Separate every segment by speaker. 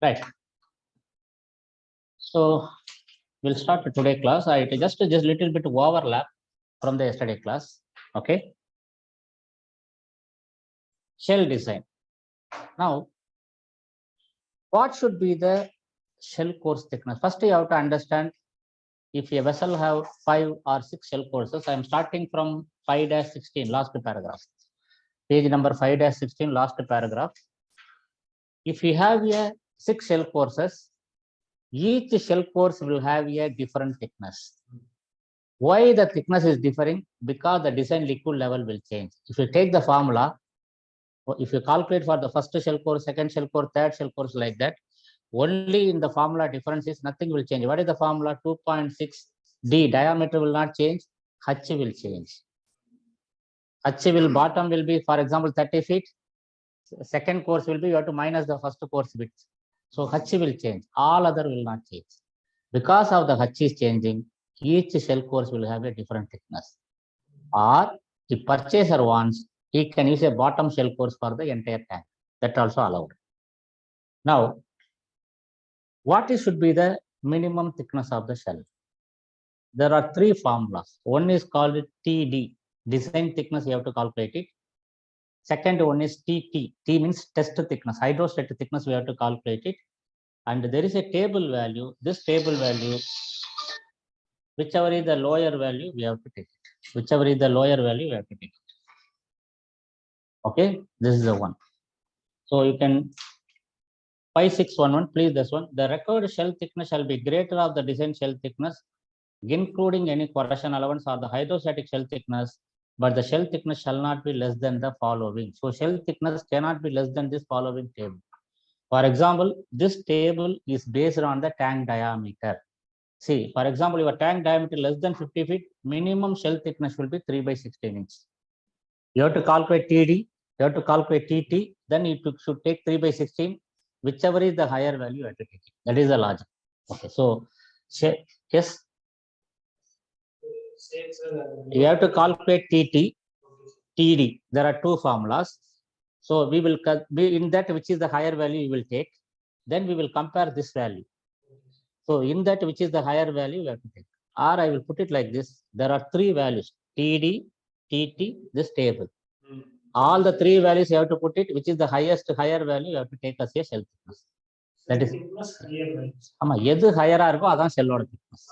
Speaker 1: Right. So we'll start today class. I just little bit overlap from the yesterday class. Okay. Shell design. Now, what should be the shell course thickness? First, you have to understand if a vessel have 5 or 6 shell courses. I am starting from 5-16, last paragraph. Page number 5-16, last paragraph. If you have a 6 shell courses, each shell course will have a different thickness. Why the thickness is differing? Because the design liquid level will change. If you take the formula, if you calculate for the first shell core, second shell core, third shell course like that, only in the formula difference is nothing will change. What is the formula? 2.6 D diameter will not change, H will change. H will bottom will be, for example, 30 feet. Second course will be you have to minus the first course width. So H will change. All other will not change. Because of the H is changing, each shell course will have a different thickness. Or the purchaser wants, he can use a bottom shell course for the entire tank. That also allowed. Now, what should be the minimum thickness of the shell? There are 3 formulas. One is called TD, design thickness, you have to calculate it. Second one is TT, T means test thickness, hydrostat thickness, we have to calculate it. And there is a table value, this table value, whichever is the lower value, we have to take it. Whichever is the lower value, we have to take it. Okay, this is the one. So you can 5611, please this one. The required shell thickness shall be greater of the design shell thickness, including any corrosion allowance or the hydrostatic shell thickness, but the shell thickness shall not be less than the following. So shell thickness cannot be less than this following table. For example, this table is based on the tank diameter. See, for example, your tank diameter less than 50 feet, minimum shell thickness will be 3/16 inches. You have to calculate TD, you have to calculate TT, then you should take 3/16, whichever is the higher value, you have to take it. That is the logic. Okay, so yes, you have to calculate TT, TD. There are 2 formulas. So we will be in that which is the higher value you will take. Then we will compare this value. So in that which is the higher value, you have to take. Or I will put it like this. There are 3 values, TD, TT, this table. All the 3 values you have to put it, which is the highest higher value, you have to take as a shell thickness. That is edu higher arko adan shell thickness.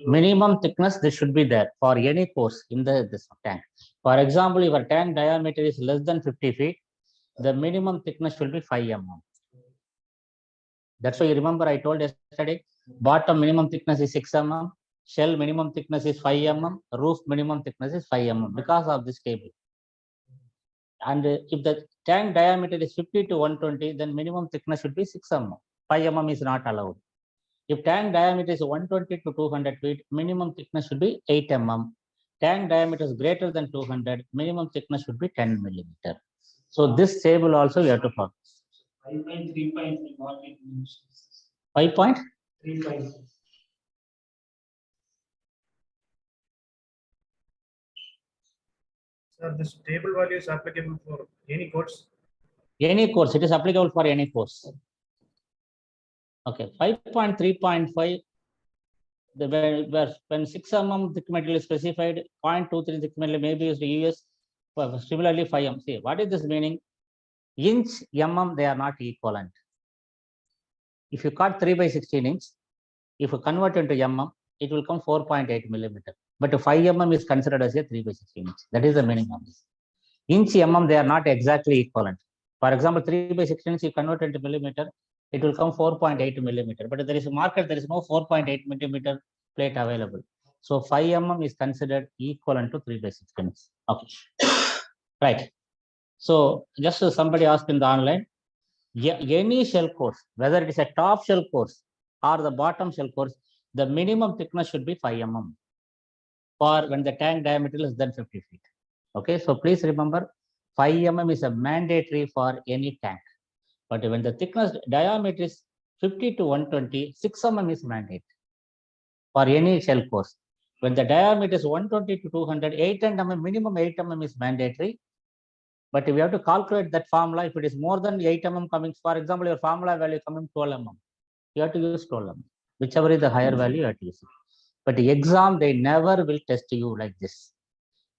Speaker 1: Minimum thickness this should be there for any course in this tank. For example, if your tank diameter is less than 50 feet, the minimum thickness will be 5 mm. That's why you remember I told yesterday, bottom minimum thickness is 6 mm, shell minimum thickness is 5 mm, roof minimum thickness is 5 mm because of this table. And if the tank diameter is 50 to 120, then minimum thickness should be 6 mm. 5 mm is not allowed. If tank diameter is 120 to 200 feet, minimum thickness should be 8 mm. Tank diameter is greater than 200, minimum thickness should be 10 millimeter. So this table also we have to follow. 5.3.
Speaker 2: Sir, this table value is applicable for any course?
Speaker 1: Any course, it is applicable for any course. Okay, 5.3.5, when 6 mm thick material is specified, 0.23 thick material may be used to US, similarly 5 mm. See, what is this meaning? Inch, mm, they are not equivalent. If you cut 3/16 inch, if you convert into mm, it will come 4.8 millimeter. But 5 mm is considered as a 3/16 inch. That is the meaning of this. Inch, mm, they are not exactly equivalent. For example, 3/16 inch, you convert into millimeter, it will come 4.8 millimeter. But there is a market, there is no 4.8 millimeter plate available. So 5 mm is considered equivalent to 3/16 inch. Okay. Right. So just somebody asked in the online, any shell course, whether it is a top shell course or the bottom shell course, the minimum thickness should be 5 mm for when the tank diameter is than 50 feet. Okay, so please remember 5 mm is a mandatory for any tank. But when the thickness diameter is 50 to 120, 6 mm is mandatory for any shell course. When the diameter is 120 to 200, 8 mm, minimum 8 mm is mandatory. But we have to calculate that formula. If it is more than 8 mm coming, for example, your formula value coming 12 mm, you have to use 12 mm. Whichever is the higher value, you have to use it. But the exam, they never will test you like this.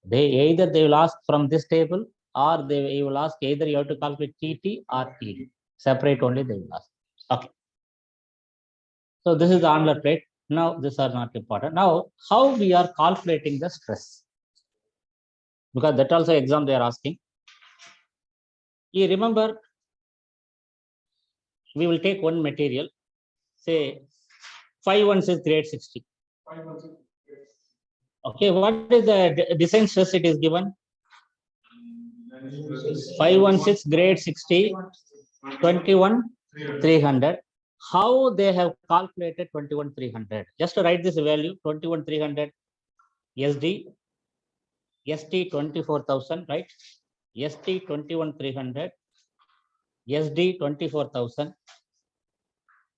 Speaker 1: They will ask from this table, or you will ask either you have to calculate TT or TD. Separate only they will ask. Okay. So this is the annular plate. Now these are not important. Now how we are calculating the stress? Because that also exam they are asking. You remember, we will take one material, say 516 grade 60. Okay, what is the design stress it is given? 516 grade 60, 21 300. How they have calculated 21 300? Just to write this value 21 300 SD, ST 24,000, right? ST 21 300, SD 24,000.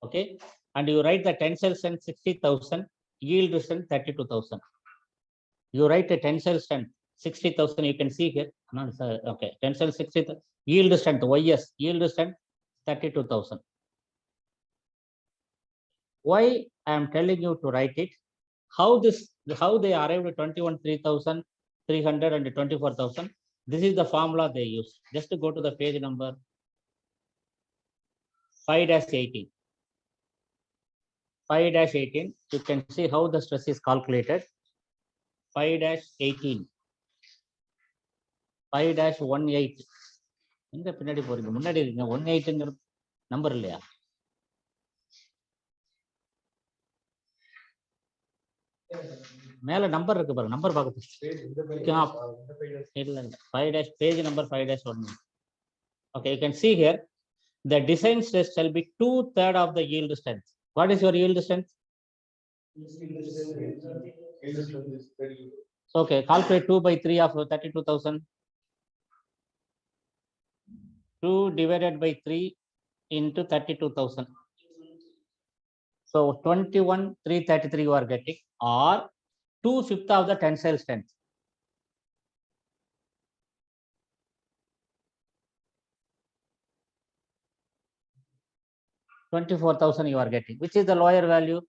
Speaker 1: Okay, and you write the tensile strength 60,000, yield strength 32,000. You write a tensile strength 60,000. You can see here. No, okay, tensile 60,000, yield strength YS, yield strength 32,000. Why I am telling you to write it? How they arrived at 21 3,300 and 24,000? This is the formula they use. Just to go to the page number 5-18. 5-18. You can see how the stress is calculated. 5-18. 5-18. எங்க பின்னாடி போறீங்க? முன்னாடி இருக்கீங்க. 18ங்கிற number இல்லையா? மேல number இருக்கு பாருங்க. Number பார்க்க. இல்ல 5- page number 5-1. Okay, you can see here the design stress shall be 2/3 of the yield strength. What is your yield strength? Okay, calculate 2/3 of 32,000. 2 divided by 3 into 32,000. So 21 333 you are getting, or 2/5 of the tensile strength. $24,000 you are getting. Which is the lower value?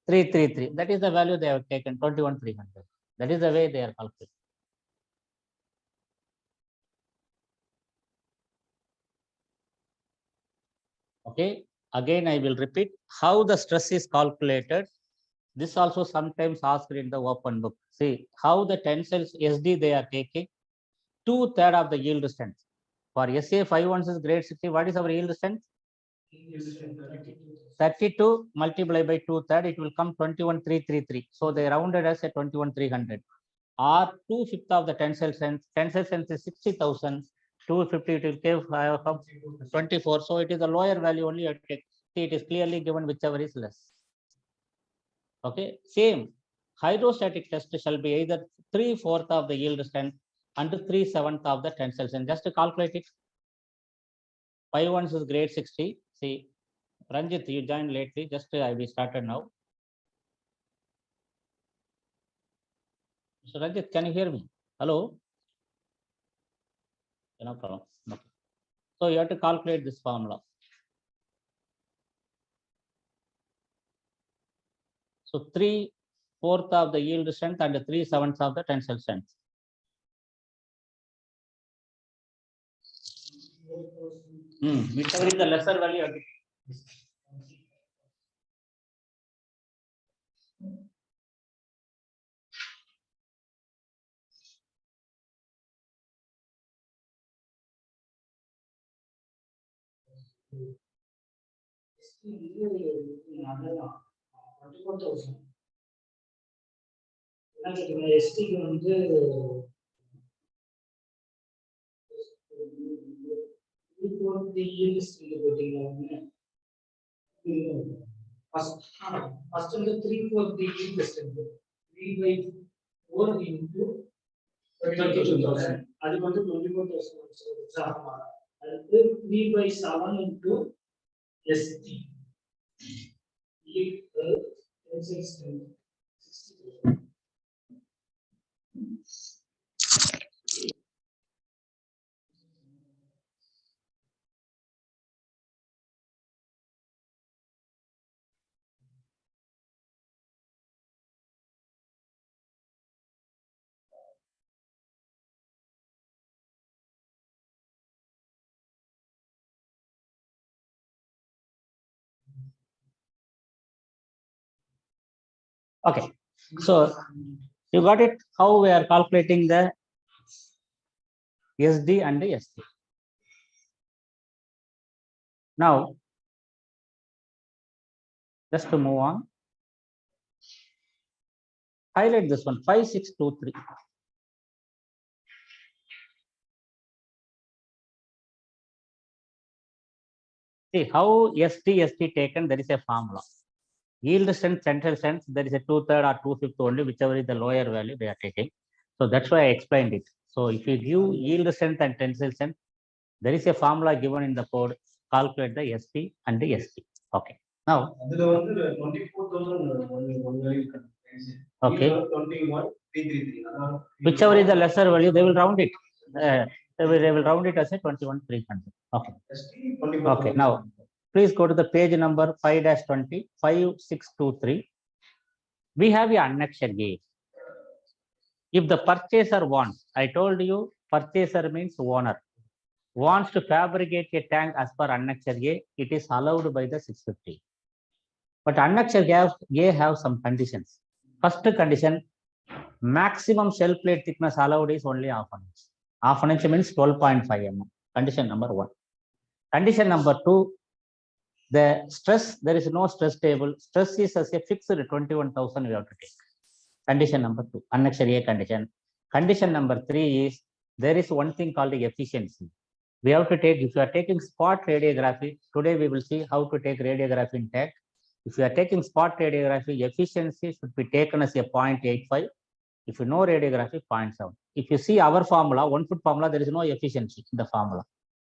Speaker 1: 333. That is the value they have taken, 21 300. That is the way they are calculating. Okay, again I will repeat how the stress is calculated. This also sometimes asked in the open book. See how the tensile SD they are taking 2/3 of the yield strength. For SA 516 grade 60, what is our yield strength? 32 multiplied by 2/3, it will come 21 333. So they rounded as a 21 300. Or 2/5 of the tensile strength. Tensile strength is 60,000. 250 it will give 24. So it is the lower value only. See, it is clearly given whichever is less. Okay, same hydrostatic test shall be either 3/4 of the yield strength and 3/7 of the tensile strength. Just to calculate it. 516 is grade 60. See, Ranjit, you joined lately. Just we started now. So Ranjit, can you hear me? Hello. No problem. Okay. So you have to calculate this formula. So 3/4 of the yield strength and 3/7 of the tensile strength. Whichever is the lesser value.
Speaker 3: ST வந்து first வந்து 3/4 the yield strength 3/4 into 32,000. அதுக்கு வந்து 24,000 அதுக்கு 3/7 into ST tensile strength 60,000.
Speaker 1: Okay, so you got it, how we are calculating the SD and the ST. Now, just to move on, highlight this one, 5623. See how ST taken, there is a formula. Yield strength, central strength, there is a 2/3 or 2/5 only, whichever is the lower value they are taking. So that's why I explained it. So if you give yield strength and tensile strength, there is a formula given in the code, calculate the SP and the ST. Okay. Now,
Speaker 2: அதுல வந்து 24,000 one value இருக்கு.
Speaker 1: okay,
Speaker 2: இதுல 21,333. அதான்
Speaker 1: whichever is the lesser value, they will round it. They will round it as a 21,300. Okay.
Speaker 2: ST 24,000.
Speaker 1: Okay. Now, please go to the page number 5-20, 5623. We have a annexure A. If the purchaser wants, I told you, purchaser means owner, wants to fabricate a tank as per annexure A, it is allowed by the 650. But annexure A have some conditions. First condition, maximum shell plate thickness allowed is only half an inch. Half an inch means 12.5 mm. Condition number 1. Condition number 2, the stress, there is no stress table. Stress is as a fixed 21,000 we have to take. Condition number 2, annexure A condition. Condition number 3 is, there is one thing called the efficiency. We have to take, if you are taking spot radiography, today we will see how to take radiography in TAC. If you are taking spot radiography, efficiency should be taken as a 0.85. If you know radiography, 0.7. If you see our formula, 1 foot formula, there is no efficiency in the formula.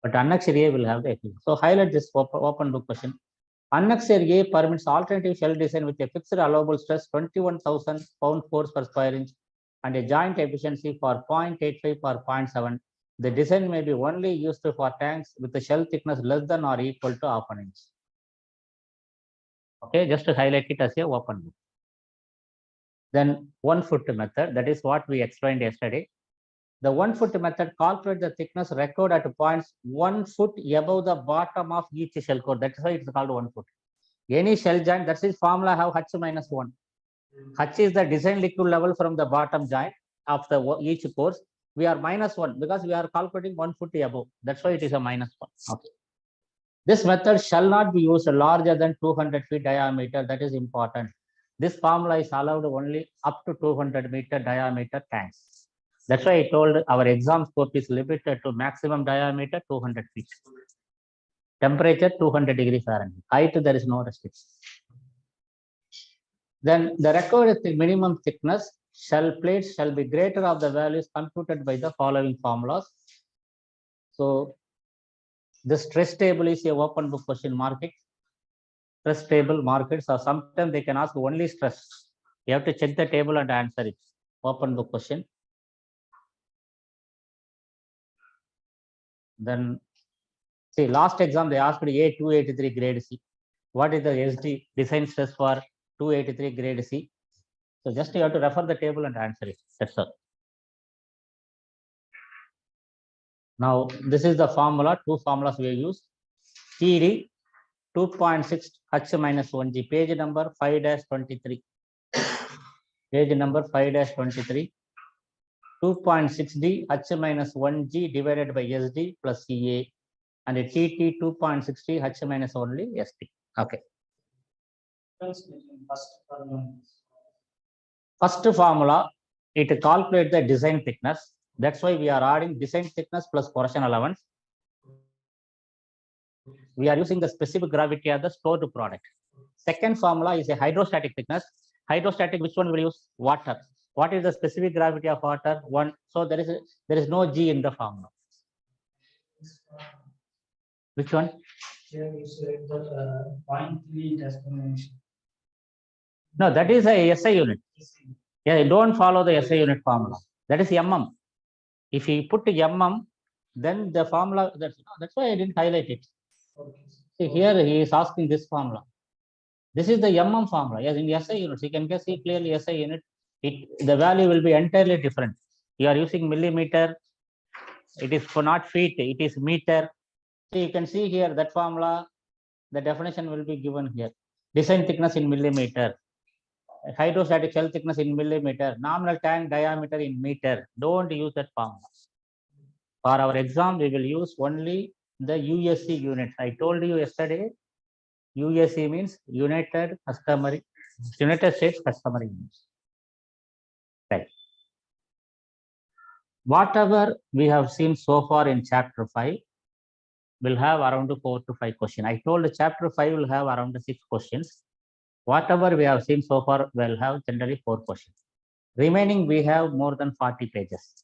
Speaker 1: But annexure A will have the efficiency. So highlight this open book question. Annexure A permits alternative shell design with a fixed allowable stress 21,000 pound force per square inch and a joint efficiency for 0.85 or 0.7. The design may be only used for tanks with a shell thickness less than or equal to half an inch. Okay, just to highlight it as a open book. Then 1 foot method, that is what we explained yesterday. The 1 foot method calculates the thickness record at points 1 foot above the bottom of each shell core. That's why it's called 1 foot. Any shell joint, that's his formula have H minus 1. H is the design liquid level from the bottom joint of the each course. We are minus 1 because we are calculating 1 foot above. That's why it is a minus 1. Okay. This method shall not be used larger than 200 feet diameter. That is important. This formula is allowed only up to 200 meter diameter tanks. That's why I told our exam scope is limited to maximum diameter 200 feet. Temperature 200 degrees Fahrenheit. Height, there is no restriction. Then the required minimum thickness shell plates shall be greater of the values computed by the following formulas. So the stress table is a open book question marking. Stress table markets, or sometimes they can ask only stress. You have to check the table and answer it. Open book question. Then see, last exam they asked A283 grade C. What is the SD design stress for 283 grade C? So just you have to refer the table and answer it. That's all. Now this is the formula, 2 formulas we use. TD 2.6 H minus 1G, page number 5-23. Page number 5-23. 2.6D H minus 1G divided by SD plus CA, and a TT 2.60 H minus only ST. Okay. First formula, it calculates the design thickness. That's why we are adding design thickness plus portion allowance. We are using the specific gravity of the stored product. Second formula is a hydrostatic thickness. Hydrostatic, which one will use? Water. What is the specific gravity of water? 1. So there is no G in the formula. Which one?
Speaker 3: Here you said that 0.3 explanation.
Speaker 1: No, that is a SI unit. Yeah, don't follow the SI unit formula. That is mm. If you put mm, then the formula, that's why I didn't highlight it.
Speaker 3: Okay.
Speaker 1: See, here he is asking this formula. This is the mm formula. Yes, in the SI units, you can see clearly SI unit. The value will be entirely different. You are using millimeter. It is for not feet. It is meter. So you can see here that formula. The definition will be given here. Design thickness in millimeter. hydrostatic shell thickness in millimeter, nominal tank diameter in meter. Don't use that formula. For our exam, we will use only the USC unit. I told you yesterday, USC means United States Customary Units. Right. Whatever we have seen so far in chapter 5 will have around 4 to 5 questions. I told chapter 5 will have around 6 questions. Whatever we have seen so far will have generally 4 questions. Remaining, we have more than 40 pages.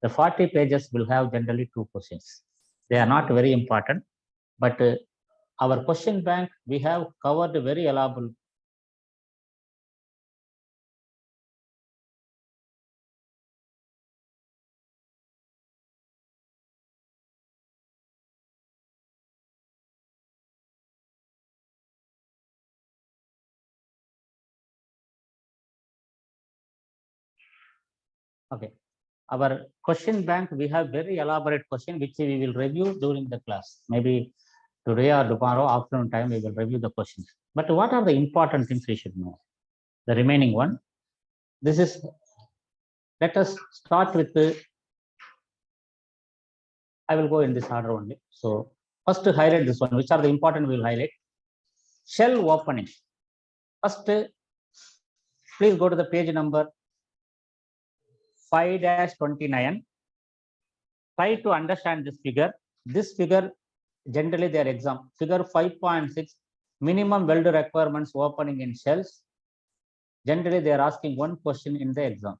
Speaker 1: The 40 pages will have generally 2 questions. They are not very important, but our question bank, we have covered very elaborate. Okay. Our question bank, we have very elaborate question, which we will review during the class. Maybe today or tomorrow afternoon time, we will review the questions. But what are the important things we should know? The remaining one. This is, let us start with the, I will go in this order only. So first to highlight this one, which are the important we will highlight. Shell opening. First, please go to the page number 5-29. Try to understand this figure. This figure, generally their exam, figure 5.6, minimum weld requirements opening in shells. Generally, they are asking one question in the exam.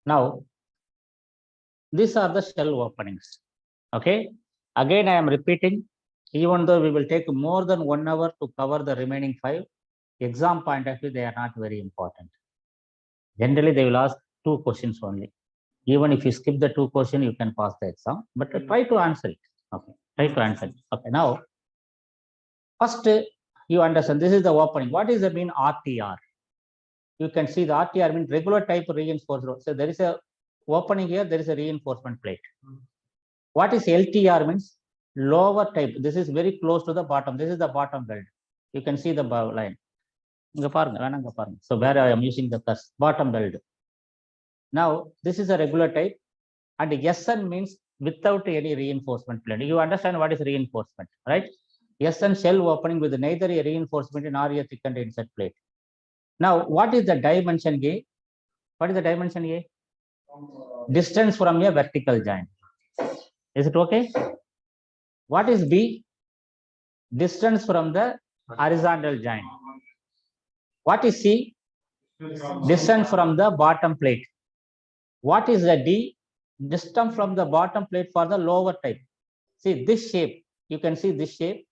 Speaker 1: Now, these are the shell openings. Okay. Again, I am repeating, even though we will take more than 1 hour to cover the remaining 5, exam point of view, they are not very important. Generally, they will ask 2 questions only. Even if you skip the 2 questions, you can pass the exam, but try to answer it. Okay. Try to answer it. Okay. Now, first, you understand this is the opening. What is the mean RTR? You can see the RTR means regular type reinforced road. So there is a opening here, there is a reinforcement plate. What is LTR means? Lower type. This is very close to the bottom. This is the bottom weld. You can see the line. So where I am using the bottom weld. Now, this is a regular type, and SN means without any reinforcement plate. You understand what is reinforcement, right? SN shell opening with neither a reinforcement nor a thickened insert plate. Now, what is the dimension A? What is the dimension A? Distance from a vertical joint. Is it okay? What is B? Distance from the horizontal joint. What is C? Distance from the bottom plate. What is the D? Distance from the bottom plate for the lower type. See this shape. You can see this shape.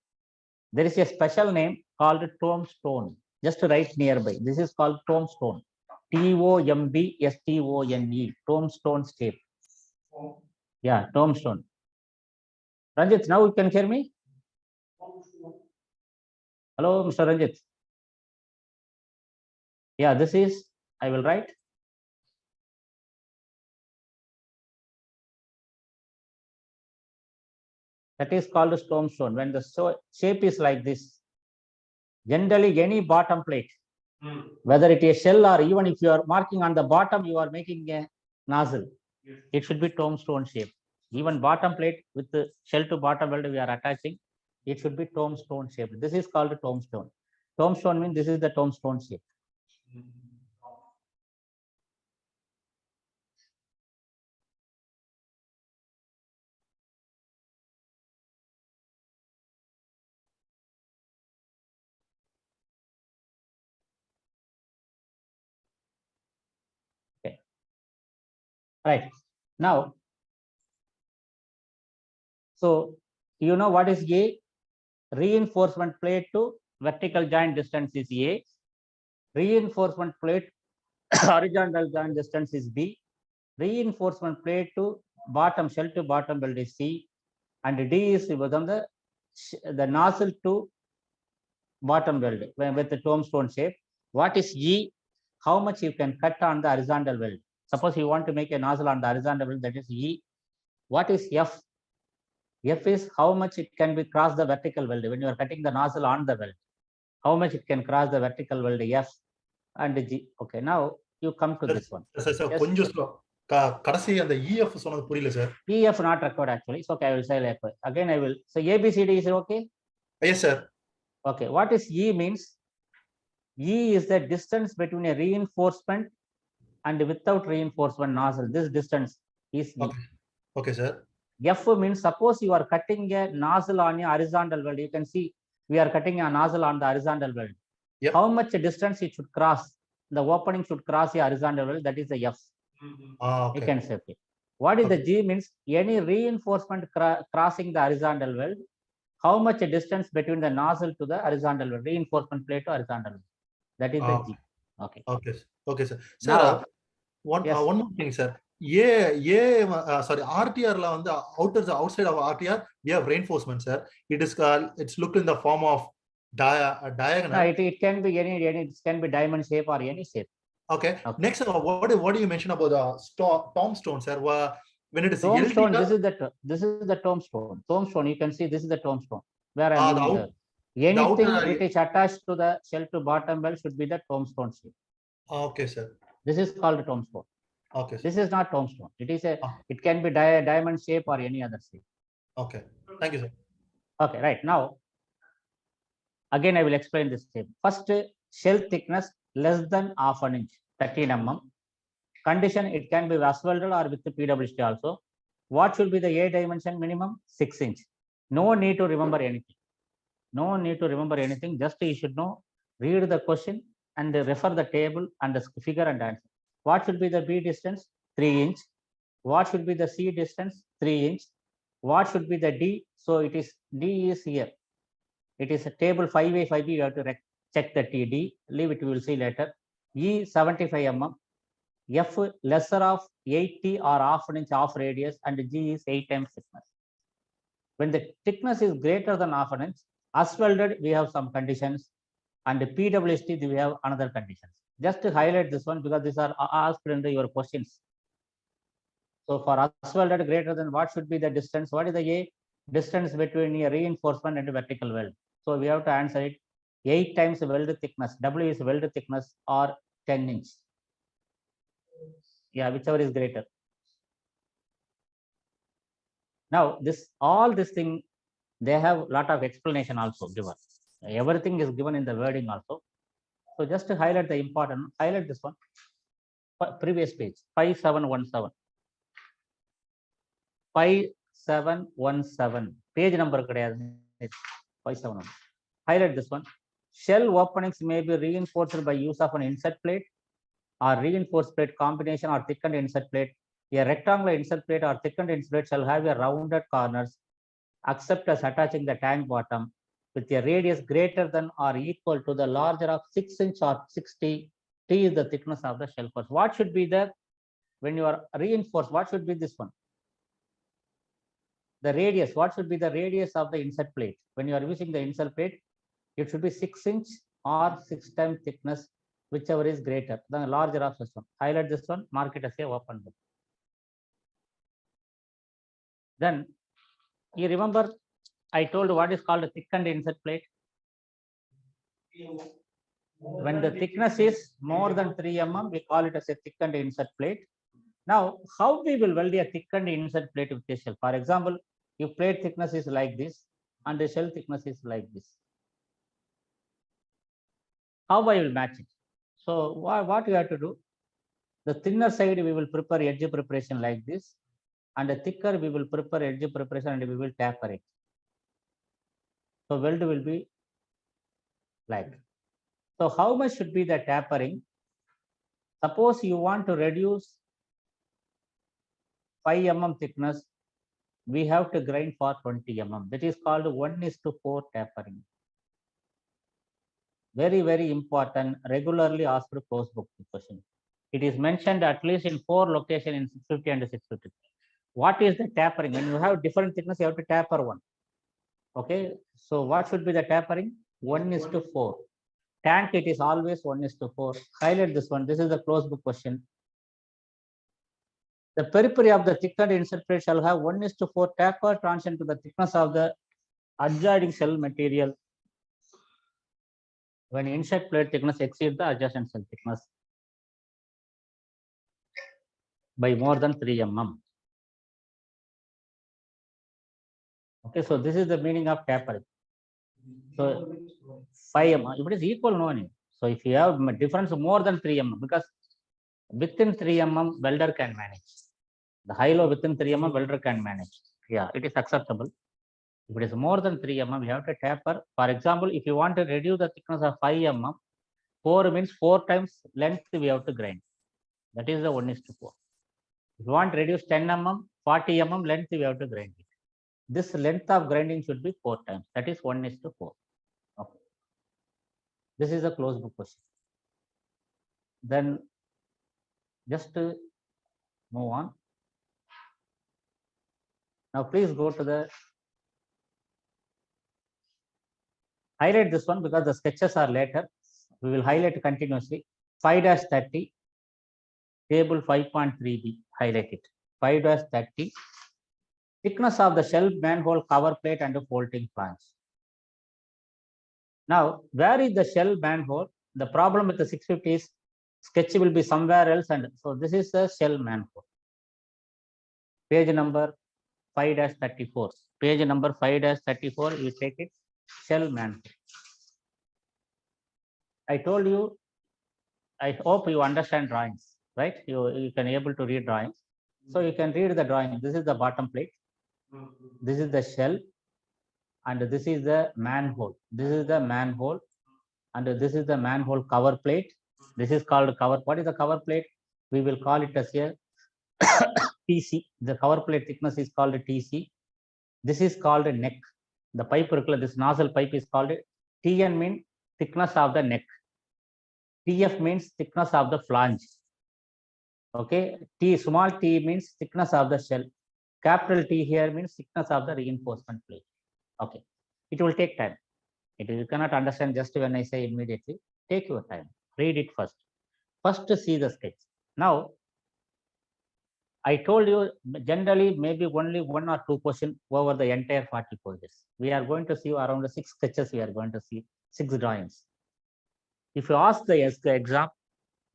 Speaker 1: There is a special name called tombstone. Just write nearby. This is called tombstone. TOMBSTONE. Tombstone shape. Yeah, tombstone. Ranjit, now you can hear me? Hello, Mr. Ranjit. Yeah, this is, I will write. That is called a tombstone. When the shape is like this, generally any bottom plate, whether it is shell or even if you are marking on the bottom, you are making a nozzle. It should be tombstone shape. Even bottom plate with the shell to bottom weld we are attaching, it should be tombstone shape. This is called a tombstone. Tombstone means this is the tombstone shape. Okay. Right. Now, so you know what is A? Reinforcement plate to vertical joint distance is A. Reinforcement plate horizontal joint distance is B. Reinforcement plate to bottom shell to bottom weld is C. And D is the nozzle to bottom weld with the tombstone shape. What is E? How much you can cut on the horizontal weld? Suppose you want to make a nozzle on the horizontal weld, that is E. What is F? F is how much it can be cross the vertical weld when you are cutting the nozzle on the weld. How much it can cross the vertical weld, F and G. Okay, now you come to this one.
Speaker 4: Sir
Speaker 1: Yes.
Speaker 4: கொஞ்சம் கடைசி அந்த EF சொன்னது புரியல sir.
Speaker 1: EF not required actually. So okay, I will say like again. I will. So ABCD is okay.
Speaker 4: Yes sir.
Speaker 1: Okay, what is E means? E is the distance between a reinforcement and without reinforcement nozzle. This distance is E.
Speaker 4: Okay sir.
Speaker 1: F means suppose you are cutting a nozzle on a horizontal weld. You can see we are cutting a nozzle on the horizontal weld.
Speaker 4: Yep.
Speaker 1: How much distance it should cross? The opening should cross a horizontal weld. That is the F.
Speaker 4: Okay.
Speaker 1: You can say okay. What is the G means? Any reinforcement crossing the horizontal weld. How much distance between the nozzle to the horizontal weld? Reinforcement plate to horizontal weld. That is the G. Okay.
Speaker 4: Okay sir. Sir,
Speaker 1: Now,
Speaker 4: one
Speaker 1: yes.
Speaker 4: One more thing sir. Sorry, RTR la வந்து outside of RTR we have reinforcement sir. It's looked in the form of diagonal.
Speaker 1: No, it can be any it can be diamond shape or any shape.
Speaker 4: Okay. Next, what do you mention about the tombstone sir? When it is
Speaker 1: Tombstone,
Speaker 4: LT,
Speaker 1: this is the tombstone. Tombstone, you can see this is the tombstone. Where I
Speaker 4: the
Speaker 1: mean anything
Speaker 4: outer
Speaker 1: it is attached to the shell to bottom weld should be the tombstone shape.
Speaker 4: okay sir.
Speaker 1: This is called tombstone.
Speaker 4: Okay sir.
Speaker 1: This is not tombstone. It is a it can be diamond shape or any other shape.
Speaker 4: Okay. Thank you sir.
Speaker 1: Okay, right. Now again I will explain this shape. First, shell thickness less than half an inch, 13 mm. Condition, it can be welded or with the PWC also. What should be the A dimension minimum? 6 inch. No need to remember anything. No need to remember anything. Just you should know, read the question and refer the table and the figure and answer. What should be the B distance? 3 inch. What should be the C distance? 3 inch. What should be the D? So it is D is here. It is a table 5A, 5B. You have to check the TD. Leave it, we will see later. E 75 mm. F lesser of 80 or half an inch off radius, and G is 8 times thickness. When the thickness is greater than half an inch, as welded we have some conditions, and PWST we have another conditions. Just to highlight this one because these are asked in your questions. So for as welded greater than, what should be the distance? What is the A? Distance between a reinforcement and a vertical weld. So we have to answer it 8 times weld thickness. W is weld thickness or 10 inch. Yeah, whichever is greater. Now all this thing, they have lot of explanation also given. Everything is given in the wording also. So just to highlight the important, highlight this one. Previous page 5717. 5717. Page number 571. Highlight this one. Shell openings may be reinforced by use of an insert plate or reinforced plate combination or thickened insert plate. A rectangular insert plate or thickened insert plate shall have a rounded corners, except as attaching the tank bottom with a radius greater than or equal to the larger of 6 inch or 60. T is the thickness of the shell course. What should be the, when you are reinforced, what should be this one? The radius, what should be the radius of the insert plate? When you are using the insert plate, it should be 6 inch or 6 times thickness, whichever is greater than the larger of this one. Highlight this one, mark it as a open book. Then you remember I told what is called a thickened insert plate. When the thickness is more than 3 mm, we call it as a thickened insert plate. Now, how we will weld a thickened insert plate with the shell? For example, if plate thickness is like this and the shell thickness is like this, how I will match it? So what you have to do? The thinner side we will prepare edge preparation like this, and the thicker we will prepare edge preparation and we will taper it. So weld will be like. So how much should be the tapering? Suppose you want to reduce 5 mm thickness, we have to grind for 20 mm. That is called 1:4 tapering. Very, very important, regularly asked close book question. It is mentioned at least in 4 locations in 650 and 650. What is the tapering? When you have different thickness, you have to taper one. Okay, so what should be the tapering? 1:4. Tank, it is always 1:4. Highlight this one. This is the close book question. The periphery of the thickened insert plate shall have 1:4 taper transition to the thickness of the adjoining shell material when insert plate thickness exceeds the adjacent shell thickness by more than 3 mm. Okay, so this is the meaning of tapering. So 5 mm, if it is equal, no need. So if you have difference more than 3 mm, because within 3 mm, welder can manage. The high low within 3 mm, welder can manage. Yeah, it is acceptable. If it is more than 3 mm, you have to taper. For example, if you want to reduce the thickness of 5 mm, 4 means 4 times length we have to grind. That is the 1:4. If you want to reduce 10 mm, 40 mm length, we have to grind it. This length of grinding should be 4 times. That is 1:4. Okay. This is a closed book question. Then just to move on. Now please go to the highlight this one because the sketches are later. We will highlight continuously. 5-30, table 5.3b, highlight it. 5-30, thickness of the shell manhole cover plate and folding flange. Now, where is the shell manhole? The problem with the 650 is sketch will be somewhere else, and so this is the shell manhole. Page number 5-34. Page number 5-34, you take it, shell manhole. I told you, I hope you understand drawings, right? You can able to read drawings. So you can read the drawing. This is the bottom plate. This is the shell. And this is the manhole. This is the manhole. And this is the manhole cover plate. This is called cover. What is the cover plate? We will call it as a TC. The cover plate thickness is called TC. This is called a neck. The pipe, this nozzle pipe is called TN, means thickness of the neck. TF means thickness of the flange. Okay, T, small t means thickness of the shell. Capital T here means thickness of the reinforcement plate. Okay, it will take time. You cannot understand just when I say immediately. Take your time. Read it first. First to see the sketch. Now, I told you generally maybe only 1 or 2 questions over the entire 40 pages. We are going to see around 6 sketches. We are going to see 6 drawings. If you ask the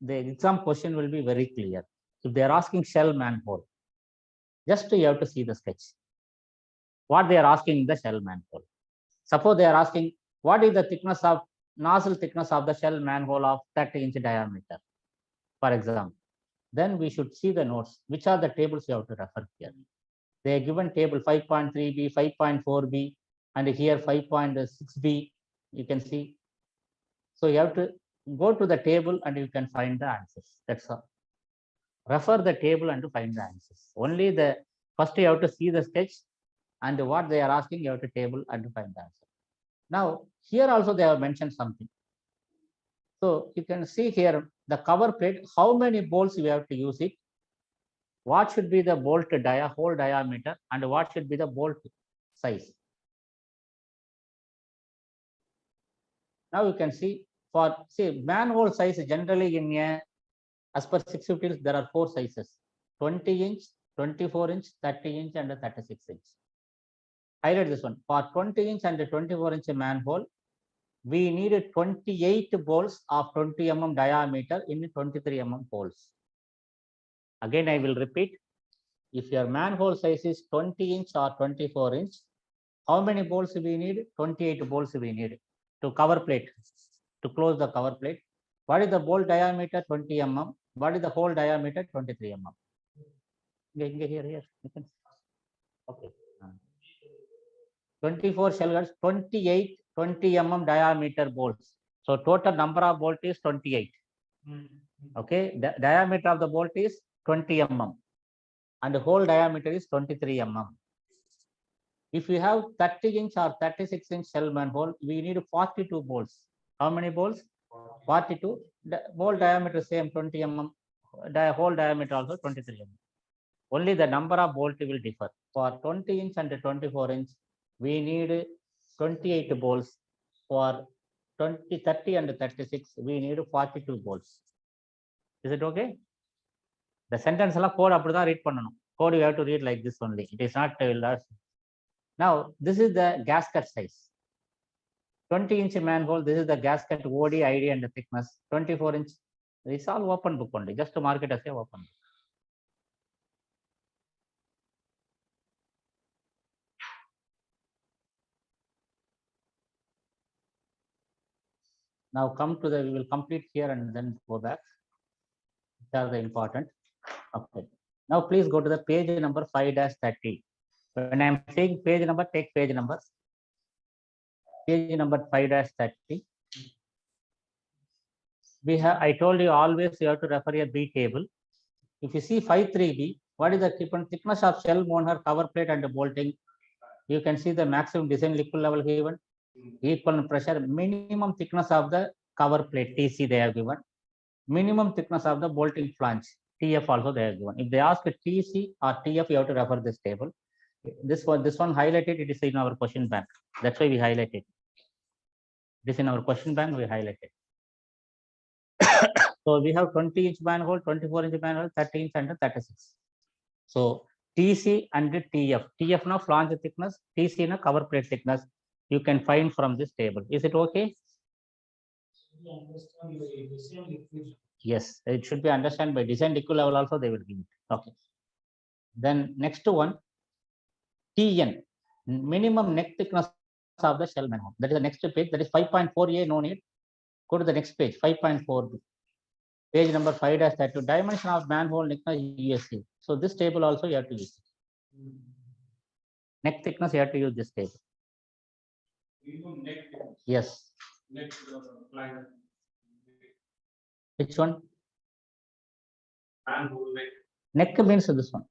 Speaker 1: exam question will be very clear. If they are asking shell manhole, just you have to see the sketch. What they are asking in the shell manhole. Suppose they are asking what is the thickness of nozzle thickness of the shell manhole of 30-inch diameter, for example. Then we should see the notes. Which are the tables you have to refer here? They are given table 5.3b, 5.4b, and here 5.6b. You can see. So you have to go to the table and you can find the answers. That's all. Refer the table and to find the answers. Only the first you have to see the sketch and what they are asking, you have to table and to find the answer. Now, here also they have mentioned something. So you can see here the cover plate, how many bolts we have to use it, what should be the bolt hole diameter, and what should be the bolt size. Now you can see manhole size generally in a, as per 650, there are 4 sizes: 20-inch, 24-inch, 30-inch, and 36-inch. Highlight this one. For 20-inch and 24-inch manhole, we needed 28 bolts of 20 mm diameter in 23 mm holes. Again, I will repeat. If your manhole size is 20-inch or 24-inch, how many bolts we need? 28 bolts we need to cover plate, to close the cover plate. What is the bolt diameter? 20 mm. What is the hole diameter? 23 mm. Here. Okay. 24 shell guards, 28 20 mm diameter bolts. So total number of bolts is 28. Okay, the diameter of the bolt is 20 mm and the hole diameter is 23 mm. If you have 30-inch or 36-inch shell manhole, we need 42 bolts. How many bolts? 42. The bolt diameter same 20 mm. The hole diameter also 23 mm. Only the number of bolts will differ. For 20-inch and 24-inch, we need 28 bolts. For 20, 30 and 36, we need 42 bolts. Is it okay? The sentence எல்லாம் code அப்படிதான் read பண்ணணும். Code you have to read like this only. It is not now this is the gasket size. 20-inch manhole. This is the gasket OD, ID, and the thickness. 24-inch. It's all open book only. Just to mark it as a open book. Now come to the, we will complete here and then go back. These are the important. Okay. Now please go to the page number 5-30. When I am saying page number, take page number. Page number 5-30. We have, I told you always you have to refer a B table. If you see 5.3b, what is the thickness of shell, monomer, cover plate, and bolting? You can see the maximum design liquid level given, equal pressure, minimum thickness of the cover plate, TC they have given, minimum thickness of the bolting flange, TF also they have given. If they ask TC or TF, you have to refer this table. This one highlighted, it is in our question bank. That's why we highlighted. This in our question bank, we highlighted. So we have 20-inch manhole, 24-inch manhole, 30-inch and 36. So TC and TF. TF now flange thickness, TC na cover plate thickness. You can find from this table. Is it okay? Yes, it should be understood by design liquid level also they will give it. Okay. Then next one, TN, minimum neck thickness of the shell manhole. That is the next page. That is 5.4a. No need. Go to the next page, 5.4b. Page number 5-32. Dimension of manhole thickness USC. So this table also you have to use. Neck thickness you have to use this table. Yes. Which one? Neck means this one.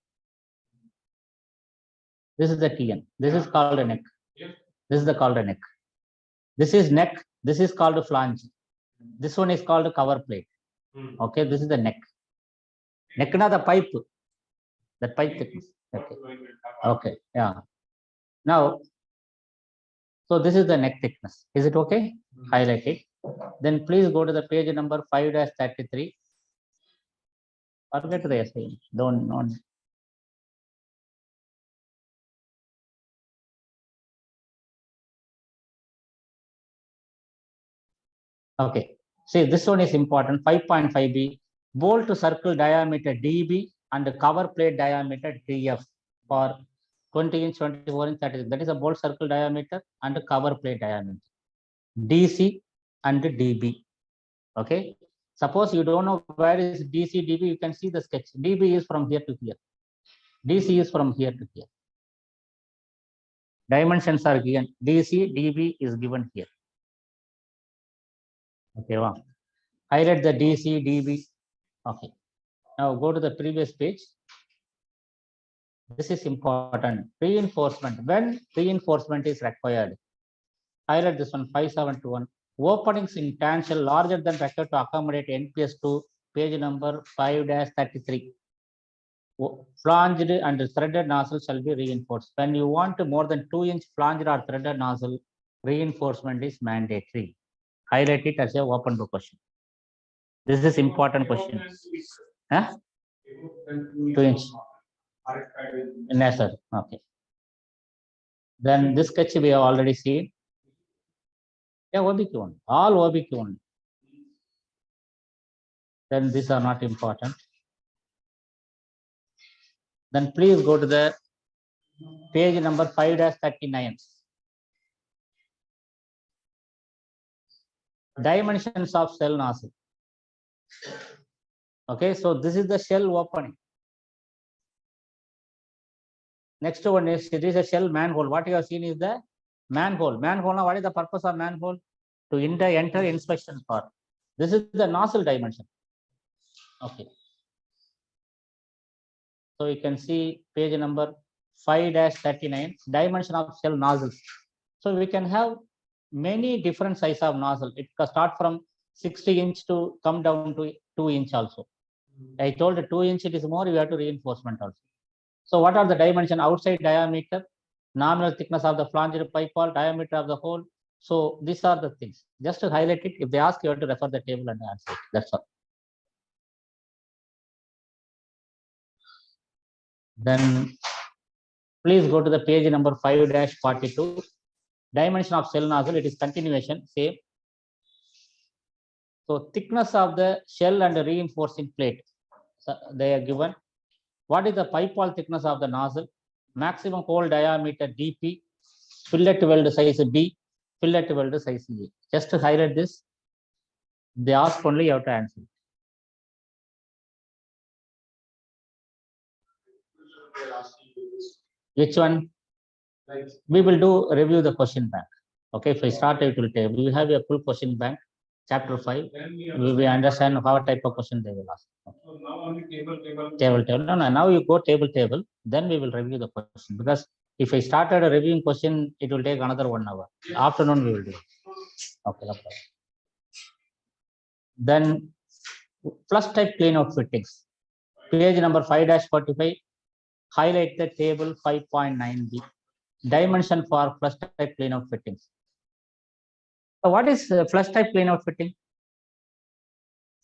Speaker 1: This is the TN. This is called a neck. This is called a neck. This is neck. This is called a flange. This one is called a cover plate. Okay, this is the neck. Neck na the pipe. That pipe thickness. Okay. Okay. Yeah. Now, so this is the neck thickness. Is it okay? Highlight it. Then please go to the page number 5-33. Forget the essay. Don't. Okay. See, this one is important. 5.5b. Bolt to circle diameter DB and the cover plate diameter DF for 20-inch, 24-inch, 30. That is a bolt circle diameter and the cover plate diameter. DC and DB. Okay. Suppose you don't know where is DC, DB, you can see the sketch. DB is from here to here. DC is from here to here. Dimensions are given. DC, DB is given here. Okay, wow. Highlight the DC, DB. Okay. Now go to the previous page. This is important. Reinforcement. When reinforcement is required. Highlight this one, 5721. Openings in tank shell larger than required to accommodate NPS2, page number 5-33. Flanged and threaded nozzle shall be reinforced. When you want more than 2-inch flanged or threaded nozzle, reinforcement is mandatory. Highlight it as a open book question. This is important question. Huh? 2-inch. Yes, sir. Okay. Then this sketch we have already seen. Yeah, OBQ one. All OBQ one. Then these are not important. Then please go to the page number 5-39. Dimensions of shell nozzle. Okay, so this is the shell opening. Next one is, it is a shell manhole. What you have seen is the manhole. Manhole, now what is the purpose of manhole? To enter inspection part. This is the nozzle dimension. Okay. So you can see page number 5-39, dimension of shell nozzles. So we can have many different size of nozzle. It can start from 60-inch to come down to 2-inch also. I told 2-inch it is more, you have to reinforcement also. So what are the dimension? Outside diameter, nominal thickness of the flanged pipe wall, diameter of the hole. So these are the things. Just to highlight it, if they ask, you have to refer the table and answer it. That's all. Then please go to the page number 5-42. Dimension of shell nozzle, it is continuation, same. So thickness of the shell and the reinforcing plate, so they are given. What is the pipe wall thickness of the nozzle? Maximum hole diameter dp, fillet weld size b, fillet weld size a. Just to highlight this, they ask only, you have to answer. Which one? We will do review the question bank. Okay, if I start, it will take. We have a full question bank, chapter 5. We understand what type of question they will ask. Okay.
Speaker 3: So now only table.
Speaker 1: Table. No, now you go table. Then we will review the question, because if I started a reviewing question, it will take another 1 hour. Afternoon we will do it. Okay, no problem. Then flush type clean out fittings. Page number 5-45. Highlight the table 5.9b. Dimension for flush type clean out fittings. So what is flush type clean out fitting?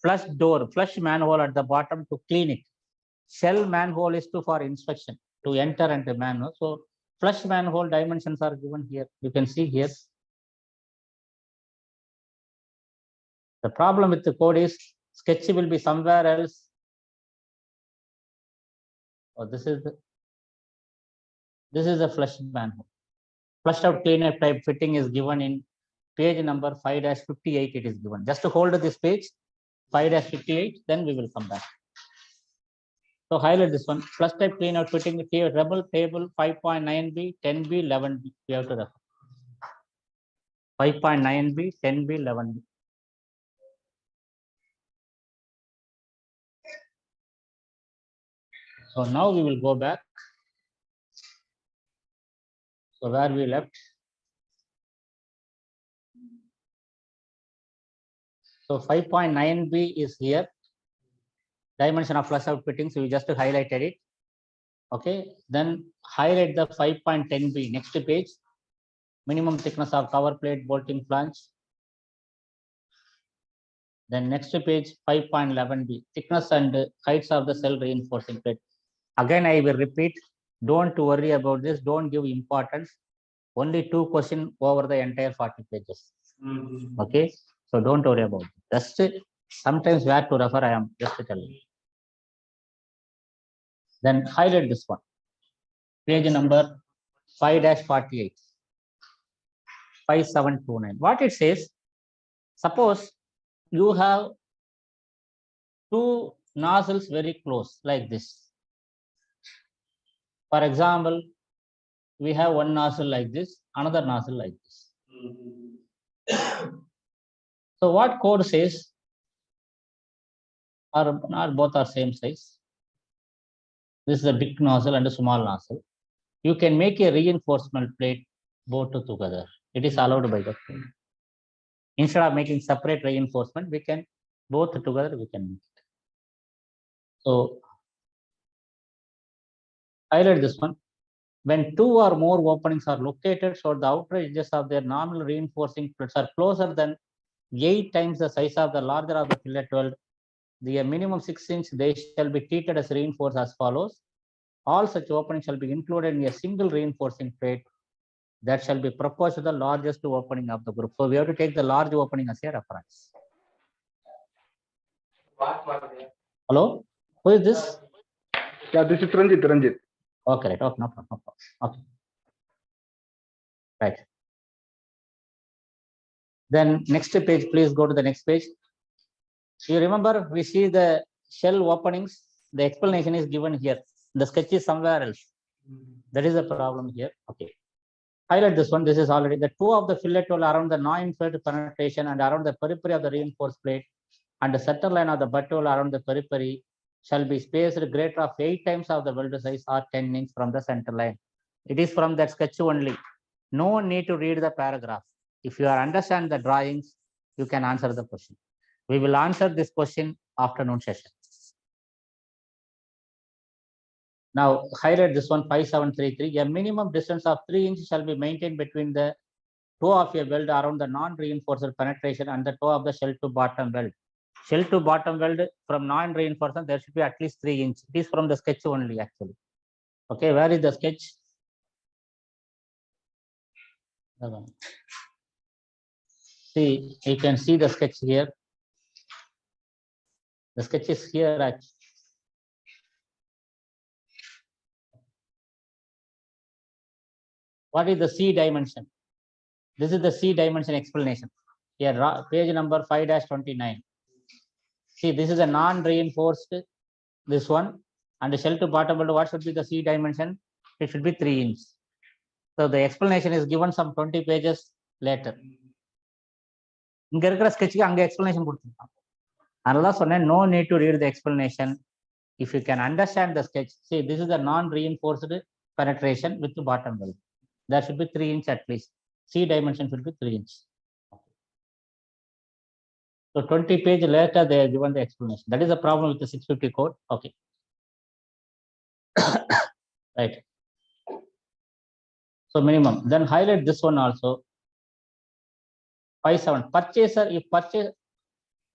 Speaker 1: Flush door, flush manhole at the bottom to clean it. Shell manhole is for inspection, to enter and the manhole. So flush manhole dimensions are given here. You can see here. The problem with the code is sketch will be somewhere else. Oh, this is the flush manhole. Flushed out cleaner type fitting is given in page number 5-58. It is given. Just to hold this page 5-58, then we will come back. So highlight this one. Flush type clean out fitting here, rebel table 5.9b, 10b, 11b. We have to refer. 5.9b, 10b, 11b. So now we will go back. So where we left. So 5.9b is here. Dimension of flush out fittings, we just highlighted it. Okay, then highlight the 5.10b, next page. Minimum thickness of cover plate bolting flange. Then next page 5.11b, thickness and heights of the cell reinforcing plate. Again, I will repeat, don't worry about this, don't give importance. Only 2 questions over the entire 40 pages. Okay, so don't worry about it. Just sometimes where to refer, I am just telling you. Then highlight this one, page number 5-48, 5729. What it says, suppose you have 2 nozzles very close like this. For example, we have one nozzle like this, another nozzle like this. So what code says, or not both are same size. This is a big nozzle and a small nozzle. You can make a reinforcement plate both together. It is allowed by the code. Instead of making separate reinforcement, we can both together we can make it. So highlight this one. When 2 or more openings are located, so the outer edges of their normal reinforcing plates are closer than 8 times the size of the larger of the fillet weld, the minimum 6 inch, they shall be treated as reinforced as follows. All such openings shall be included in a single reinforcing plate that shall be proposed to the largest opening of the group. So we have to take the large opening as a reference. Hello, who is this?
Speaker 5: Yeah, this is Ranjit.
Speaker 1: Okay, right. Okay, no problem. Okay. Right. Then next page, please go to the next page. You remember, we see the shell openings. The explanation is given here. The sketch is somewhere else. That is the problem here. Okay. Highlight this one. This is already the 2 of the fillet weld around the non-inflated penetration and around the periphery of the reinforced plate, and the center line of the butt weld around the periphery shall be spaced greater of 8 times of the weld size or 10 inches from the center line. It is from that sketch only. No need to read the paragraph. If you understand the drawings, you can answer the question. We will answer this question afternoon session. Now highlight this one, 5733. A minimum distance of 3 inches shall be maintained between the toe of a weld around the non-reinforced penetration and the toe of the shell to bottom weld. Shell to bottom weld from non-reinforcement, there should be at least 3 inches. It is from the sketch only actually. Okay, where is the sketch? See, you can see the sketch here. The sketch is here actually. What is the C dimension? This is the C dimension explanation. Here, page number 5-29. See, this is a non-reinforced, this one, and the shell to bottom weld, what should be the C dimension? It should be 3 inch. So the explanation is given some 20 pages later. இங்க இருக்கிற ஸ்கெட்சுக்கு அங்க explanation கொடுத்துருக்காங்க. அதனால சொன்னேன், no need to read the explanation. If you can understand the sketch, see, this is a non-reinforced penetration with the bottom weld. There should be 3 inch at least. C dimension should be 3 inch. So 20 page later, they are given the explanation. That is the problem with the 650 code. Okay. Right. So minimum. Then highlight this one also. 5.7. Purchaser,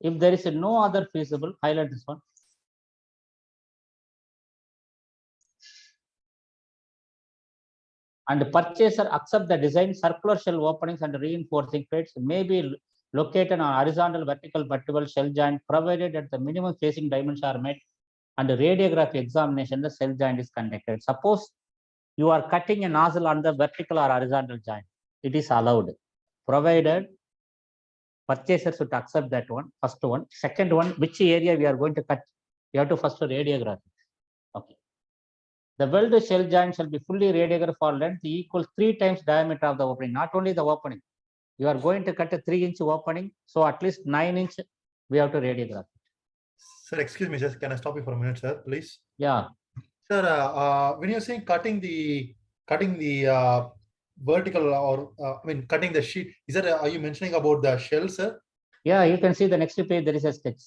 Speaker 1: if there is no other feasible, highlight this one. And the purchaser accept the design, circular shell openings and reinforcing plates may be located on horizontal, vertical, vertebral shell joint, provided that the minimum spacing dimensions are met and the radiography examination, the shell joint is conducted. Suppose you are cutting a nozzle on the vertical or horizontal joint, it is allowed, provided purchaser should accept that one, first one. Second one, which area we are going to cut, you have to first radiograph it. Okay. The weld shell joint shall be fully radiographed for length equals 3 times diameter of the opening, not only the opening. You are going to cut a 3 inch opening, so at least 9 inch we have to radiograph.
Speaker 4: Sir, excuse me, sir. Can I stop you for a minute, sir, please?
Speaker 1: Yeah.
Speaker 4: Sir, when you're saying cutting the vertical or cutting the sheet, is that are you mentioning about the shell, sir?
Speaker 1: Yeah, you can see the next page, there is a sketch.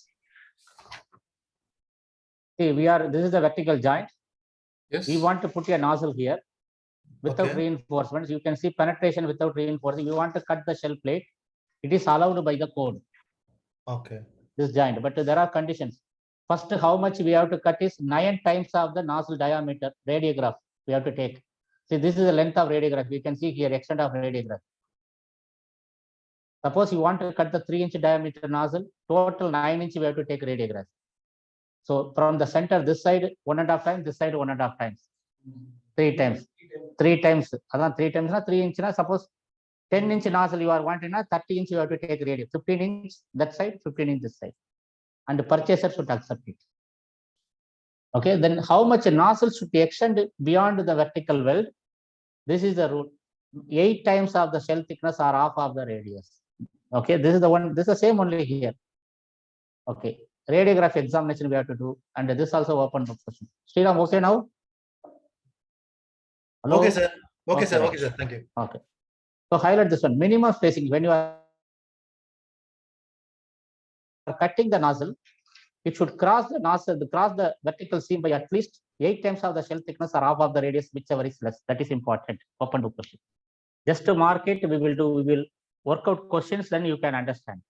Speaker 1: See, this is the vertical joint.
Speaker 4: Yes.
Speaker 1: We want to put a nozzle here without
Speaker 4: Okay.
Speaker 1: reinforcements. You can see penetration without reinforcing. You want to cut the shell plate. It is allowed by the code.
Speaker 4: Okay.
Speaker 1: This joint, but there are conditions. First, how much we have to cut is 9 times of the nozzle diameter radiograph we have to take. See, this is the length of radiograph. You can see here extent of radiograph. Suppose you want to cut the 3 inch diameter nozzle, total 9 inch we have to take radiograph. So from the center, this side 1.5 times, this side 1.5 times, 3 times. 3 times. 3 times, 3 inch. Suppose 10 inch nozzle you are wanting, 30 inch you have to take radius. 15 inch that side, 15 inch this side. And the purchaser should accept it. Okay, then how much a nozzle should be extended beyond the vertical weld? This is the rule. 8 times of the shell thickness or half of the radius. Okay, this is the one, this is the same only here. Okay, radiograph examination we have to do, and this also open book question. Sriram, okay now? Hello?
Speaker 4: Okay, sir. Okay,
Speaker 1: Okay.
Speaker 4: sir. Okay, sir. Thank you.
Speaker 1: Okay. So highlight this one. Minimum spacing when you are cutting the nozzle, it should cross the nozzle, cross the vertical seam by at least 8 times of the shell thickness or half of the radius, whichever is less. That is important. Open book question. Just to mark it, we will work out questions, then you can understand.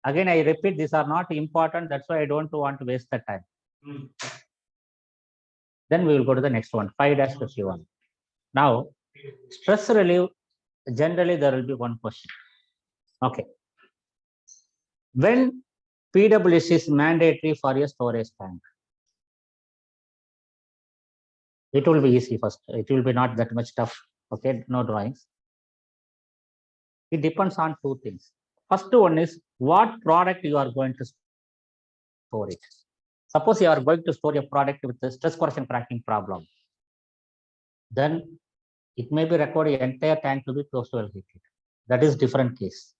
Speaker 1: Again, I repeat, these are not important. That's why I don't want to waste the time. Then we will go to the next one, 5-51. Now, stress relief, generally there will be one question. Okay. When PWC is mandatory for a storage tank, it will be easy first. It will be not that much tough. Okay, no drawings. It depends on 2 things. First one is what product you are going to store it. Suppose you are going to store a product with the stress corrosion cracking problem, then it may be required the entire tank to be close to well heated. That is different case.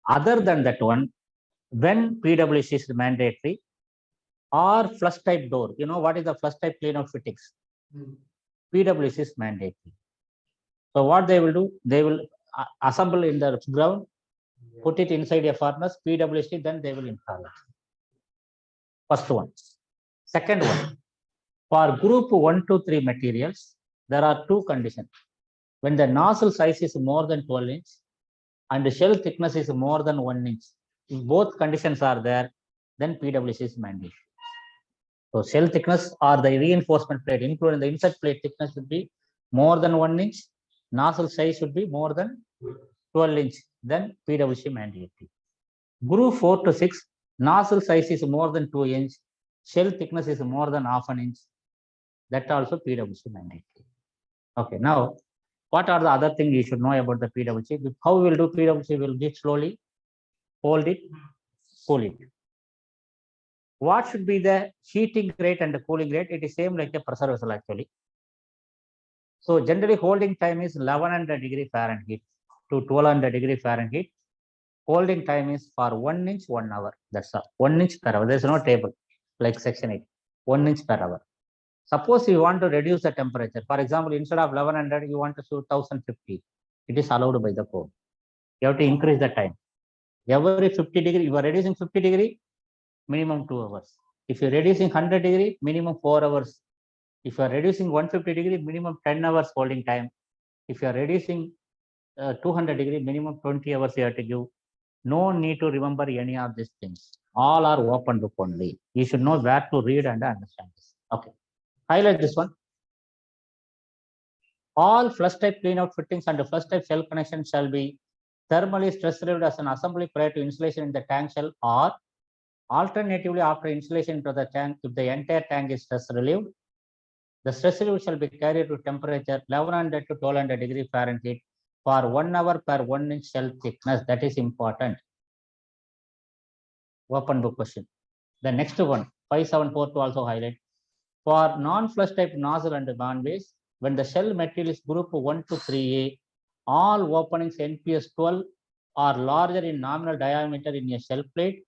Speaker 1: Other than that one, when PWC is mandatory or flush type door, you know what is the flush type clean out fittings? PWC is mandatory. So what they will do, they will assemble in the ground, put it inside a furnace, PWC, then they will install it. First one. Second one, for group 1 to 3 materials, there are 2 conditions. When the nozzle size is more than 12 inch and the shell thickness is more than 1 inch, if both conditions are there, then PWC is mandatory. So shell thickness or the reinforcement plate, including the insert plate thickness, should be more than 1 inch. Nozzle size should be more than 12 inch. Then PWC mandatory. Group 4 to 6, nozzle size is more than 2 inch. Shell thickness is more than half an inch. That also PWC mandatory. Okay, now what are the other things you should know about the PWC? How we will do PWC? We'll do slowly, hold it, cool it. What should be the heating rate and the cooling rate? It is same like a pressure vessel actually. So generally holding time is 1100 degree Fahrenheit to 1200 degree Fahrenheit. Holding time is for 1 inch, 1 hour. That's all. 1 inch per hour. There's no table like section 8. 1 inch per hour. Suppose you want to reduce the temperature. For example, instead of 1100, you want to shoot 1050. It is allowed by the code. You have to increase the time. Every 50 degree, you are reducing 50 degree, minimum 2 hours. If you're reducing 100 degree, minimum 4 hours. If you are reducing 150 degree, minimum 10 hours holding time. If you are reducing 200 degree, minimum 20 hours you have to give. No need to remember any of these things. All are open book only. You should know where to read and understand this. Okay. Highlight this one. All flush type clean out fittings and flush type shell connections shall be thermally stress relieved as an assembly prior to installation in the tank shell, or alternatively after installation into the tank if the entire tank is stress relieved. The stress relief shall be carried to temperature 1100 to 1200 degree Fahrenheit for 1 hour per 1 inch shell thickness. That is important. Open book question. The next one, 574 to also highlight. For non-flush type nozzle and non-base, when the shell material is group 1 to 3A, all openings NPS 12 are larger in nominal diameter in a shell plate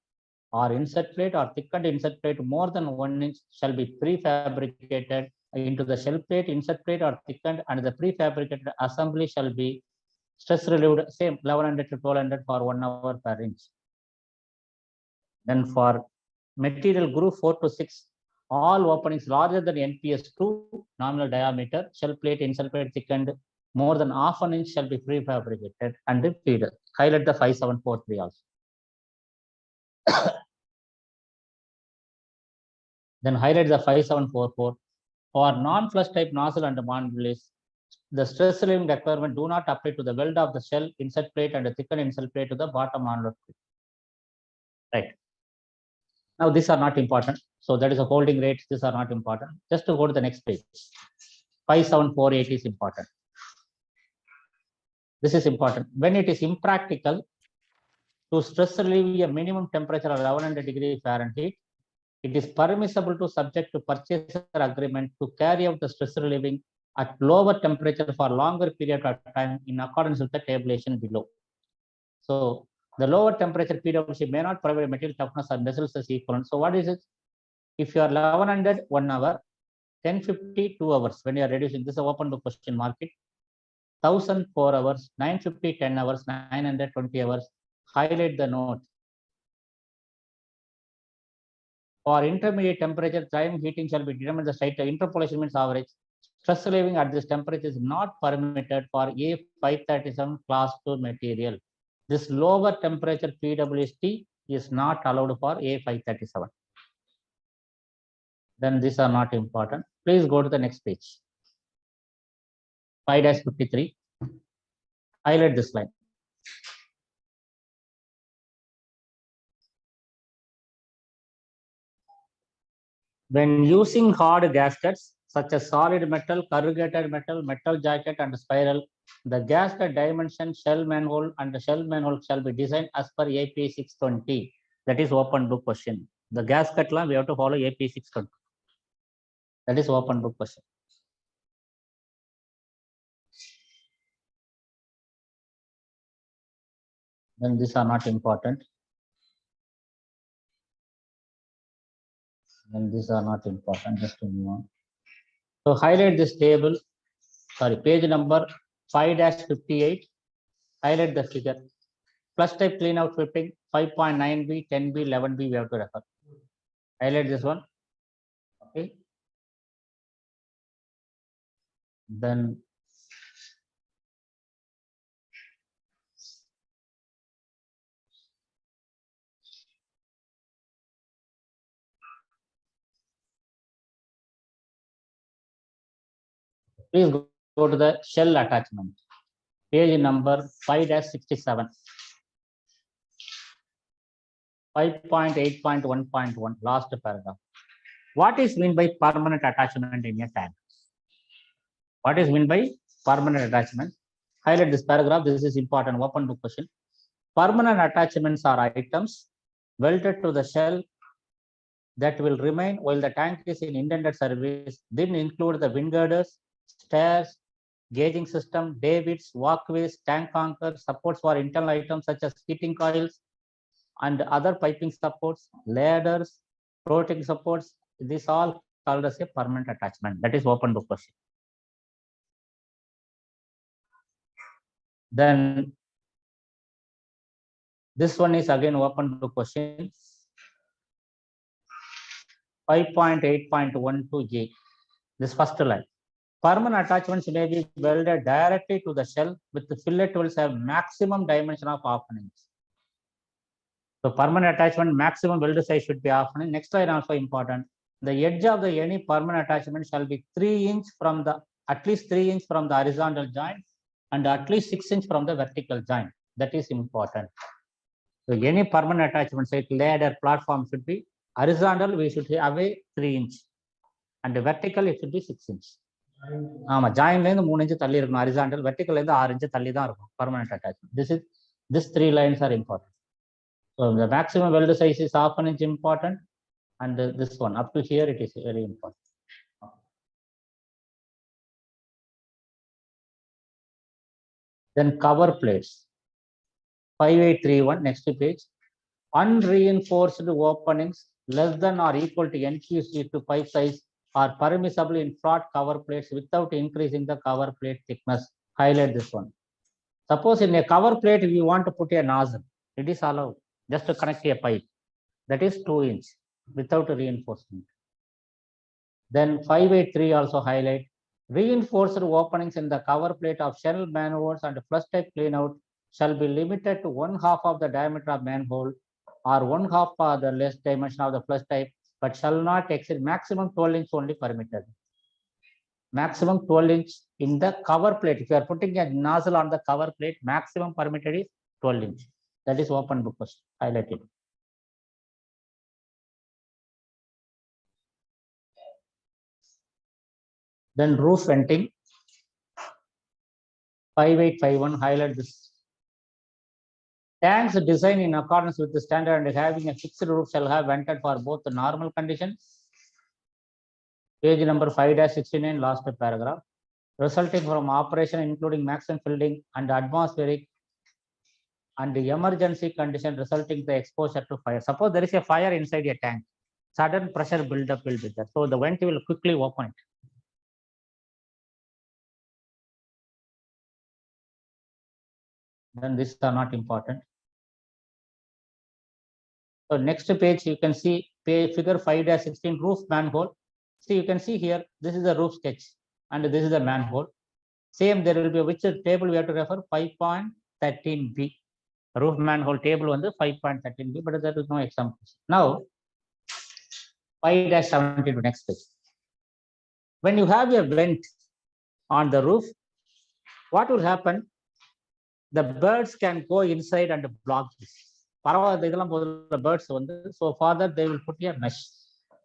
Speaker 1: or insert plate or thickened insert plate more than 1 inch shall be prefabricated into the shell plate, insert plate or thickened, and the prefabricated assembly shall be stress relieved, same 1100 to 1200 for 1 hour per inch. Then for material group 4 to 6, all openings larger than NPS 2 nominal diameter, shell plate, insert plate thickened more than half an inch shall be prefabricated and repeated. Highlight the 5743 also. Then highlight the 5744. For non-flush type nozzle and non-release, the stress relieving requirement do not apply to the weld of the shell, insert plate, and the thickened insert plate to the bottom onward. Right. Now these are not important. So that is a holding rate. These are not important. Just to go to the next page. 5748 is important. This is important. When it is impractical to stress relieve a minimum temperature of 1100 degrees Fahrenheit, it is permissible to subject to purchaser agreement to carry out the stress relieving at lower temperature for longer period of time in accordance with the tabulation below. So the lower temperature PWC may not provide material toughness or vessels as equivalent. So what is it? If you are 1100 1 hour, 1050 2 hours, when you are reducing, this is open to question market. 1000 4 hours, 950 10 hours, 900 20 hours. Highlight the note. For intermediate temperature, time heating shall be determined the site interpolation means average. Stress relieving at this temperature is not permitted for A537 class 2 material. This lower temperature PWC is not allowed for A537. Then these are not important. Please go to the next page. 5-53. Highlight this line. When using hard gaskets such as solid metal, corrugated metal, metal jacket, and spiral, the gasket dimension, shell manhole, and the shell manhole shall be designed as per AP 620. That is open book question. The gasket law, we have to follow AP 620. That is open book question. Then these are not important. And these are not important, just to move on. So highlight this table, sorry, page number 5-58. Highlight the figure. Flush type clean out fitting 5.9B, 10B, 11B, we have to refer. Highlight this one. Okay. Then Please go to the shell attachment. Page number 5-67. 5.8.1.1, last paragraph. What is meant by permanent attachment in a tank? What is meant by permanent attachment? Highlight this paragraph. This is important. Open book question. Permanent attachments are items welded to the shell that will remain while the tank is in intended service. Then include the wind girders, stairs, gauging system, davits, walkways, tank anchors, supports for internal items such as heating coils and other piping supports, ladders, floating supports. This all called as a permanent attachment. That is open book question. Then this one is again open book question. 5.8.12a. This first line. Permanent attachments may be welded directly to the shell with the fillet tools have maximum dimension of half an inch. So permanent attachment maximum weld size should be half an inch. Next line also important. The edge of the any permanent attachment shall be 3 inch from the at least 3 inch from the horizontal joint and at least 6 inch from the vertical joint. That is important. So any permanent attachment, say ladder, platform should be horizontal. We should have a 3 inch, and the vertical it should be 6 inch. Joint line 3 inch thalli irukum, horizontal, vertical line 6 inch thalli dhaan irukum. Permanent attachment. These 3 lines are important. So the maximum weld size is half an inch important, and this one up to here it is very important. Then cover plates. 5831, next page. Unreinforced openings less than or equal to NQC to pipe size are permissible in flat cover plates without increasing the cover plate thickness. Highlight this one. Suppose in a cover plate we want to put a nozzle, it is allowed just to connect a pipe. That is 2 inch without reinforcement. Then 583 also highlight. Reinforced openings in the cover plate of shell manholes and flush type cleanout shall be limited to 1/2 of the diameter of manhole or 1/2 of the less dimension of the flush type, but shall not exceed maximum 12 inch only permitted. Maximum 12 inch in the cover plate. If you are putting a nozzle on the cover plate, maximum permitted is 12 inch. That is open book question, highlighted. Then roof venting. 5851, highlight this. Tanks designed in accordance with the standard and having a fixed roof shall have vented for both the normal conditions. Page number 5-69, last paragraph. Resulting from operation including maximum filling and atmospheric and the emergency condition resulting the exposure to fire. Suppose there is a fire inside a tank, sudden pressure buildup will be there. So the vent will quickly open it. Then these are not important. So next page you can see figure 5-16 roof manhole. See, you can see here, this is the roof sketch and this is the manhole. Same, there will be which table we have to refer 5.13b. Roof manhole table on the 5.13b, but there is no example. Now 5-72, next page. When you have a vent on the roof, what will happen? The birds can go inside and block this. The birds, so further they will put a mesh.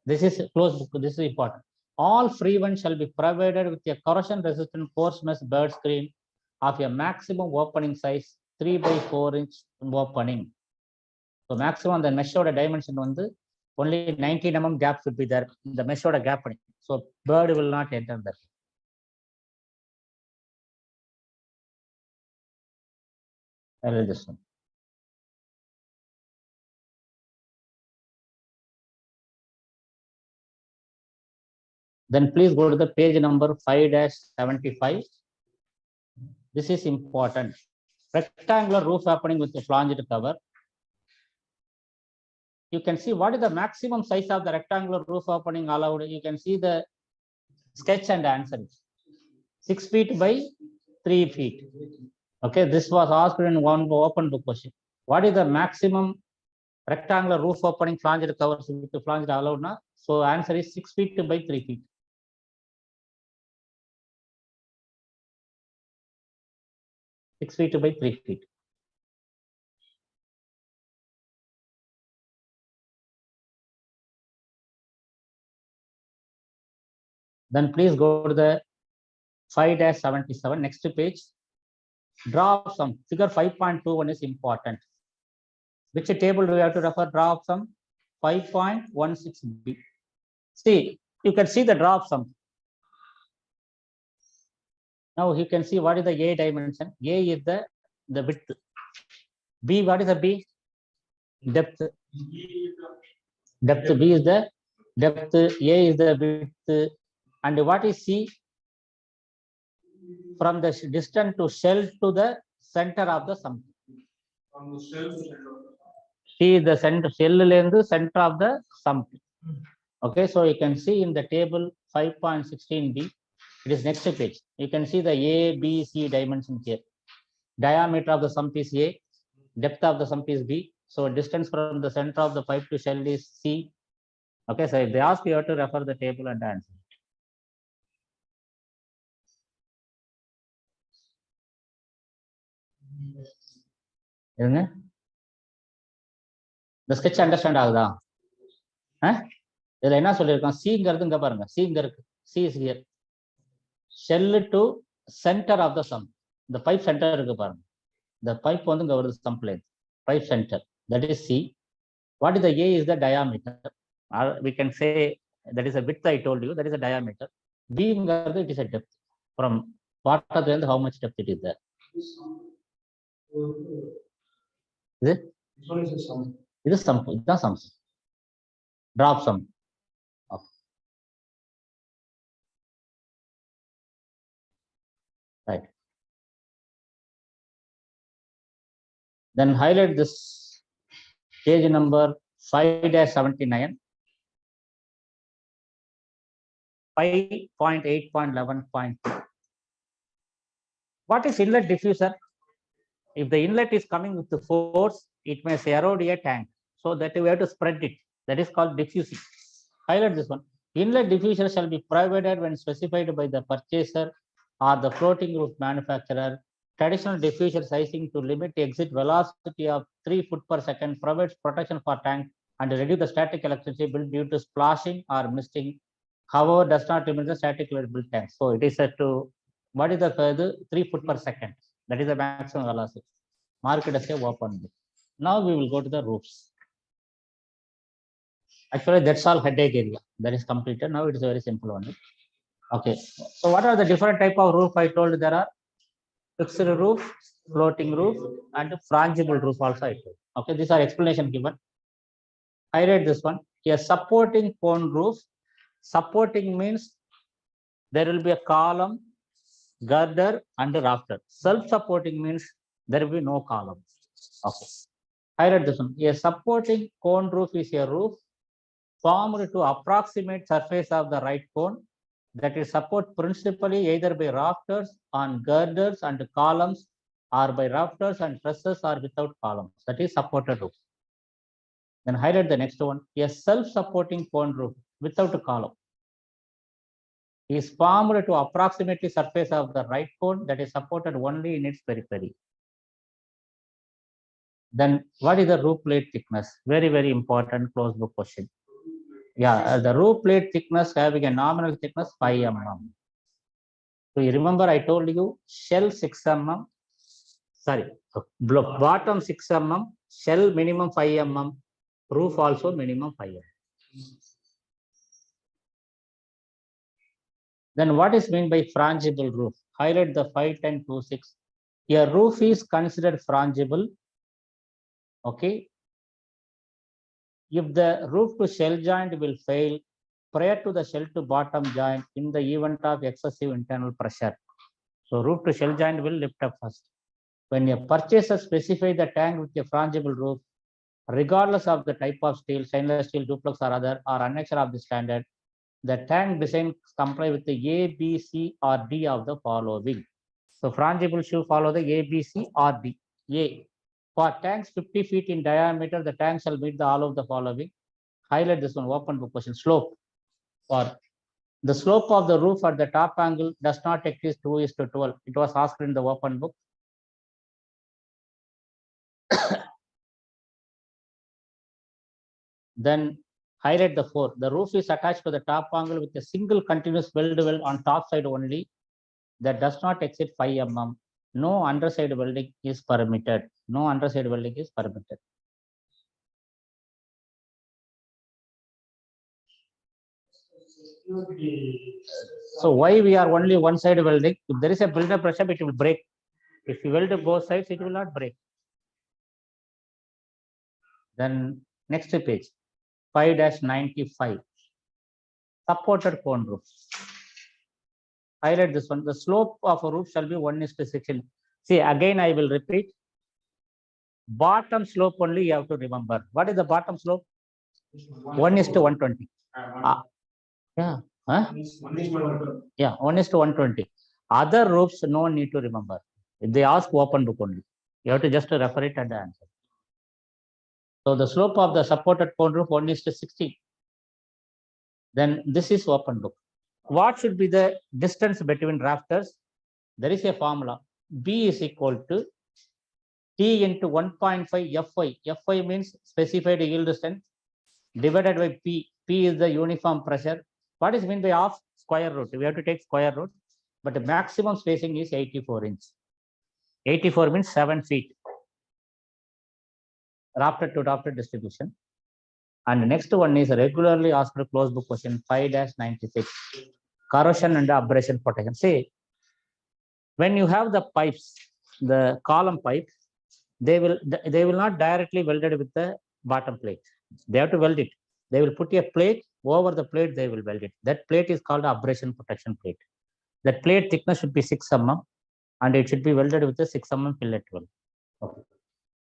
Speaker 1: This is closed book. This is important. All free vents shall be provided with a corrosion resistant force mesh bird screen of a maximum opening size 3/4 inch opening. So maximum the mesh dimension only 19 mm gap should be there. The mesh gap. So bird will not enter there. I will this one. Then please go to the page number 5-75. This is important. Rectangular roof opening with a flanged cover. You can see what is the maximum size of the rectangular roof opening allowed. You can see the sketch and answer. 6 feet by 3 feet. Okay, this was asked in one open book question. What is the maximum rectangular roof opening flanged covers with the flanged allowed now? So answer is 6 feet by 3 feet. 6 feet by 3 feet. Then please go to the 5-77, next page. Draw some figure 5.21 is important. Which table do we have to refer? Draw sum 5.16b. See, you can see the draw sum. Now you can see what is the A dimension. A is the width. B, what is the B? Depth. Depth. B is the depth. A is the width. And what is C? From the distance to shell to the center of the sum. C is the center, shell length, center of the sum. Okay, so you can see in the table 5.16b, it is next page. You can see the A, B, C dimension here. Diameter of the sump is A, depth of the sump is B. So distance from the center of the pipe to shell is C. Okay, so if they ask, you have to refer the table and answer. இருங்க. The sketch understand ஆகுதா? இதுல என்ன சொல்லியிருக்கோம்? C-ங்கிறது இங்க பாருங்க. C இங்க இருக்கு. C is here. Shell to center of the sump. The pipe center இருக்கு பாருங்க. The pipe வந்து இங்க வருது sump length. Pipe center. That is C. What is the A is the diameter. Or we can say that is a width I told you. That is a diameter. B-ங்கிறது it is a depth. From bottom to end, how much depth it is there? Is it?
Speaker 3: This one is a sum.
Speaker 1: This is sum. It's sum. Drop sum. Okay. Right. Then highlight this page number 5-79. 5.8.11.2. What is inlet diffuser? If the inlet is coming with the force, it may erode a tank. So that we have to spread it. That is called diffusing. Highlight this one. Inlet diffuser shall be provided when specified by the purchaser or the floating roof manufacturer. Traditional diffuser sizing to limit exit velocity of 3 foot per second provides protection for tank and reduce the static electricity built due to splashing or misting. However, does not limit the static built tank. So it is set to, what is the 3 foot per second? That is the maximum velocity. Market is open. Now we will go to the roofs. Actually, that's all headache area. That is completed. Now it is a very simple one. Okay. So what are the different type of roof? I told there are fixed roof, floating roof, and frangible roof also I told. Okay, these are explanation given. I read this one. A supporting cone roof. Supporting means there will be a column, girder, and rafter. Self-supporting means there will be no column. Okay. I read this one. A supporting cone roof is a roof formed to approximate surface of the right cone that is support principally either by rafters on girders and columns or by rafters and trusses or without columns. That is supported roof. Then highlight the next one. A self-supporting cone roof without a column is formed to approximately surface of the right cone that is supported only in its periphery. Then what is the roof plate thickness? Very, very important closed book question. Yeah, the roof plate thickness having a nominal thickness 5 mm. So you remember I told you shell 6 mm, sorry, bottom 6 mm, shell minimum 5 mm, roof also minimum 5 mm. Then what is meant by frangible roof? Highlight the 5.10.26. A roof is considered frangible. Okay. If the roof to shell joint will fail prior to the shell to bottom joint in the event of excessive internal pressure. So roof to shell joint will lift up first. When a purchaser specifies the tank with a frangible roof, regardless of the type of steel, stainless steel, duplex or other, or annexure of the standard, the tank design comply with the A, B, C, or D of the following. So frangible should follow the A, B, C, or D. A. For tanks 50 feet in diameter, the tank shall meet the all of the following. Highlight this one, open book question. Slope. For the slope of the roof at the top angle does not exceed 2:12. It was asked in the open book. Then highlight the 4. The roof is attached to the top angle with a single continuous weld on top side only that does not exceed 5 mm. No underside welding is permitted. No underside welding is permitted. So why we are only one side welding? If there is a builder pressure, it will break. If you weld both sides, it will not break. Then next page, 5-95. Supported cone roof. Highlight this one. The slope of a roof shall be 1:16. See, again, I will repeat. Bottom slope only you have to remember. What is the bottom slope? 1:120. Yeah. Huh? Yeah, 1:120. Other roofs, no need to remember. If they ask, open book only. You have to just refer it and answer. So the slope of the supported cone roof 1:60. Then this is open book. What should be the distance between rafters? There is a formula. B is equal to T into 1.5 Fy. Fy means specified yield strength divided by P. P is the uniform pressure. What is meant by half? Square root. We have to take square root, but the maximum spacing is 84 inch. 84 means 7 feet. Rafter to rafter distribution. And next one is a regularly asked closed book question 5-96. Corrosion and abrasion protection. See, when you have the pipes, the column pipe, they will not directly welded with the bottom plate. They have to weld it. They will put a plate over the plate. They will weld it. That plate is called abrasion protection plate. That plate thickness should be 6 mm, and it should be welded with a 6 mm fillet weld. Okay.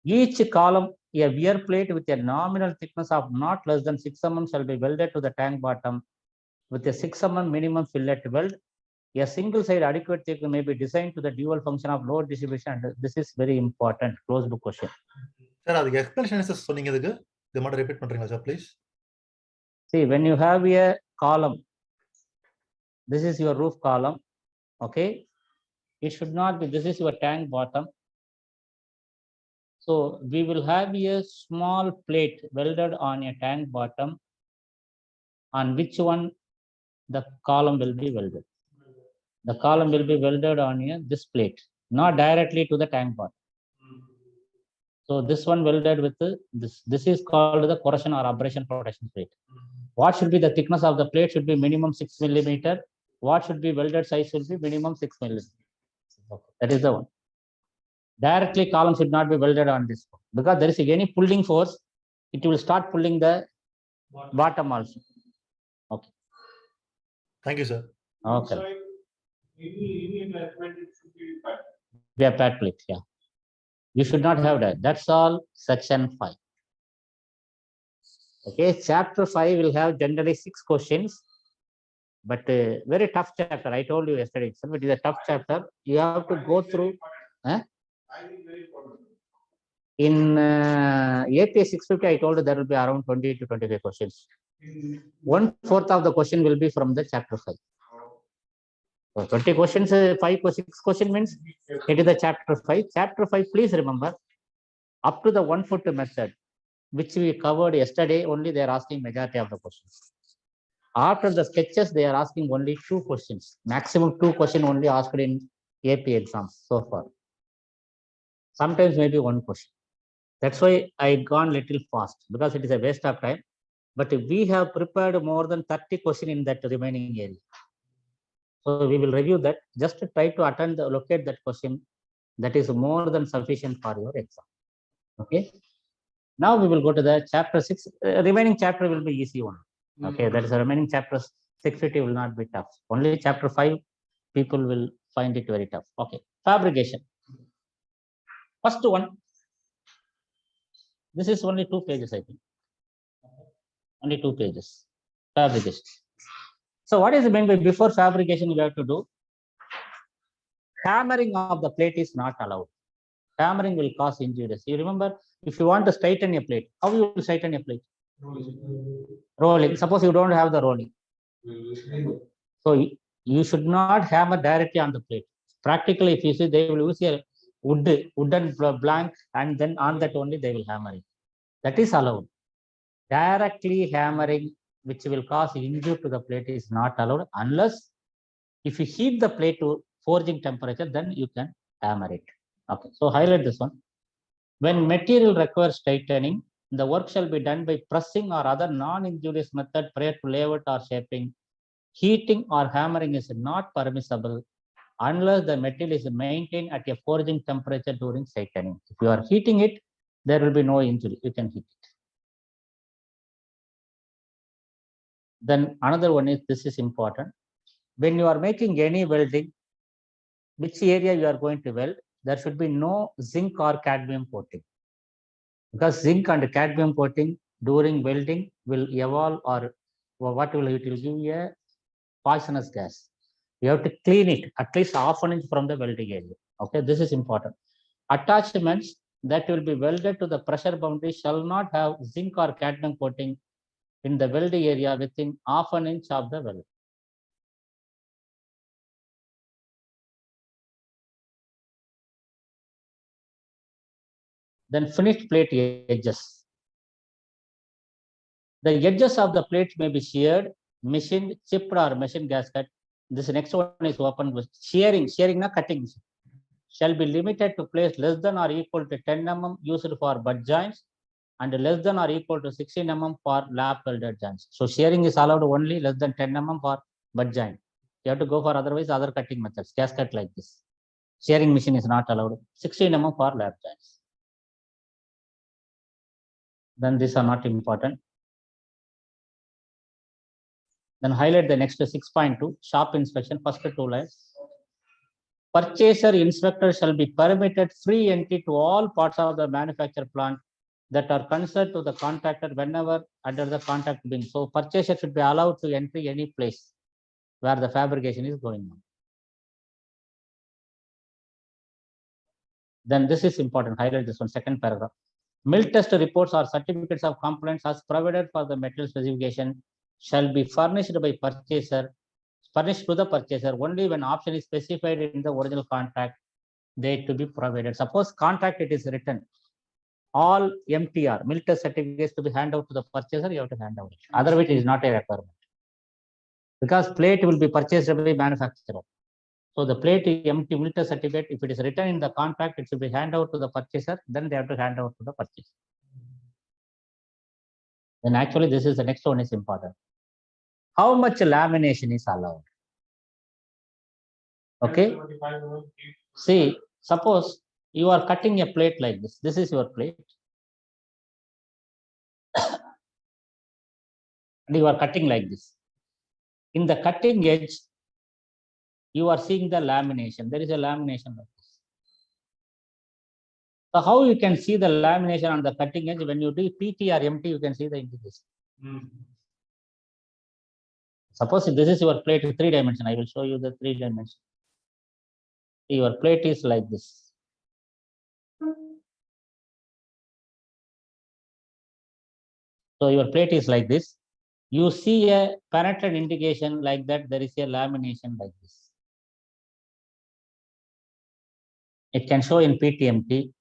Speaker 1: Each column, a wear plate with a nominal thickness of not less than 6 mm shall be welded to the tank bottom with a 6 mm minimum fillet weld. A single side adequate thickness may be designed to the dual function of load distribution. And this is very important. Close book question.
Speaker 4: Sir, அதுக்கு explanation is சொன்னீங்க இதுக்கு. இத மட்டும் repeat பண்றீங்களா sir please?
Speaker 1: See, when you have a column, this is your roof column. Okay, it should not be. This is your tank bottom. So we will have a small plate welded on a tank bottom, on which one the column will be welded. The column will be welded on this plate, not directly to the tank bottom. So this one welded with this. This is called the corrosion or abrasion protection plate. What should be the thickness of the plate? Should be minimum 6 mm. What should be welded size? Should be minimum 6 mm. Okay. That is the one. Directly column should not be welded on this one, because there is any pulling force, it will start pulling the bottom also. Okay.
Speaker 4: Thank you sir.
Speaker 1: Okay. We have pad plate. Yeah. You should not have that. That's all. Section 5. Okay. Chapter 5 will have generally 6 questions, but very tough chapter. I told you yesterday, so it is a tough chapter. You have to go through. In APA 650, I told you there will be around 20 to 25 questions. 1/4 of the question will be from the chapter 5. So 20 questions, 6 questions means it is the chapter 5. Chapter 5, please remember, up to the 1-foot method, which we covered yesterday, only they are asking majority of the questions. After the sketches, they are asking only 2 questions. Maximum 2 questions only asked in AP exams so far. Sometimes maybe 1 question. That's why I gone little fast, because it is a waste of time. But we have prepared more than 30 questions in that remaining area. So we will review that. Just to try to locate that question. That is more than sufficient for your exam. Okay. Now we will go to the chapter 6. Remaining chapter will be easy one. Okay, that is the remaining chapters. 650 will not be tough. Only chapter 5, people will find it very tough. Okay, fabrication. First one. This is only 2 pages, I think. Only 2 pages. Fabrication. So what is meant by before fabrication you have to do? Hammering of the plate is not allowed. Hammering will cause injuries. You remember, if you want to straighten a plate, how you will straighten a plate? Rolling. Suppose you don't have the rolling. So you should not hammer directly on the plate. Practically, if you see, they will use a wooden blank, and then on that only they will hammer it. That is allowed. Directly hammering, which will cause injury to the plate, is not allowed unless if you heat the plate to forging temperature, then you can hammer it. Okay, so highlight this one. When material requires tightening, the work shall be done by pressing or other non-injurious method prior to layout or shaping. Heating or hammering is not permissible unless the material is maintained at a forging temperature during tightening. If you are heating it, there will be no injury. You can heat it. Then another one is, this is important. When you are making any welding, which area you are going to weld, there should be no zinc or cadmium coating. Because zinc and cadmium coating during welding will evolve, or what will it will give you a poisonous gas. You have to clean it at least half an inch from the welding area. Okay, this is important. Attachments that will be welded to the pressure boundary shall not have zinc or cadmium coating in the welding area within half an inch of the weld. Then finished plate edges. The edges of the plate may be sheared, machined, chipped, or machined gasket. This next one is open with shearing. Shearing na cutting shall be limited to place less than or equal to 10 mm used for butt joints and less than or equal to 16 mm for lap welded joints. So shearing is allowed only less than 10 mm for butt joint. You have to go for otherwise other cutting methods. Gasket like this. Shearing machine is not allowed. 16 mm for lap joints. Then these are not important. Then highlight the next 6.2 shop inspection. First 2 lines. Purchaser inspector shall be permitted free entry to all parts of the manufacture plant that are concerned to the contractor whenever under the contract being. So purchaser should be allowed to enter any place where the fabrication is going on. Then this is important. Highlight this one, second paragraph. Mill test reports or certificates of compliance as provided for the material specification shall be furnished to the purchaser only when option is specified in the original contract. They to be provided. Suppose contract it is written all MTR mill test certificates to be handed out to the purchaser, you have to hand out it. Otherwise, it is not a requirement because plate will be purchased by manufacturer. So the plate empty mill test certificate, if it is written in the contract, it should be handed out to the purchaser. Then they have to hand out to the purchaser. Then actually, this is the next one is important. How much lamination is allowed? Okay. See, suppose you are cutting a plate like this. This is your plate. And you are cutting like this. In the cutting edge, you are seeing the lamination. There is a lamination like this. So how you can see the lamination on the cutting edge? When you do PT or MT, you can see the indication. Suppose if this is your plate 3 dimension, I will show you the 3 dimension. Your plate is like this. So your plate is like this. You see a penetrated indication like that. There is a lamination like this. It can show in PTMT.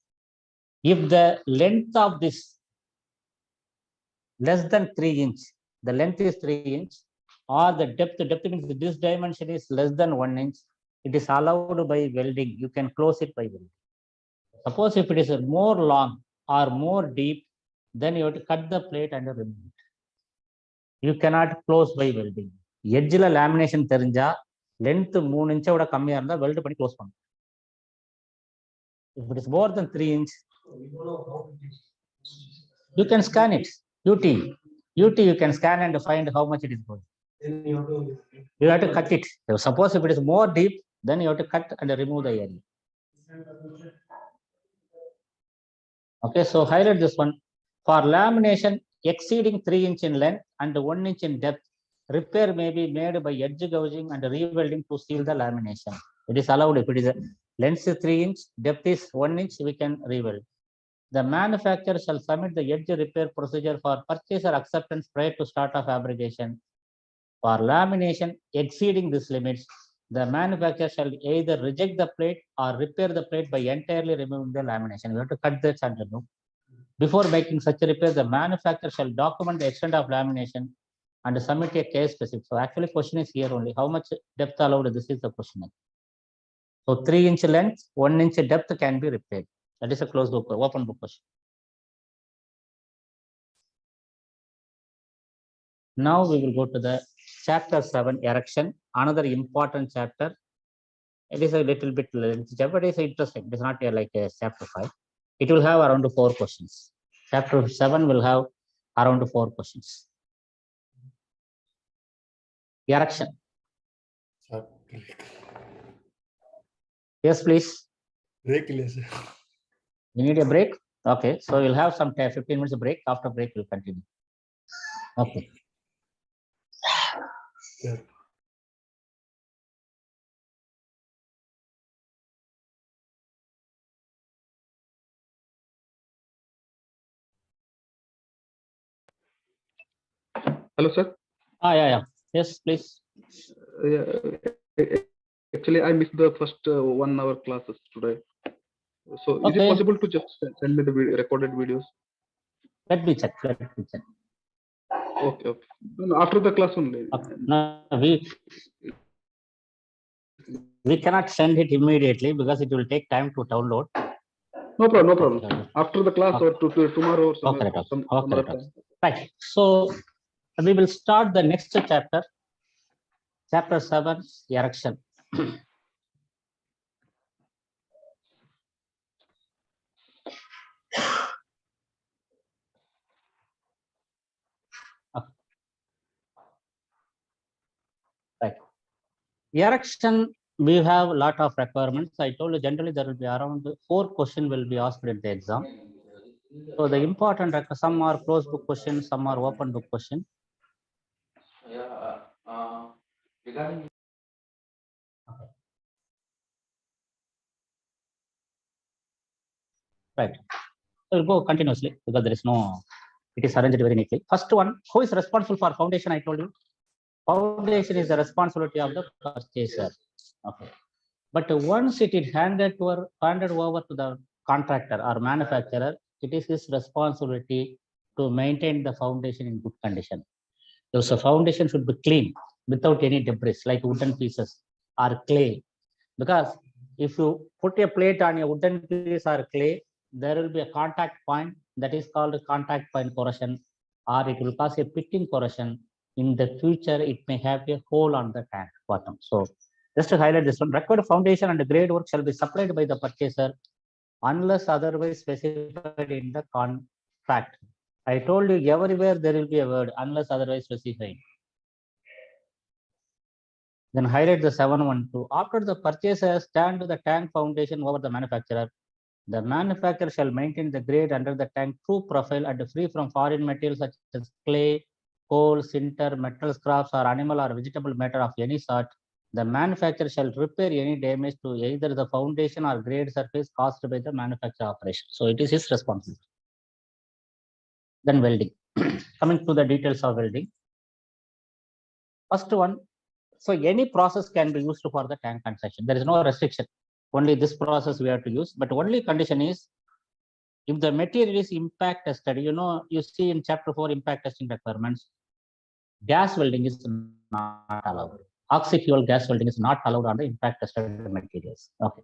Speaker 1: If the length of this less than 3 inch, the length is 3 inch, or the depth means this dimension is less than 1 inch, it is allowed by welding. You can close it by welding. Suppose if it is more long or more deep, then you have to cut the plate and remove it. You cannot close by welding. Edge la lamination therinja length 3 inch oda kammiya irundha weld panni close pannu. If it is more than 3 inch, you can scan it. UT you can scan and find how much it is going. You have to cut it. Suppose if it is more deep, then you have to cut and remove the area. Okay, so highlight this one. For lamination exceeding 3 inch in length and 1 inch in depth, repair may be made by edge gouging and rewelding to seal the lamination. It is allowed. If it is a length is 3 inch, depth is 1 inch, we can reweld. The manufacturer shall submit the edge repair procedure for purchaser acceptance prior to start of fabrication. For lamination exceeding these limits, the manufacturer shall either reject the plate or repair the plate by entirely removing the lamination. You have to cut this and remove. Before making such a repair, the manufacturer shall document the extent of lamination and submit a case specific. So actually question is here only. How much depth allowed? This is the question. So 3-inch length, 1-inch depth can be repaired. That is a closed book, open book question. Now we will go to the chapter 7, erection, another important chapter. It is a little bit lengthy, but it is interesting. It is not like a chapter 5. It will have around 4 questions. Chapter 7 will have around 4 questions. Erection. Yes, please.
Speaker 4: Break, sir.
Speaker 1: You need a break? Okay, so we'll have some 15 minutes break. After break, we'll continue. Okay.
Speaker 4: Yeah.
Speaker 5: Hello, sir.
Speaker 1: Yeah. Yes, please.
Speaker 5: Actually, I missed the first 1 hour classes today. So, is it
Speaker 1: Okay.
Speaker 5: possible to just send me the recorded videos?
Speaker 1: Let me check.
Speaker 5: Okay. No, after the class only.
Speaker 1: Okay. No, we cannot send it immediately because it will take time to download.
Speaker 5: No problem.
Speaker 1: Okay.
Speaker 5: After the class or tomorrow or some other time.
Speaker 1: Right. So we will start the next chapter. Chapter 7, erection. Right. Erection, we have a lot of requirements. I told you generally there will be around 4 questions will be asked in the exam. So the important, some are closed book questions, some are open book questions. Right. So we'll go continuously because there is no, it is arranged very neatly. First one, who is responsible for foundation? I told you. Foundation is the responsibility of the purchaser. Okay. But once it is handed over to the contractor or manufacturer, it is his responsibility to maintain the foundation in good condition. So the foundation should be clean without any debris like wooden pieces or clay. Because if you put a plate on a wooden piece or clay, there will be a contact point that is called contact point corrosion, or it will cause a pitting corrosion. In the future, it may have a hole on the tank bottom. So just to highlight this one, required foundation and grade work shall be supplied by the purchaser unless otherwise specified in the contract. I told you everywhere there will be a word unless otherwise specified. Then highlight the 712. After the purchaser stand the tank foundation over the manufacturer shall maintain the grade under the tank true profile and free from foreign materials such as clay, coal, sinter, metal scraps, or animal or vegetable matter of any sort. The manufacturer shall repair any damage to either the foundation or grade surface caused by the manufacturer operation. So it is his responsibility. Then welding. Coming to the details of welding. First one, so any process can be used for the tank construction. There is no restriction. Only this process we have to use, but only condition is if the material is impact tested. You see in chapter 4 impact testing requirements, gas welding is not allowed. Oxy-fuel gas welding is not allowed on the impact tested materials. Okay.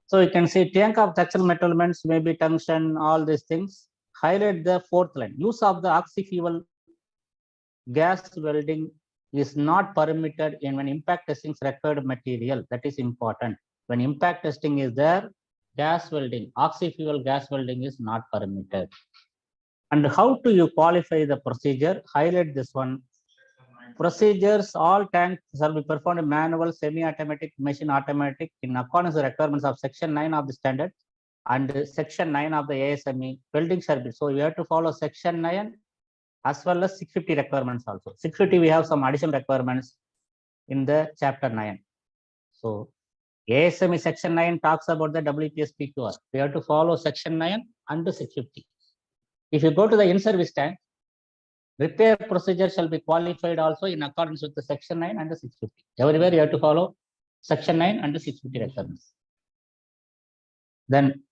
Speaker 1: So you can see tank of structural metal elements, maybe tungsten, all these things. Highlight the 4th line. Use of the oxy-fuel gas welding is not permitted in when impact testing is required material. That is important. When impact testing is there, gas welding, oxy-fuel gas welding is not permitted. And how do you qualify the procedure? Highlight this one. Procedures, all tanks shall be performed in manual, semi-automatic, machine automatic in accordance with the requirements of section 9 of the standard and section 9 of the ASME. Welding shall be. So you have to follow section 9 as well as 650 requirements also. 650 we have some additional requirements in the chapter 9. So ASME section 9 talks about the WPS PQR. We have to follow section 9 and 650. If you go to the in-service tank, repair procedure shall be qualified also in accordance with the section 9 and 650. Everywhere you have to follow section 9 and 650 requirements. Then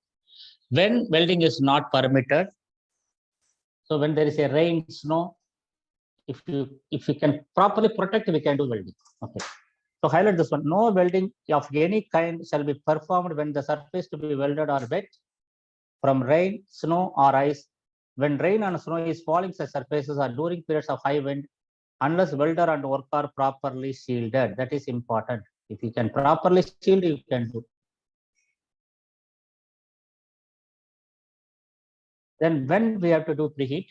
Speaker 1: When welding is not permitted, so when there is a rain, snow, if you can properly protect, we can do welding. Okay. So highlight this one. No welding of any kind shall be performed when the surface to be welded or wet from rain, snow, or ice. When rain and snow is falling such surfaces or during periods of high wind, unless welder and work are properly shielded. That is important. If you can properly shield, you can do. Then when we have to do preheat,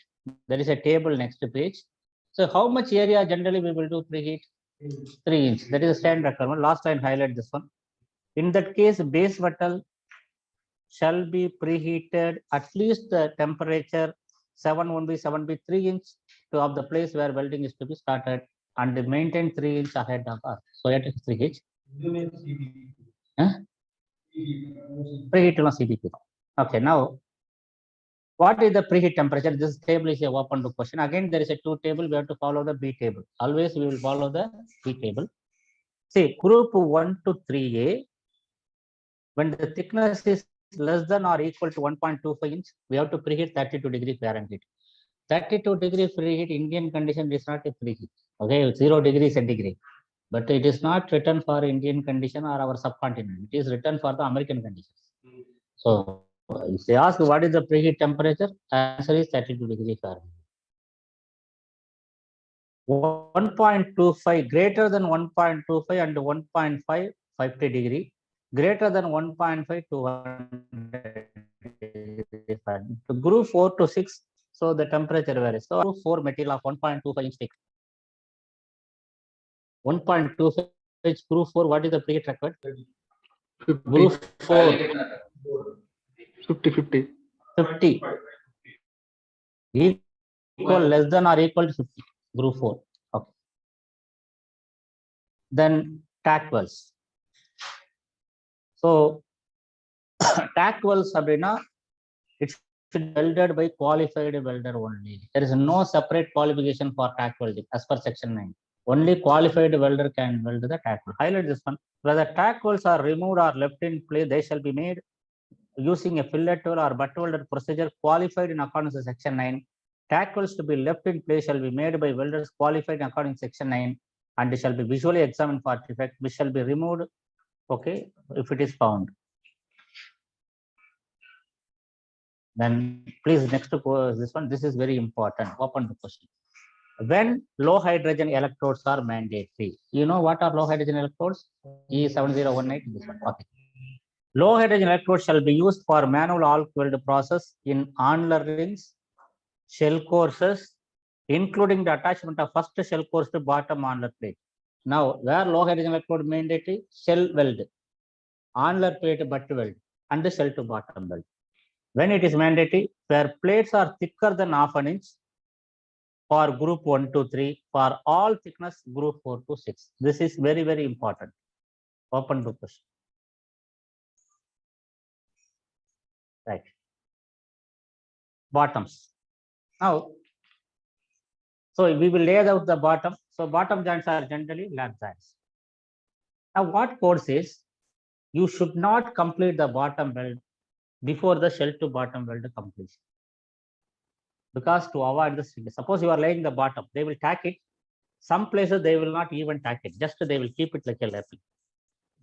Speaker 1: there is a table next page. So how much area generally we will do preheat? 3 inch. That is a standard requirement. Last line highlight this one. In that case, base metal shall be preheated at least the temperature 7 3 inch to of the place where welding is to be started and maintain 3 inch ahead of earth. So it is 3 inch. Huh? Preheat CBP. Okay, now what is the preheat temperature? This table is a open to question. Again, there is a 2 table. We have to follow the B table. Always we will follow the B table. See, group 1 to 3A, when the thickness is less than or equal to 1.25 inch, we have to preheat 32 degree Fahrenheit. 32 degree preheat Indian condition is not a preheat. Okay, 0 degree centigrade. But it is not written for Indian condition or our subcontinent. It is written for the American conditions. So if they ask what is the preheat temperature, answer is 32 degree Fahrenheit. 1.25 greater than 1.25 and 1.5 50 degree, greater than 1.5 200 degree Fahrenheit. So group 4 to 6, so the temperature varies. So group 4 material of 1.25 inch thick. 1.25 inch group 4, what is the preheat record?
Speaker 5: 50.
Speaker 1: Group 4.
Speaker 5: 50.
Speaker 1: 50. Equal less than or equal to 50. Group 4. Okay. Then tack wells. So tack wells, Sabrina, it's welded by qualified welder only. There is no separate qualification for tack welding as per section 9. Only qualified welder can weld the tack weld. Highlight this one. Whether tack wells are removed or left in place, they shall be made using a fillet weld or butt welded procedure qualified in accordance with section 9. Tack welds to be left in place shall be made by welders qualified in accordance with section 9 and shall be visually examined for defect, which shall be removed, okay, if it is found. Then please next to this one, this is very important. Open the question. When low hydrogen electrodes are mandatory, you know what are low hydrogen electrodes? E7018, this one. Okay. Low hydrogen electrodes shall be used for manual arc weld process in Andler rings, shell courses, including the attachment of first shell course to bottom Andler plate. Now, where low hydrogen electrode mandatory? Shell weld, Andler plate butt weld, and the shell to bottom weld. When it is mandatory, where plates are thicker than half an inch for group 1 to 3, for all thickness group 4 to 6. This is very, very important. Open to question. Right. Bottoms. Now, so we will lay out the bottom. So bottom joints are generally lap joints. Now, what code says? You should not complete the bottom weld before the shell to bottom weld completion. Because to avoid this, suppose you are laying the bottom, they will tack it. Some places they will not even tack it, just they will keep it like a lapping.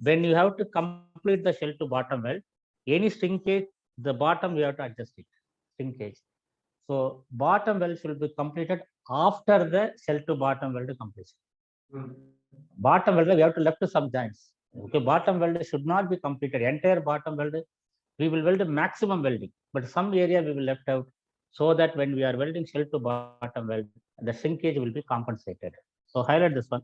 Speaker 1: When you have to complete the shell to bottom weld, any shrinkage, the bottom you have to adjust it, shrinkage. So bottom weld should be completed after the shell to bottom weld completion. Bottom weld, we have to left some joints. Okay, bottom weld should not be completed. Entire bottom weld, we will weld maximum welding, but some area we will left out so that when we are welding shell to bottom weld, the shrinkage will be compensated. So highlight this one.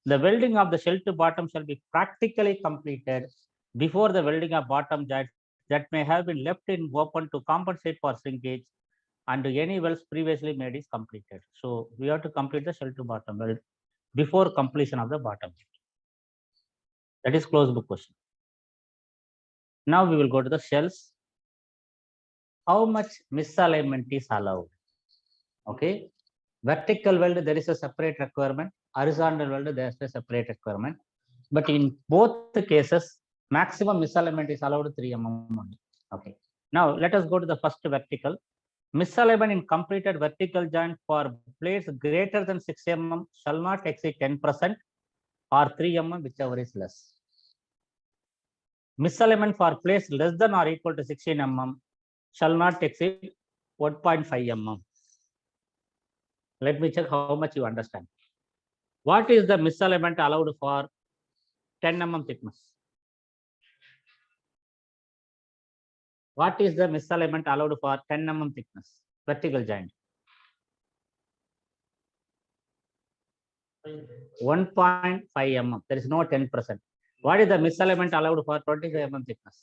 Speaker 1: The welding of the shell to bottom shall be practically completed before the welding of bottom joints that may have been left in open to compensate for shrinkage and any welds previously made is completed. So we have to complete the shell to bottom weld before completion of the bottom. That is closed book question. Now we will go to the shells. How much misalignment is allowed? Okay. Vertical weld, there is a separate requirement. Horizontal weld, there is a separate requirement. But in both the cases, maximum misalignment is allowed 3 mm only. Okay. Now let us go to the first vertical. Misalignment in completed vertical joint for plates greater than 6 mm shall not exceed 10% or 3 mm, whichever is less. Misalignment for plates less than or equal to 16 mm shall not exceed 1.5 mm. Let me check how much you understand. What is the misalignment allowed for 10 mm thickness? What is the misalignment allowed for 10 mm thickness? Vertical joint. 1.5 mm. There is no 10%. What is the misalignment allowed for 25 mm thickness?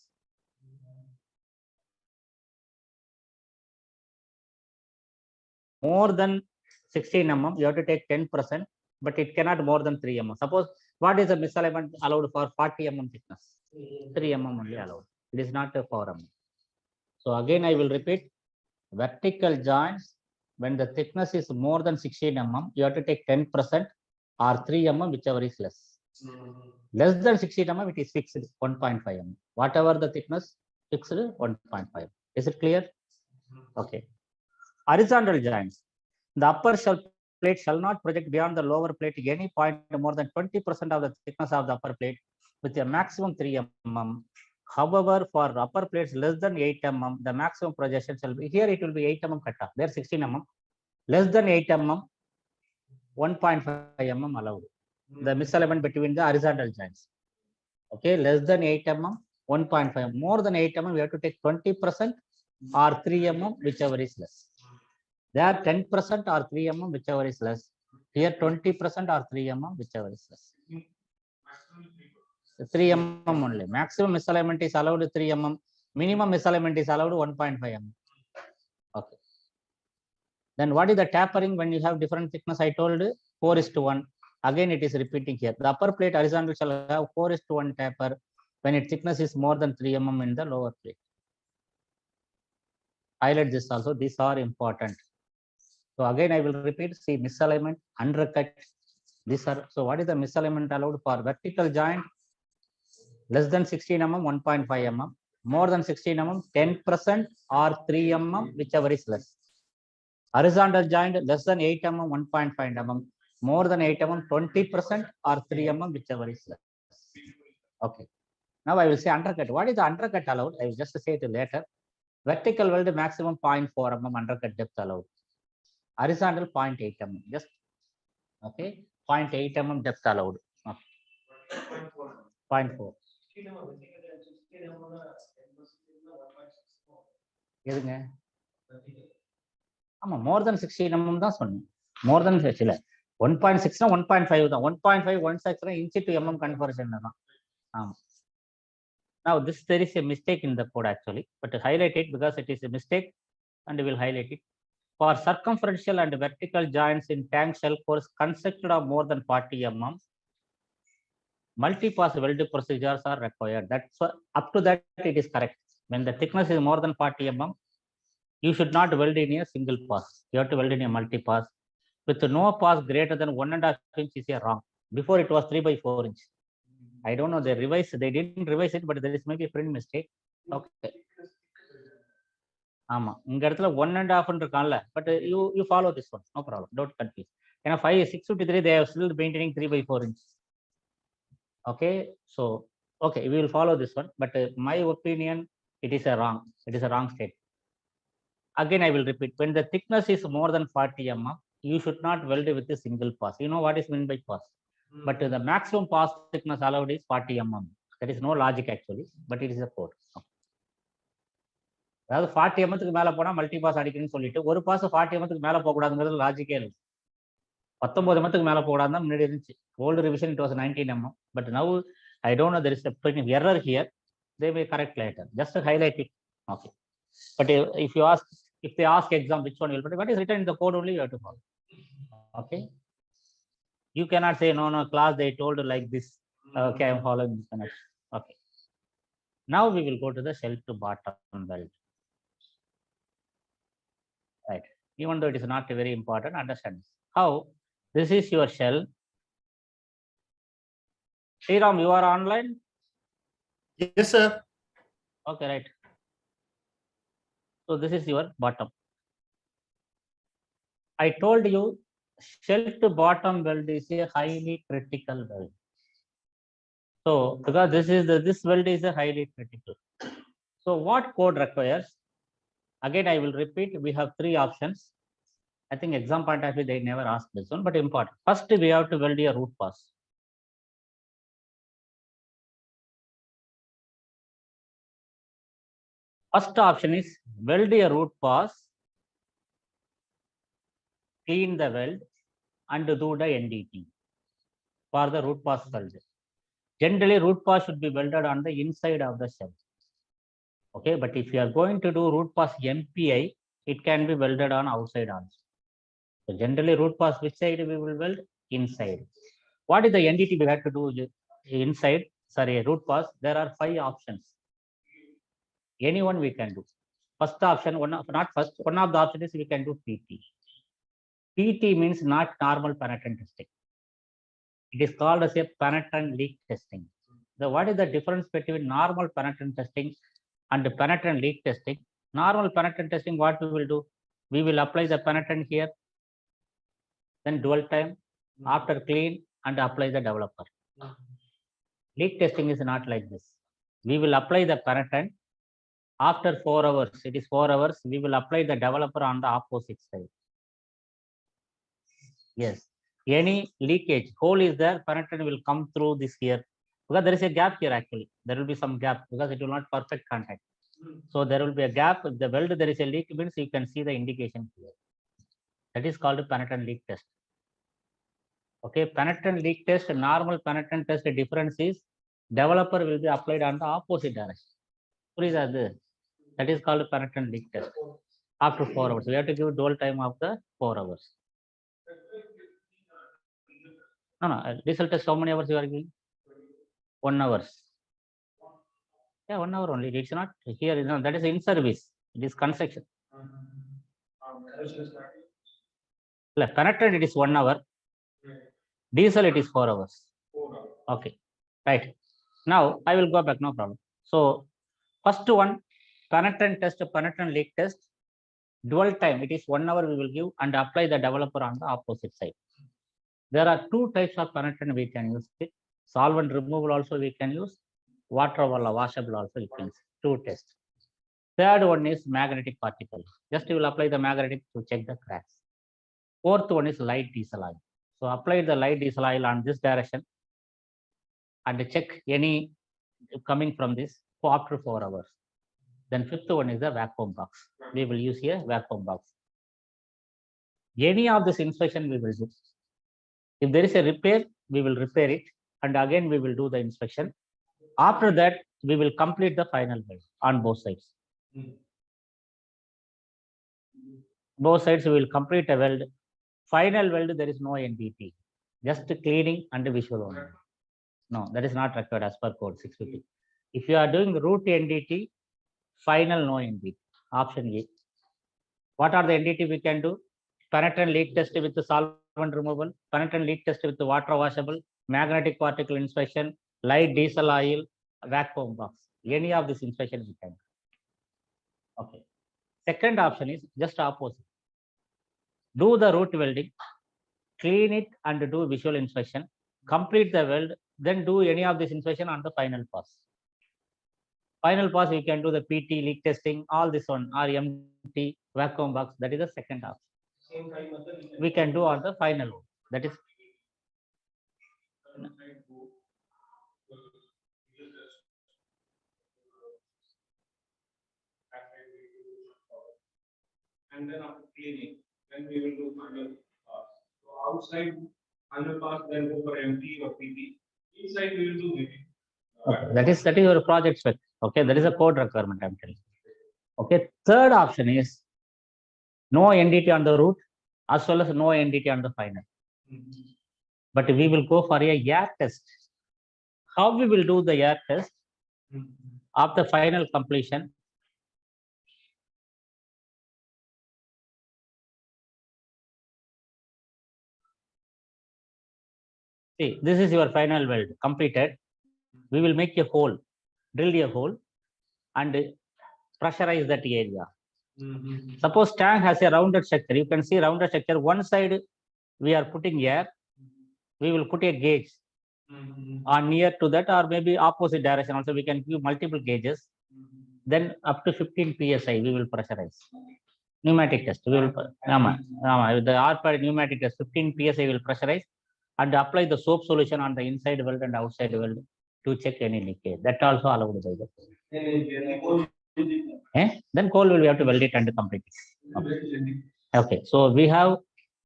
Speaker 1: More than 16 mm, you have to take 10%, but it cannot more than 3 mm. Suppose what is the misalignment allowed for 40 mm thickness? 3 mm only allowed. It is not a 4 mm. So again, I will repeat, vertical joints, when the thickness is more than 16 mm, you have to take 10% or 3 mm, whichever is less. Less than 16 mm, it is fixed 1.5 mm. Whatever the thickness, fixed 1.5. Is it clear? Okay. Horizontal joints. The upper shell plate shall not project beyond the lower plate at any point more than 20% of the thickness of the upper plate with a maximum 3 mm. However, for upper plates less than 8 mm, the maximum projection shall be, here it will be 8 mm cutoff, there 16 mm. Less than 8 mm, 1.5 mm allowed. The misalignment between the horizontal joints. Okay, less than 8 mm, 1.5. More than 8 mm, we have to take 20% or 3 mm, whichever is less. There are 10% or 3 mm, whichever is less. Here 20% or 3 mm, whichever is less. 3 mm only. Maximum misalignment is allowed 3 mm. Minimum misalignment is allowed 1.5 mm. Okay. Then what is the tapering when you have different thickness? I told 4:1. Again, it is repeating here. The upper plate horizontal shall have 4:1 taper when its thickness is more than 3 mm in the lower plate. Highlight this also. These are important. So again, I will repeat. See, misalignment, undercut. These are, so what is the misalignment allowed for vertical joint? Less than 16 mm, 1.5 mm. More than 16 mm, 10% or 3 mm, whichever is less. Horizontal joint less than 8 mm, 1.5 mm. More than 8 mm, 20% or 3 mm, whichever is less. Okay. Now I will say undercut. What is the undercut allowed? I will just say it later. Vertical weld maximum 0.4 mm undercut depth allowed. Horizontal 0.8 mm. Just okay. 0.8 mm depth allowed. Okay. 0.4. எதுங்க? ஆமா, மோர் தென் 16 mm தான் சொன்னேன். மோர் தென் இல்ல 1.6 னா 1.5 தான். 1.5 1.6 inch to mm conversion தான். ஆமா. Now this there is a mistake in the code actually, but highlight it because it is a mistake and we will highlight it. For circumferential and vertical joints in tank shell cores constructed of more than 40 mm, multi-pass weld procedures are required. That's up to that it is correct. When the thickness is more than 40 mm, you should not weld in a single pass. You have to weld in a multi-pass. With no pass greater than 1.5 inch is a wrong. Before it was 3/4 inch. I don't know, they revised, they didn't revise it, but there is maybe a print mistake. Okay. ஆமா, இந்த இடத்துல 1.5 இருக்கான்ல, but you follow this one, no problem, don't confuse. ஏன்னா 653 they have still maintaining 3/4 inch. Okay, so okay, we will follow this one, but my opinion, it is a wrong state. Again, I will repeat, when the thickness is more than 40 mm, you should not weld with a single pass. You know what is meant by pass, but the maximum pass thickness allowed is 40 mm. There is no logic actually, but it is a code. அதாவது 40 mm மேல போனா multi pass அடிக்கணும்னு சொல்லிட்டு ஒரு pass 40 mm மேல போக கூடாதுங்கிறது லாஜிக்கே இல்லை. 19 mm மேல போக கூடாதுன்னு முன்னாடி இருந்துச்சு. Old revision it was 19 mm, but now I don't know, there is a error here. They may correct later. Just to highlight it. Okay. But if they ask exam which one will, but what is written in the code only you have to follow. Okay. You cannot say no class they told like this. Okay, I am following this connection. Okay. Now we will go to the shell to bottom weld. Right. Even though it is not very important, understand this. How this is your shell. Sriram, you are online?
Speaker 4: Yes, sir.
Speaker 1: Okay, right. So this is your bottom. I told you shell to bottom weld is a highly critical weld. So because this weld is a highly critical. So what code requires? Again, I will repeat, we have three options. I think exam point of view, they never ask this one, but important. First, we have to weld a root pass. First option is weld a root pass, clean the weld, and do the NDT for the root pass weld. Generally, root pass should be welded on the inside of the shell. Okay, but if you are going to do root pass MPI, it can be welded on outside also. So generally, root pass which side we will weld? Inside. What is the NDT we have to do inside? Sorry, root pass. There are 5 options. Any one we can do. First option, one of the options is we can do PT. PT means not normal penetrant testing. It is called as a penetrant leak testing. So what is the difference between normal penetrant testing and penetrant leak testing? Normal penetrant testing, what we will do? We will apply the penetrant here, then dual time, after clean and apply the developer. Leak testing is not like this. We will apply the penetrant. After 4 hours, it is 4 hours, we will apply the developer on the opposite side. Yes, any leakage, hole is there, penetrant will come through this here. Because there is a gap here actually. There will be some gap because it will not perfect contact. So there will be a gap. If the weld there is a leak, means you can see the indication here. That is called a penetrant leak test. Okay, penetrant leak test, normal penetrant test difference is developer will be applied on the opposite direction. That is called penetrant leak test. After 4 hours, we have to give dual time of the 4 hours. No, result test how many hours you are giving? 1 hour. Yeah, 1 hour only. It's not here. No, that is in service. It is construction. Penetrant it is 1 hour. Diesel it is 4 hours. Okay, right. Now I will go back. No problem. So first one, penetrant test, penetrant leak test. Dual time it is 1 hour we will give and apply the developer on the opposite side. There are 2 types of penetrant we can use. Solvent removal also we can use. Water washable also you can use. 2 tests. Third one is magnetic particle. Just you will apply the magnetic to check the cracks. Fourth one is light diesel oil. So apply the light diesel oil on this direction and check any coming from this after 4 hours. Then fifth one is the vacuum box. We will use here vacuum box. Any of this inspection we will do. If there is a repair, we will repair it. And again, we will do the inspection. After that, we will complete the final weld on both sides. Both sides we will complete a weld. Final weld, there is no NDT. Just cleaning and visual only. No, that is not required as per code 650. If you are doing root NDT, final no NDT. Option A. What are the NDT we can do? Penetrant leak test with the solvent removal, penetrant leak test with the water washable, magnetic particle inspection, light diesel oil, vacuum box. Any of this inspection we can do. Okay. Second option is just opposite. Do the root welding, clean it and do visual inspection, complete the weld, then do any of this inspection on the final pass. Final pass, you can do the PT, leak testing, all this one, RMT, vacuum box. That is the second option. We can do on the final one. That is.
Speaker 2: And then after cleaning, then we will do final pass. So outside final pass, then go for MT or PT. Inside we will do VT.
Speaker 1: Okay. That is your project spec. Okay, that is a code requirement I'm telling you. Okay, third option is no NDT on the root as well as no NDT on the final. But we will go for a air test. How we will do the air test? After final completion, See, this is your final weld completed. We will make a hole, drill a hole, and pressurize that area. Suppose tank has a rounded structure. You can see rounded structure. One side we are putting air. We will put a gauge on near to that, or maybe opposite direction. Also, we can give multiple gauges. Then up to 15 psi, we will pressurize. Pneumatic test. We will the R-pad pneumatic test 15 psi will pressurize and apply the soap solution on the inside weld and outside weld to check any leakage. That also allowed by the. Then coal will we have to weld it and complete it. Okay, so we have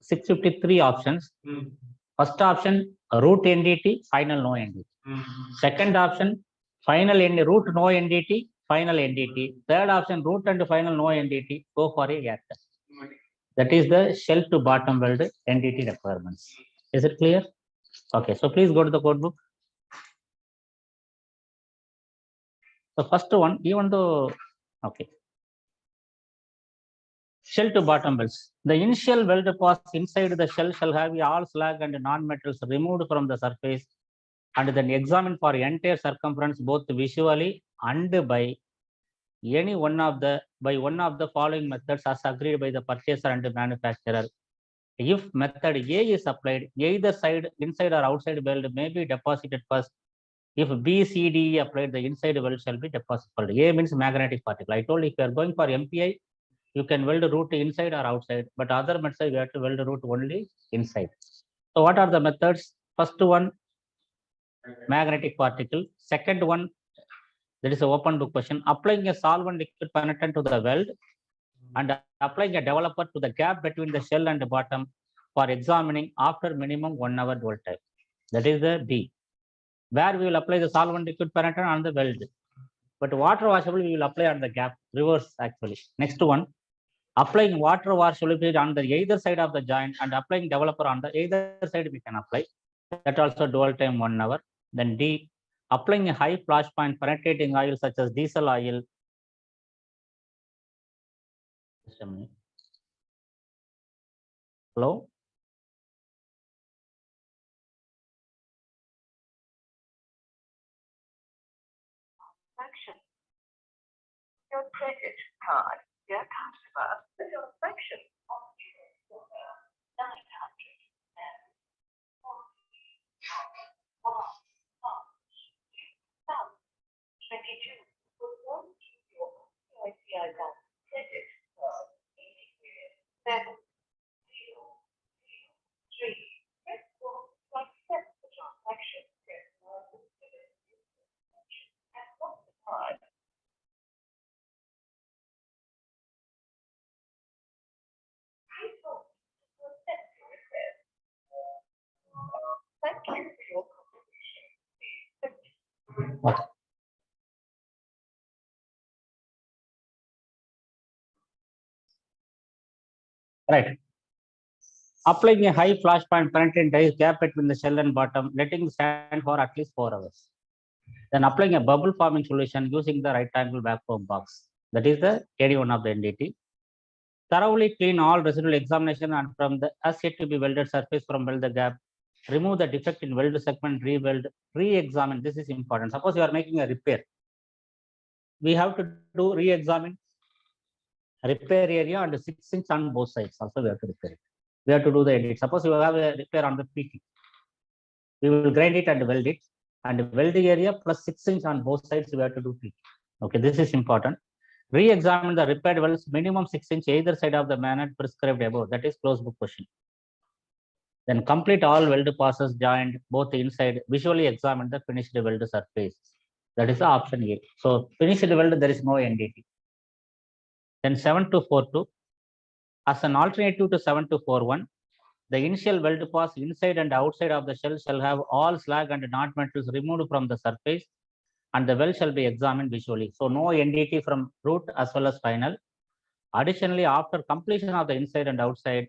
Speaker 1: 653 options. First option, root NDT, final no NDT. Second option, final root no NDT, final NDT. Third option, root and final no NDT. Go for a air test. That is the shell to bottom weld NDT requirements. Is it clear? Okay, so please go to the code book. The first one, even though, okay. Shell to bottom welds. The initial weld pass inside the shell shall have all slag and non-metals removed from the surface and then examined for entire circumference both visually and by one of the following methods as agreed by the purchaser and the manufacturer. If method A is applied, either side, inside or outside weld may be deposited first. If B, C, D applied, the inside weld shall be deposited. A means magnetic particle. I told if you are going for MPI, you can weld the root inside or outside, but other methods you have to weld the root only inside. So what are the methods? First one, magnetic particle. Second one, that is an open book question. Applying a solvent liquid penetrant to the weld and applying a developer to the gap between the shell and the bottom for examining after minimum 1 hour dwell time. That is the B. Where we will apply the solvent liquid penetrant on the weld. But water washable we will apply on the gap, reverse actually. Next one, applying water washable on the either side of the joint and applying developer on the either side we can apply. That also dwell time 1 hour. Then D, applying a high flash point penetrating oil such as diesel oil. Just a minute. Hello?
Speaker 6: Your credit card, dear customer, with your section of Thank you for your contribution.
Speaker 1: Okay. Right. Applying a high flash point penetrating dice gap between the shell and bottom, letting it stand for at least 4 hours. Then applying a bubble forming solution using the right angle vacuum box. That is the AD1 of the NDT. Thoroughly clean all residual examination and from the as yet to be welded surface from weld the gap. Remove the defect in weld segment, re-weld, re-examine. This is important. Suppose you are making a repair. We have to do re-examine repair area and 6 inch on both sides. Also, we have to repair it. We have to do the edit. Suppose you have a repair on the PT. We will grind it and weld it. And weld area plus 6 inch on both sides, we have to do PT. Okay, this is important. Re-examine the repaired welds minimum 6 inch either side of the manner prescribed above. That is close book question. Then complete all weld passes joined both inside. Visually examine the finished weld surface. That is the option A. So finished weld, there is no NDT. Then 7242. As an alternative to 7241, the initial weld pass inside and outside of the shell shall have all slag and non-metals removed from the surface and the weld shall be examined visually. So no NDT from root as well as final. Additionally, after completion of the inside and outside,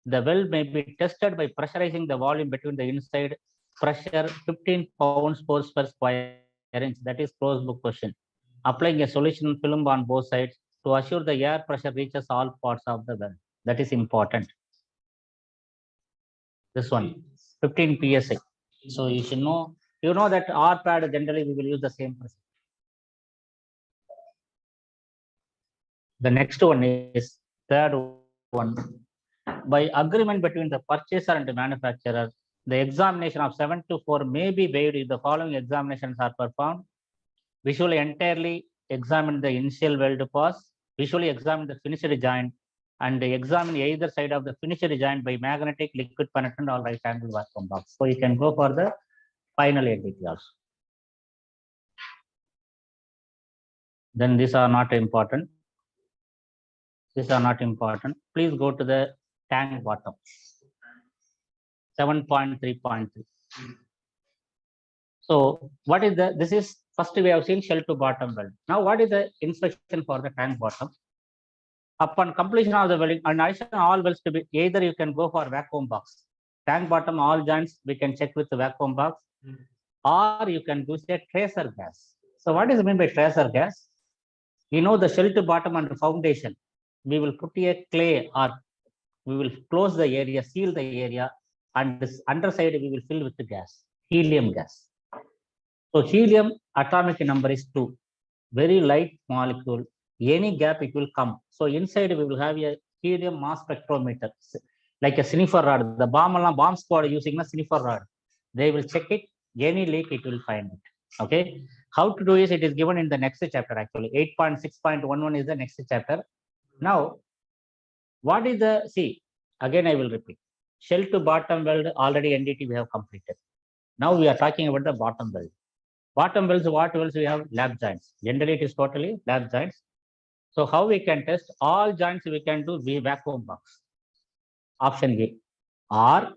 Speaker 1: the weld may be tested by pressurizing the volume between the inside pressure 15 pounds force per square inch. That is closed book question. Applying a solution film on both sides to assure the air pressure reaches all parts of the weld. That is important. This one, 15 psi. So you should know, you know that R pad generally we will use the same procedure. The next one is third one. By agreement between the purchaser and the manufacturer, the examination of 7 to 4 may be waived if the following examinations are performed. Visually entirely examine the initial weld pass, visually examine the finished joint, and examine either side of the finished joint by magnetic, liquid penetrant, or right angle vacuum box. So you can go for the final entity also. Then these are not important. These are not important. Please go to the tank bottom. 7.3.3. So what is the, this is first we have seen shell to bottom weld. Now what is the inspection for the tank bottom? Upon completion of the welding, and addition all welds to be, either you can go for vacuum box. Tank bottom all joints we can check with the vacuum box, or you can use a tracer gas. So what is meant by tracer gas? You know the shell to bottom and foundation. We will put a clay, or we will close the area, seal the area, and this underside we will fill with the gas, helium gas. So helium atomic number is 2, very light molecule. Any gap it will come. So inside we will have a helium mass spectrometer, like a sniffer rod. The bomb squad using a sniffer rod. They will check it. Any leak it will find it. Okay. How to do is, it is given in the next chapter actually. 8.6.11 is the next chapter. Now, what is the, see, again I will repeat. Shell to bottom weld already NDT we have completed. Now we are talking about the bottom weld. Bottom welds, what welds we have? Lap joints. Generally it is totally lap joints. So how we can test? All joints we can do the vacuum box. Option A. Or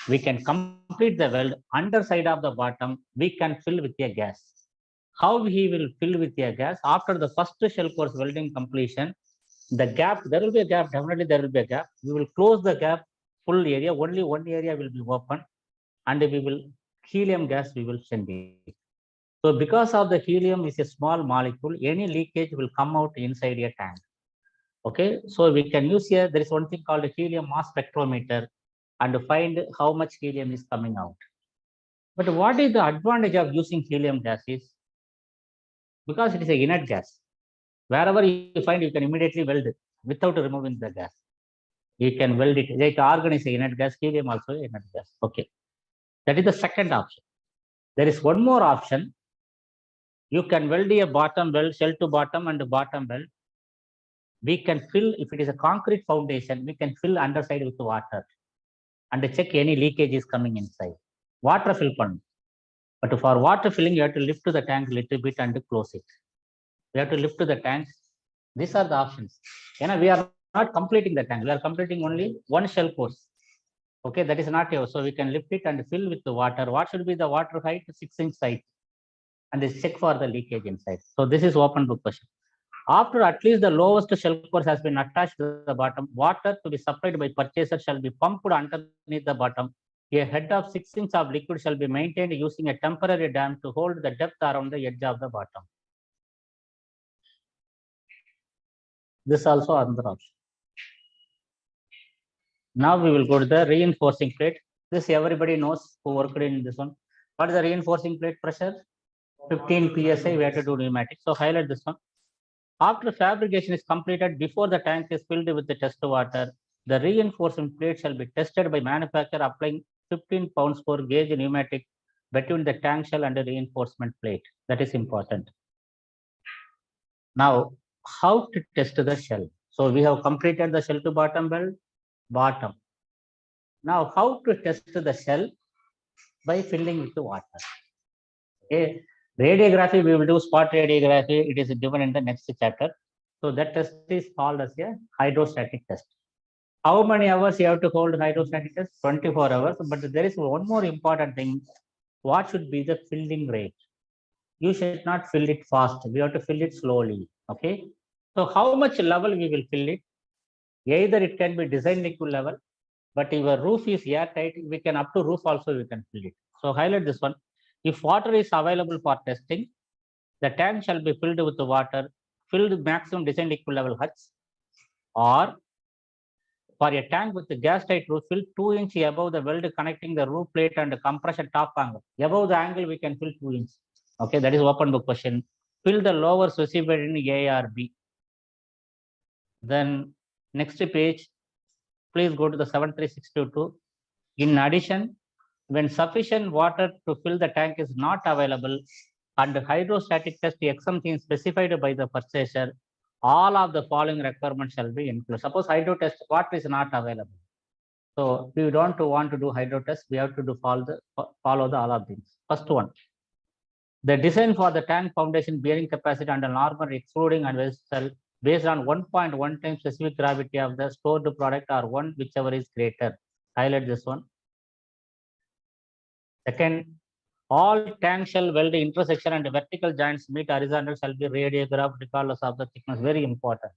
Speaker 1: we can complete the weld underside of the bottom, we can fill with a gas. How he will fill with a gas? After the first shell course welding completion, the gap, there will be a gap, definitely there will be a gap. We will close the gap, full area, only one area will be open, and we will helium gas we will send it. So because of the helium is a small molecule, any leakage will come out inside a tank. Okay, so we can use here, there is one thing called a helium mass spectrometer, and find how much helium is coming out. But what is the advantage of using helium gas is, because it is a inert gas. Wherever you find, you can immediately weld it without removing the gas. You can weld it. Like argon is a inert gas, helium also a inert gas. Okay, that is the second option. There is one more option. You can weld a bottom weld, shell to bottom and bottom weld. We can fill, if it is a concrete foundation, we can fill underside with water and check any leakage is coming inside. Water fill pan. But for water filling, you have to lift to the tank a little bit and close it. We have to lift to the tank. These are the options. We are not completing the tank. We are completing only one shell course. Okay, that is not yours. So we can lift it and fill with the water. What should be the water height? 6-inch height. And check for the leakage inside. So this is open book question. After at least the lowest shell course has been attached to the bottom, water to be supplied by purchaser shall be pumped underneath the bottom. A head of 6 inches of liquid shall be maintained using a temporary dam to hold the depth around the edge of the bottom. This also another option. Now we will go to the reinforcing plate. This everybody knows who worked in this one. What is the reinforcing plate pressure? 15 psi, we have to do pneumatic. So highlight this one. After fabrication is completed, before the tank is filled with the test water, the reinforcing plate shall be tested by manufacturer applying 15 pounds per gauge pneumatic between the tank shell and the reinforcement plate. That is important. Now, how to test the shell? So we have completed the shell to bottom weld, bottom. Now, how to test the shell? By filling with the water. Okay. Radiography, we will do spot radiography. It is given in the next chapter. So that test is called as a hydrostatic test. How many hours you have to hold hydrostatic test? 24 hours. But there is one more important thing. What should be the filling rate? You should not fill it fast. We have to fill it slowly. Okay. So how much level we will fill it? Either it can be design liquid level, but if your roof is airtight, we can up to roof also we can fill it. So highlight this one. If water is available for testing, the tank shall be filled with the water, filled maximum design liquid level H, or For a tank with a gas tight roof, fill 2 inch above the weld connecting the roof plate and compression top angle. Above the angle, we can fill 2 inch. Okay, that is open book question. Fill the lower specified in A or B. Then next page, please go to the 73622. In addition, when sufficient water to fill the tank is not available and hydrostatic test exemption specified by the purchaser, all of the following requirements shall be included. Suppose hydro test water is not available. So we don't want to do hydro test, we have to do follow the all of these. First one, the design for the tank foundation bearing capacity and normal excluding and vessel based on 1.1 times specific gravity of the stored product or one whichever is greater. Highlight this one. Second, all tank shell weld intersection and vertical joints meet horizontal shall be radiographed regardless of the thickness. Very important.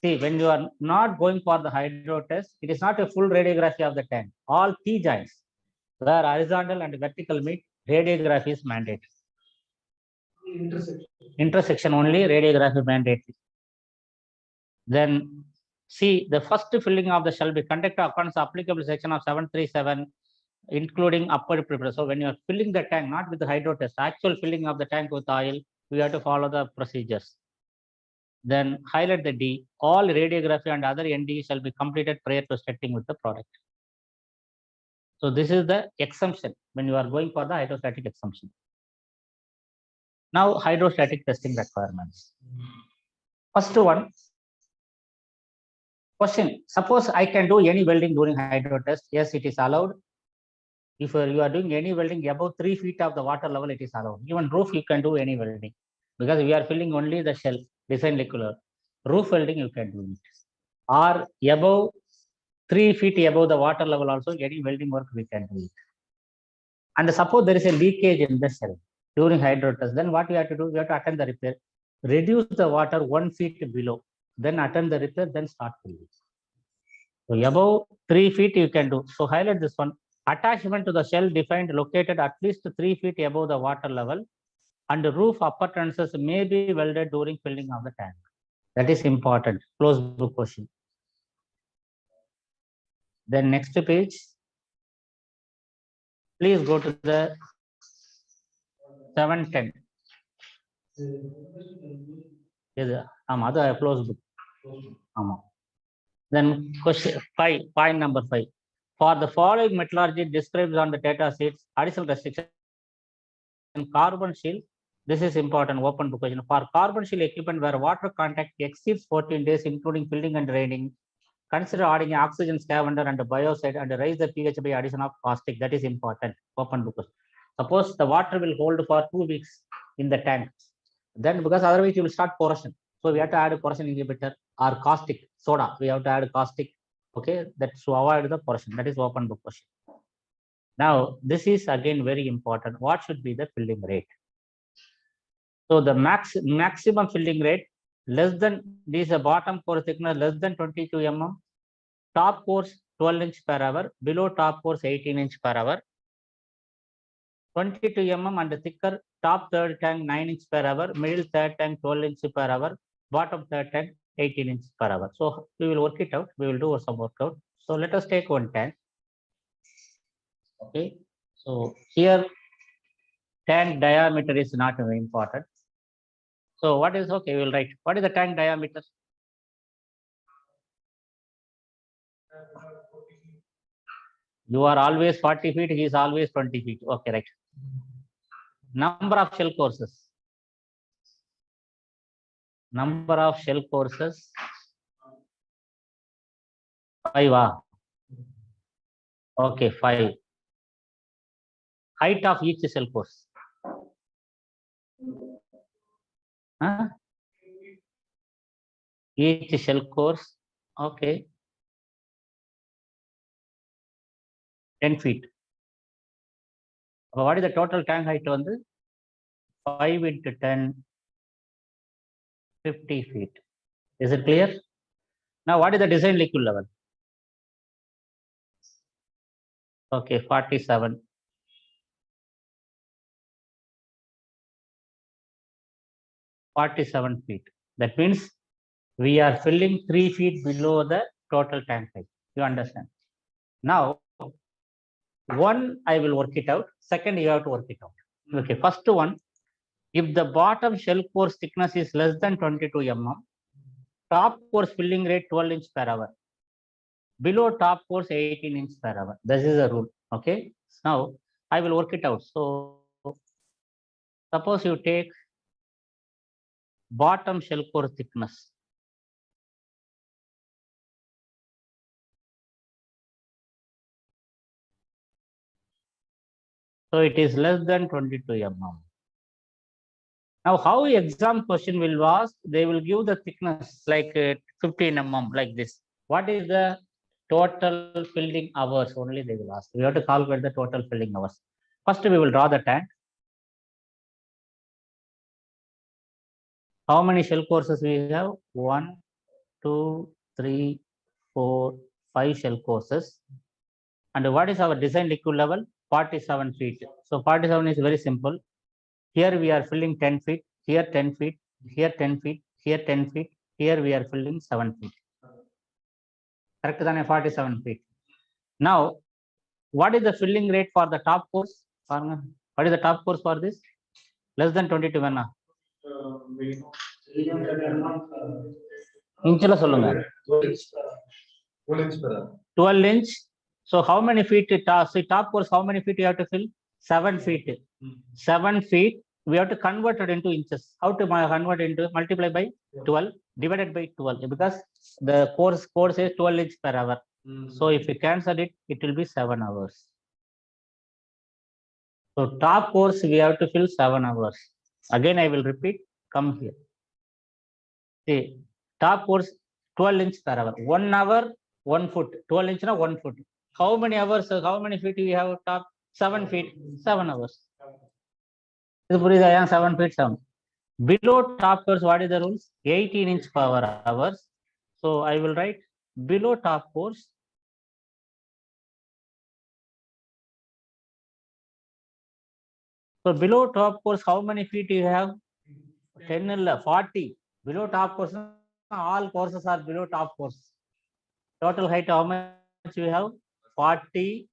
Speaker 1: See, when you are not going for the hydro test, it is not a full radiography of the tank. All T joints where horizontal and vertical meet, radiography is mandatory. Intersection only, radiography mandatory. Then see, the first filling of the shall be conducted according to applicable section of 737, including upward pressure. So when you are filling the tank, not with the hydro test, actual filling of the tank with oil, we have to follow the procedures. Then highlight the D. All radiography and other ND shall be completed prior to starting with the product. So this is the exemption when you are going for the hydrostatic exemption. Now hydrostatic testing requirements. First one. Question. Suppose I can do any welding during hydro test. Yes, it is allowed. If you are doing any welding above 3 feet of the water level, it is allowed. Even roof, you can do any welding because we are filling only the shell, design liquid. Roof welding, you can do it. Or above 3 feet above the water level also, any welding work, we can do it. And suppose there is a leakage in the shell during hydro test, then what we have to do? We have to attend the repair. Reduce the water 1 feet below, then attend the repair, then start filling. So above 3 feet, you can do. So highlight this one. Attachment to the shell defined located at least 3 feet above the water level and the roof appurtenances may be welded during filling of the tank. That is important. Close book question. Then next page. Please go to the 710. Other close book. Then question 5, point number 5. For the following metallurgy described on the data sheets, additional restriction carbon steel. This is important. Open book question. For carbon steel equipment where water contact exceeds 14 days, including filling and draining, consider adding oxygen scavenger and biocide and raise the pH by addition of caustic. That is important. Open book question. Suppose the water will hold for 2 weeks in the tank, then because otherwise you will start corrosion. So we have to add a corrosion inhibitor or caustic soda. We have to add caustic. Okay, that's to avoid the corrosion. That is open book question. Now, this is again very important. What should be the filling rate? So the maximum filling rate less than, this is a bottom core thickness less than 22 mm, top course 12 inch per hour, below top course 18 inch per hour, 22 mm and thicker, top third tank 9 inch per hour, middle third tank 12 inch per hour, bottom third tank 18 inch per hour. So we will work it out. We will do some workout. So let us take one tank. Okay. So here tank diameter is not very important. So what is okay? We will write. What is the tank diameter? You are always 40 feet. He is always 20 feet. Okay, right. Number of shell courses. Number of shell courses. 5. Okay, 5. Height of each shell course. Huh? Each shell course. Okay. 10 feet. What is the total tank height on this? 5 into 10, 50 feet. Is it clear? Now, what is the design liquid level? Okay, 47. (47 feet). That means we are filling 3 feet below the total tank height. You understand? Now, one, I will work it out. Second, you have to work it out. Okay, first one, if the bottom shell course thickness is less than 22 mm, top course filling rate 12 inch per hour. Below top course 18 inch per hour. This is a rule. Okay. Now I will work it out. So suppose you take bottom shell core thickness. So it is less than 22 mm. Now, how exam question will ask? They will give the thickness like 15 mm like this. What is the total filling hours? Only they will ask. We have to calculate the total filling hours. First, we will draw the tank. How many shell courses we have? 1, 2, 3, 4, 5 shell courses. And what is our design liquid level? 47 feet. So 47 is very simple. Here we are filling 10 feet, here 10 feet, here 10 feet, here 10 feet, here we are filling 7 feet. Correct than 47 feet. Now, what is the filling rate for the top course? What is the top course for this? Less than 22 வேணா
Speaker 2: Minimum.
Speaker 3: 300 mm.
Speaker 1: இன்ச்சில் சொல்லுங்க
Speaker 4: 12 inch per hour.
Speaker 1: 12 inch. So how many feet top course, how many feet you have to fill? 7 feet. 7 feet. We have to convert it into inches. How to convert into? Multiply by 12 divided by 12 because the course is 12 inch per hour. So if you cancel it, it will be 7 hours. So top course we have to fill 7 hours. Again, I will repeat. Come here. See, top course 12 inch per hour. 1 hour, 1 foot. 12 inch na 1 foot. How many hours? How many feet we have top? 7 feet. 7 hours. This is 7 feet 7. Below top course, what is the rules? 18 inch per hours. So I will write below top course. So below top course, how many feet you have? 10 or 40. Below top course, all courses are below top course. Total height, how much we have? 40.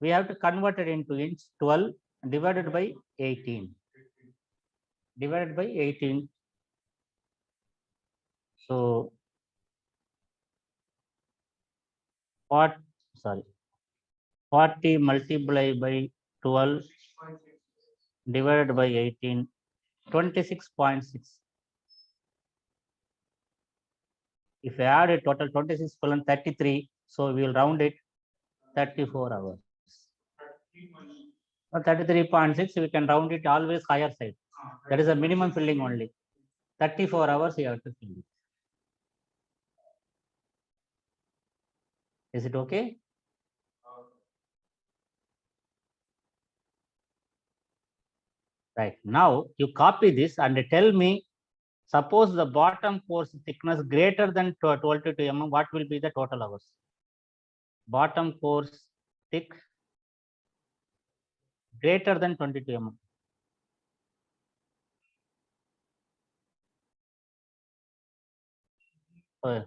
Speaker 1: We have to convert it into inch. 12 divided by 18. Divided by 18. So, 40 multiplied by 12 divided by 18, 26.6. If I add a total 26 colon 33, so we will round it 34 hours. 33.6, we can round it always higher side. That is a minimum filling only. 34 hours you have to fill it. Is it okay? Right. Now you copy this and tell me, suppose the bottom course thickness greater than 22 mm, what will be the total hours? Bottom course thick greater than 22 mm.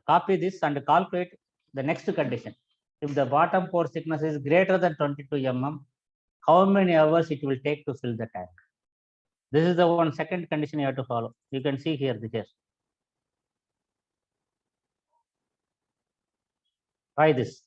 Speaker 1: Copy this and calculate the next condition. If the bottom course thickness is greater than 22 mm, how many hours it will take to fill the tank? This is the one second condition you have to follow. You can see here the test. Try this.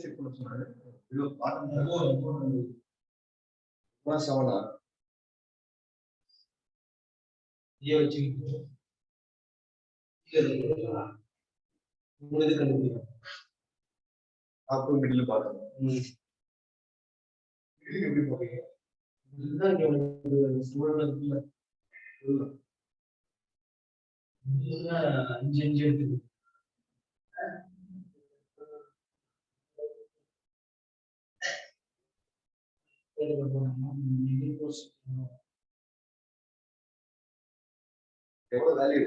Speaker 7: Check பண்ண சொன்னாரு. ஐயோ, பாருங்க. செவனா ஏ வச்சுக்கிட்டு உங்களுக்கு கண்டுபிடிக்கும். அப்போ middle பார்த்தோம். இதுக்கு எப்படி போறீங்க? இதுதான் எனக்கு சூழல் இருக்குல்ல. அஞ்சு எடுத்துக்கு. எவ்வளவு value?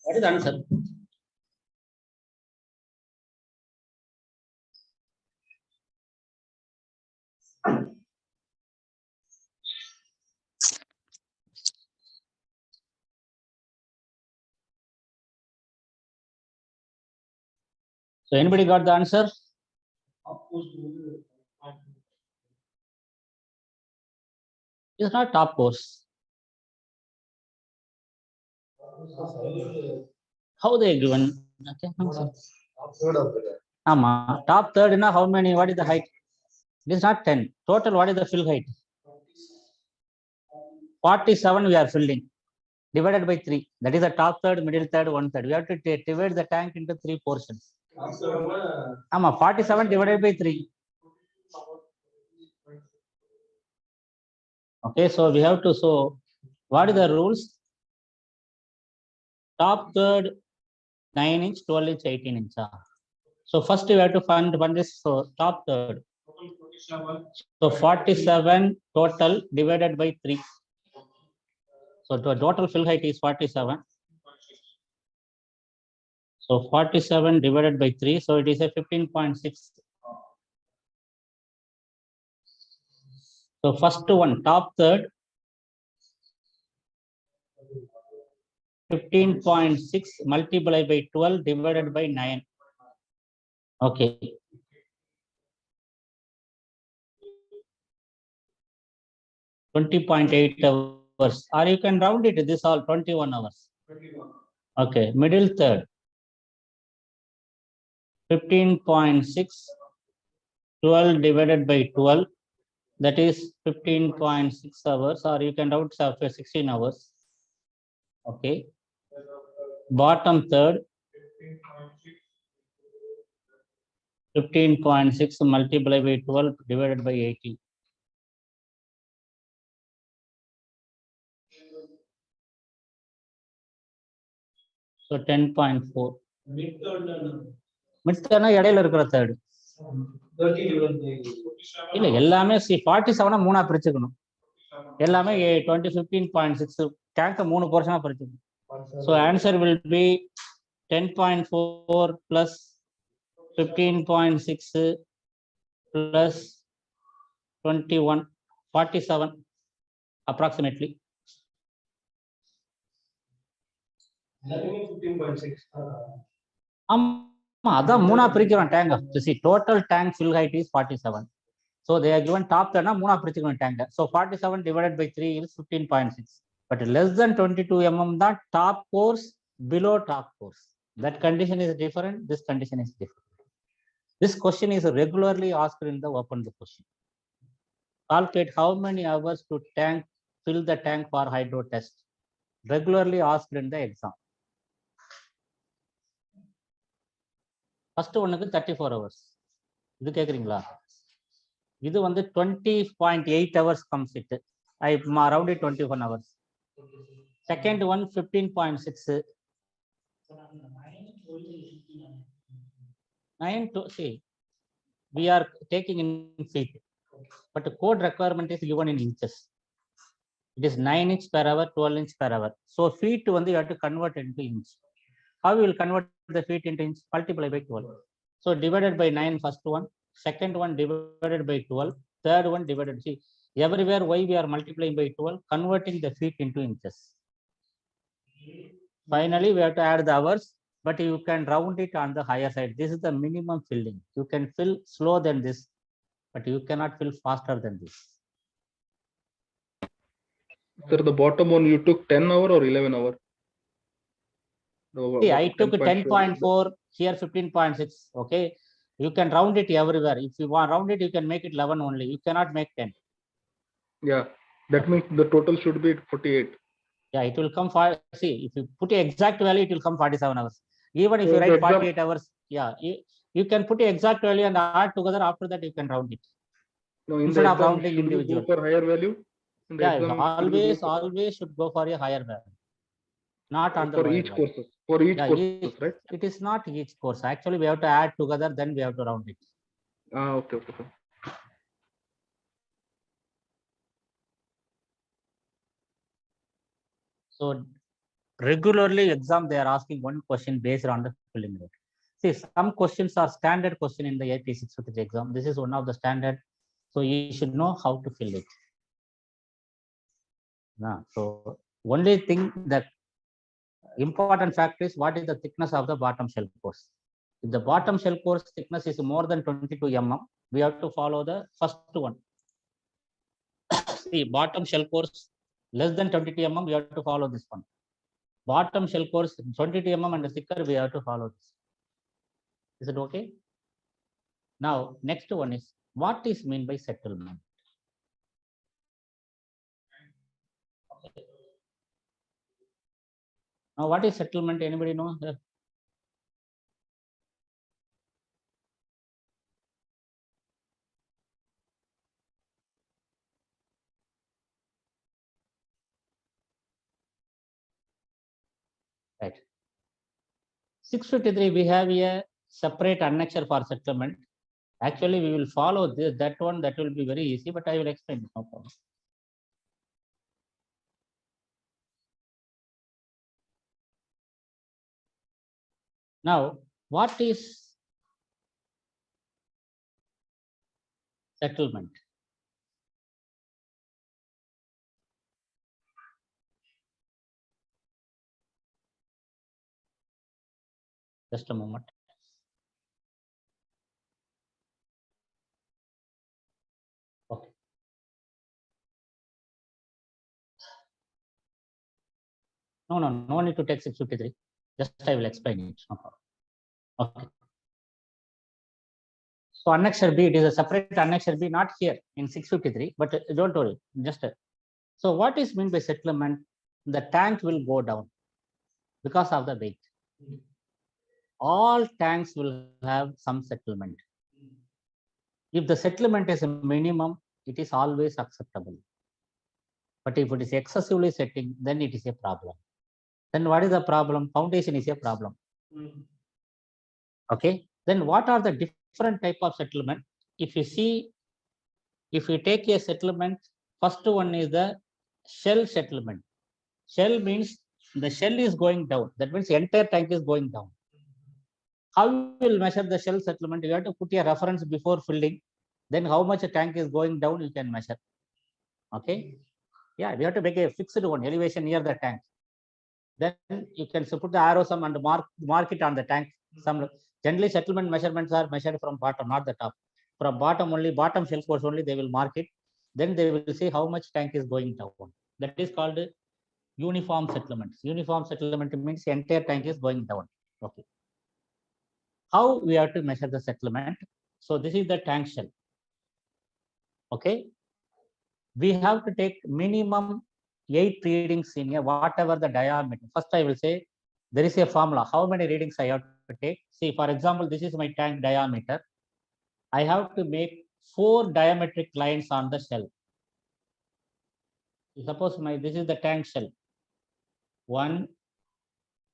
Speaker 1: What is the answer? So anybody got the answer? It's not top course. How they given? Okay. Top third, how many? What is the height? It is not 10. Total, what is the fill height? 47 we are filling. Divided by 3. That is the top third, middle third, one third. We have to divide the tank into 3 portions. 47 divided by 3. Okay, so we have to show what are the rules? Top third 9 inch, 12 inch, 18 inch. So first we have to find this. So top third. So 47 total divided by 3. So the total fill height is 47. So 47 divided by 3. So it is a 15.6. So first one, top third, 15.6 multiplied by 12 divided by 9. Okay. $20.8 hours, or you can round it. This all 21 hours.
Speaker 2: 21.
Speaker 1: Okay. Middle third, 15.6, 12 divided by 12. That is 15.6 hours, or you can round for 16 hours. Okay. Bottom third, 15.6 multiplied by 12 divided by 80. So 10.4. Mid-third இடையில இருக்கிற third. இல்ல எல்லாமே 47 மூணா பிரிச்சுக்கணும். எல்லாமே 15.6 tank 3 போர்ஷனா பிரிச்சுக்கணும். So answer will be 10.4 plus 15.6 plus 21, 47 approximately.
Speaker 3: 15.6.
Speaker 1: அதான் மூணா பிரிக்கிறோம் tank. See total tank fill height is 47. So they are given top third மூணா பிரிச்சுக்கணும் tank. So 47 divided by 3 is 15.6. But less than 22 mm தான் top course, below top course. That condition is different. This condition is different. This question is regularly asked in the open the question. Calculate how many hours to tank fill the tank for hydro test. Regularly asked in the exam. First one is 34 hours. இது கேக்குறீங்களா? இது வந்து 20.8 hours comes it. I rounded 21 hours. Second one 15.6. 9 to see, we are taking in feet, but the code requirement is given in inches. It is 9 inch per hour, 12 inch per hour. So feet you have to convert into inch. How you will convert the feet into inch? Multiply by 12. So divided by 9, first one, second one divided by 12, third one divided. See, everywhere why we are multiplying by 12, converting the feet into inches. Finally, we have to add the hours, but you can round it on the higher side. This is the minimum filling. You can fill slower than this, but you cannot fill faster than this.
Speaker 5: Sir, the bottom one you took 10 hour or 11 hour?
Speaker 1: See, I took
Speaker 5: 10.4.
Speaker 1: 10.4, here 15.6. Okay. You can round it everywhere. If you want round it, you can make it 11 only. You cannot make 10.
Speaker 5: Yeah, that means the total should be 48.
Speaker 1: Yeah, it will come for, see, if you put the exact value, it will come 47 hours. Even if
Speaker 5: So
Speaker 1: you
Speaker 5: the
Speaker 1: write
Speaker 5: exam-
Speaker 1: 48 hours, yeah, you can put the exact value and add together. After that, you can round it.
Speaker 5: No, in
Speaker 1: Instead
Speaker 5: the
Speaker 1: of
Speaker 5: exam,
Speaker 1: rounding
Speaker 5: should we
Speaker 1: individual.
Speaker 5: go for higher value? In the
Speaker 1: Yeah,
Speaker 5: exam, should we go
Speaker 1: always should go for a higher value. Not on the
Speaker 5: for
Speaker 1: lower
Speaker 5: each
Speaker 1: value.
Speaker 5: courses? For each
Speaker 1: Yeah,
Speaker 5: courses, right?
Speaker 1: it is not each course. Actually, we have to add together, then we have to round it.
Speaker 5: Ah, okay, okay, sir.
Speaker 1: So regularly exam, they are asking one question based on the filling rate. See, some questions are standard question in the AP 653 exam. This is one of the standard. So you should know how to fill it. So only thing that important fact is what is the thickness of the bottom shell course. If the bottom shell course thickness is more than 22 mm, we have to follow the first one. See, bottom shell course less than 22 mm, we have to follow this one. Bottom shell course 22 mm and thicker, we have to follow this. Is it okay? Now, next one is what is mean by settlement? Now, what is settlement? Anybody know? Right. 653, we have a separate annexure for settlement. Actually, we will follow this, that one, that will be very easy, but I will explain it, no problem. Now, what is settlement? Just a moment. Okay. No need to take 653. Just I will explain it. No problem. Okay. So annexure B, it is a separate annexure B, not here in 653, but don't worry. Just so what is meant by settlement? The tank will go down because of the weight. All tanks will have some settlement. If the settlement is a minimum, it is always acceptable. But if it is excessively setting, then it is a problem. Then what is the problem? Foundation is a problem. Okay. Then what are the different type of settlement? If you see, if you take a settlement, first one is the shell settlement. Shell means the shell is going down. That means the entire tank is going down. How you will measure the shell settlement? You have to put a reference before filling. Then how much a tank is going down, you can measure. Okay. Yeah, we have to make a fixed one, elevation near the tank. Then you can put the arrow sum and mark it on the tank. Some generally settlement measurements are measured from bottom, not the top. From bottom only, bottom shell course only, they will mark it. Then they will see how much tank is going down. That is called uniform settlements. Uniform settlement means the entire tank is going down. Okay. How we have to measure the settlement? So this is the tank shell. Okay. We have to take minimum 8 readings in a whatever the diameter. First, I will say there is a formula. How many readings I have to take? See, for example, this is my tank diameter. I have to make 4 diametric lines on the shell. Suppose this is the tank shell. 1,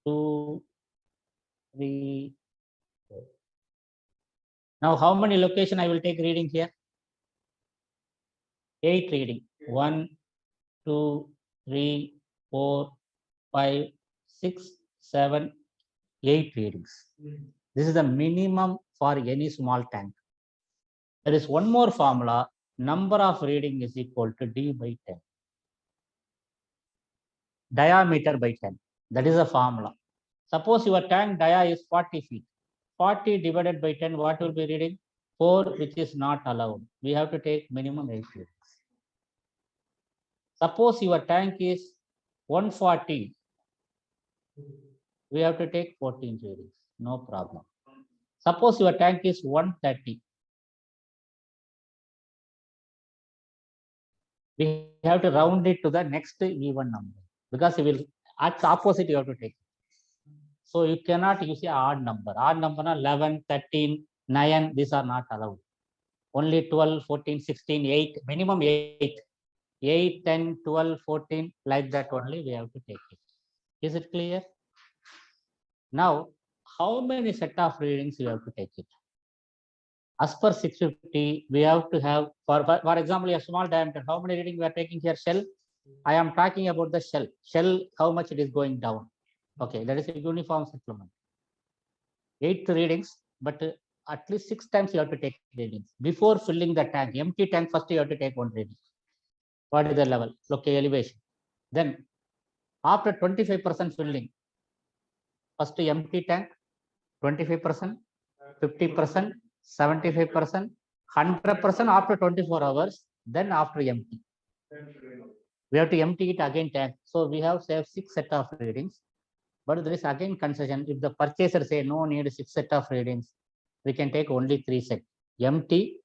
Speaker 1: 2, 3, 4. Now, how many location I will take reading here? 8 reading. 1, 2, 3, 4, 5, 6, 7, 8 readings. This is the minimum for any small tank. There is one more formula. Number of reading is equal to D by 10. Diameter by 10. That is the formula. Suppose your tank dia is 40 feet. 40 divided by 10, what will be reading? 4, which is not allowed. We have to take minimum 8 readings. Suppose your tank is 140. We have to take 14 readings. No problem. Suppose your tank is 130. We have to round it to the next even number because it will at opposite you have to take. So you cannot use a odd number. Odd number 11, 13, 9, these are not allowed. Only 12, 14, 16, 8, minimum 8. 8, 10, 12, 14, like that only we have to take it. Is it clear? Now, how many set of readings you have to take it? As per 650, we have to have, for example, a small diameter, how many readings we are taking here? Shell. I am talking about the shell. Shell, how much it is going down. Okay, that is a uniform settlement. 8 readings, but at least 6 times you have to take readings. Before filling the tank, empty tank, first you have to take 1 reading. What is the level? Okay, elevation. Then after 25% filling, first empty tank, 25%, 50%, 75%, 100% after 24 hours, then after empty. We have to empty it again tank. So we have saved 6 set of readings. But there is again concession. If the purchaser say no need 6 set of readings, we can take only 3 set. Empty,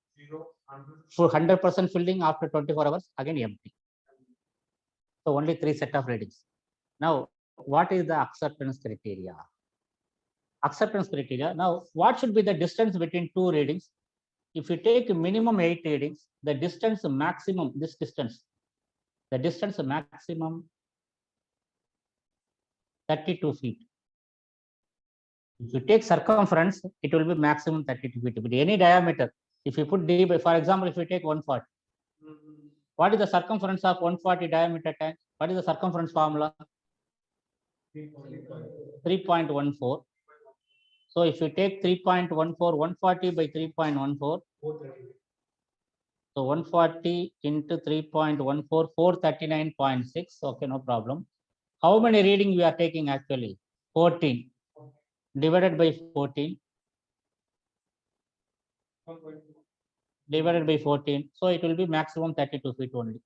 Speaker 1: for 100% filling after 24 hours, again empty. So only 3 set of readings. Now, what is the acceptance criteria? Acceptance criteria. Now, what should be the distance between 2 readings? If you take minimum 8 readings, the distance maximum, this distance, the distance maximum 32 feet. If you take circumference, it will be maximum 32 feet. But any diameter, if you put D by, for example, if you take 140, what is the circumference of 140 diameter tank? What is the circumference formula? 3.14. So if you take 3.14, 140 by 3.14, so 140 into 3.14, 439.6. Okay, no problem. How many reading we are taking actually? 14 divided by 14 divided by 14. So it will be maximum 32 feet only.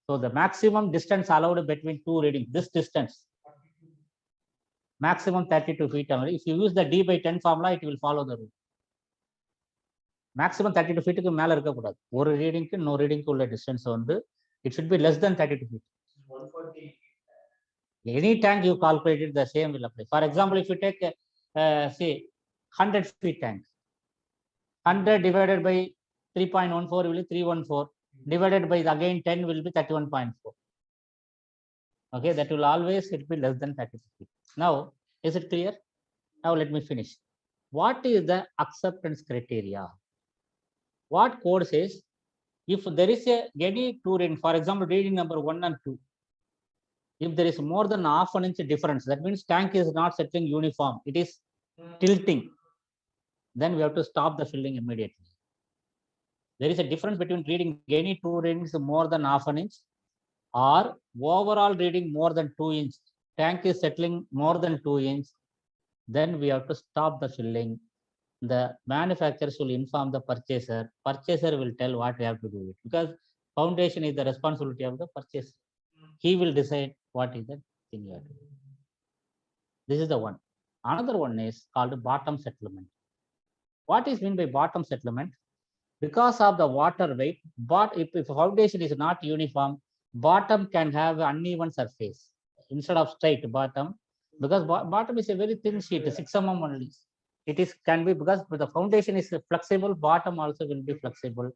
Speaker 1: So the maximum distance allowed between 2 readings, this distance, maximum 32 feet only. If you use the D by 10 formula, it will follow the rule. Maximum 32 feet க்கு மேல இருக்க கூடாது. ஒரு ரீடிங்க்கு இன்னொரு ரீடிங்க்கு உள்ள distance வந்து it should be less than 32 feet. 140. Any tank you calculated, the same will apply. For example, if you take say 100 feet tank, 100 divided by 3.14 will be 314, divided by again 10 will be 31.4. Okay, that will always it be less than 32 feet. Now, is it clear? Now let me finish. What is the acceptance criteria? What code says, if there is any 2 reading, for example, reading number 1 and 2, if there is more than half an inch difference, that means tank is not settling uniform, it is tilting, then we have to stop the filling immediately. There is a difference between reading any 2 readings more than half an inch or overall reading more than 2 inch. Tank is settling more than 2 inch, then we have to stop the filling. The manufacturers will inform the purchaser. Purchaser will tell what we have to do it, because foundation is the responsibility of the purchaser. He will decide what is the thing you have to do. This is the one. Another one is called bottom settlement. What is meant by bottom settlement? Because of the water weight, but if foundation is not uniform, bottom can have uneven surface instead of straight bottom, because bottom is a very thin sheet, 6 mm only. It is can be because the foundation is flexible, bottom also will be flexible.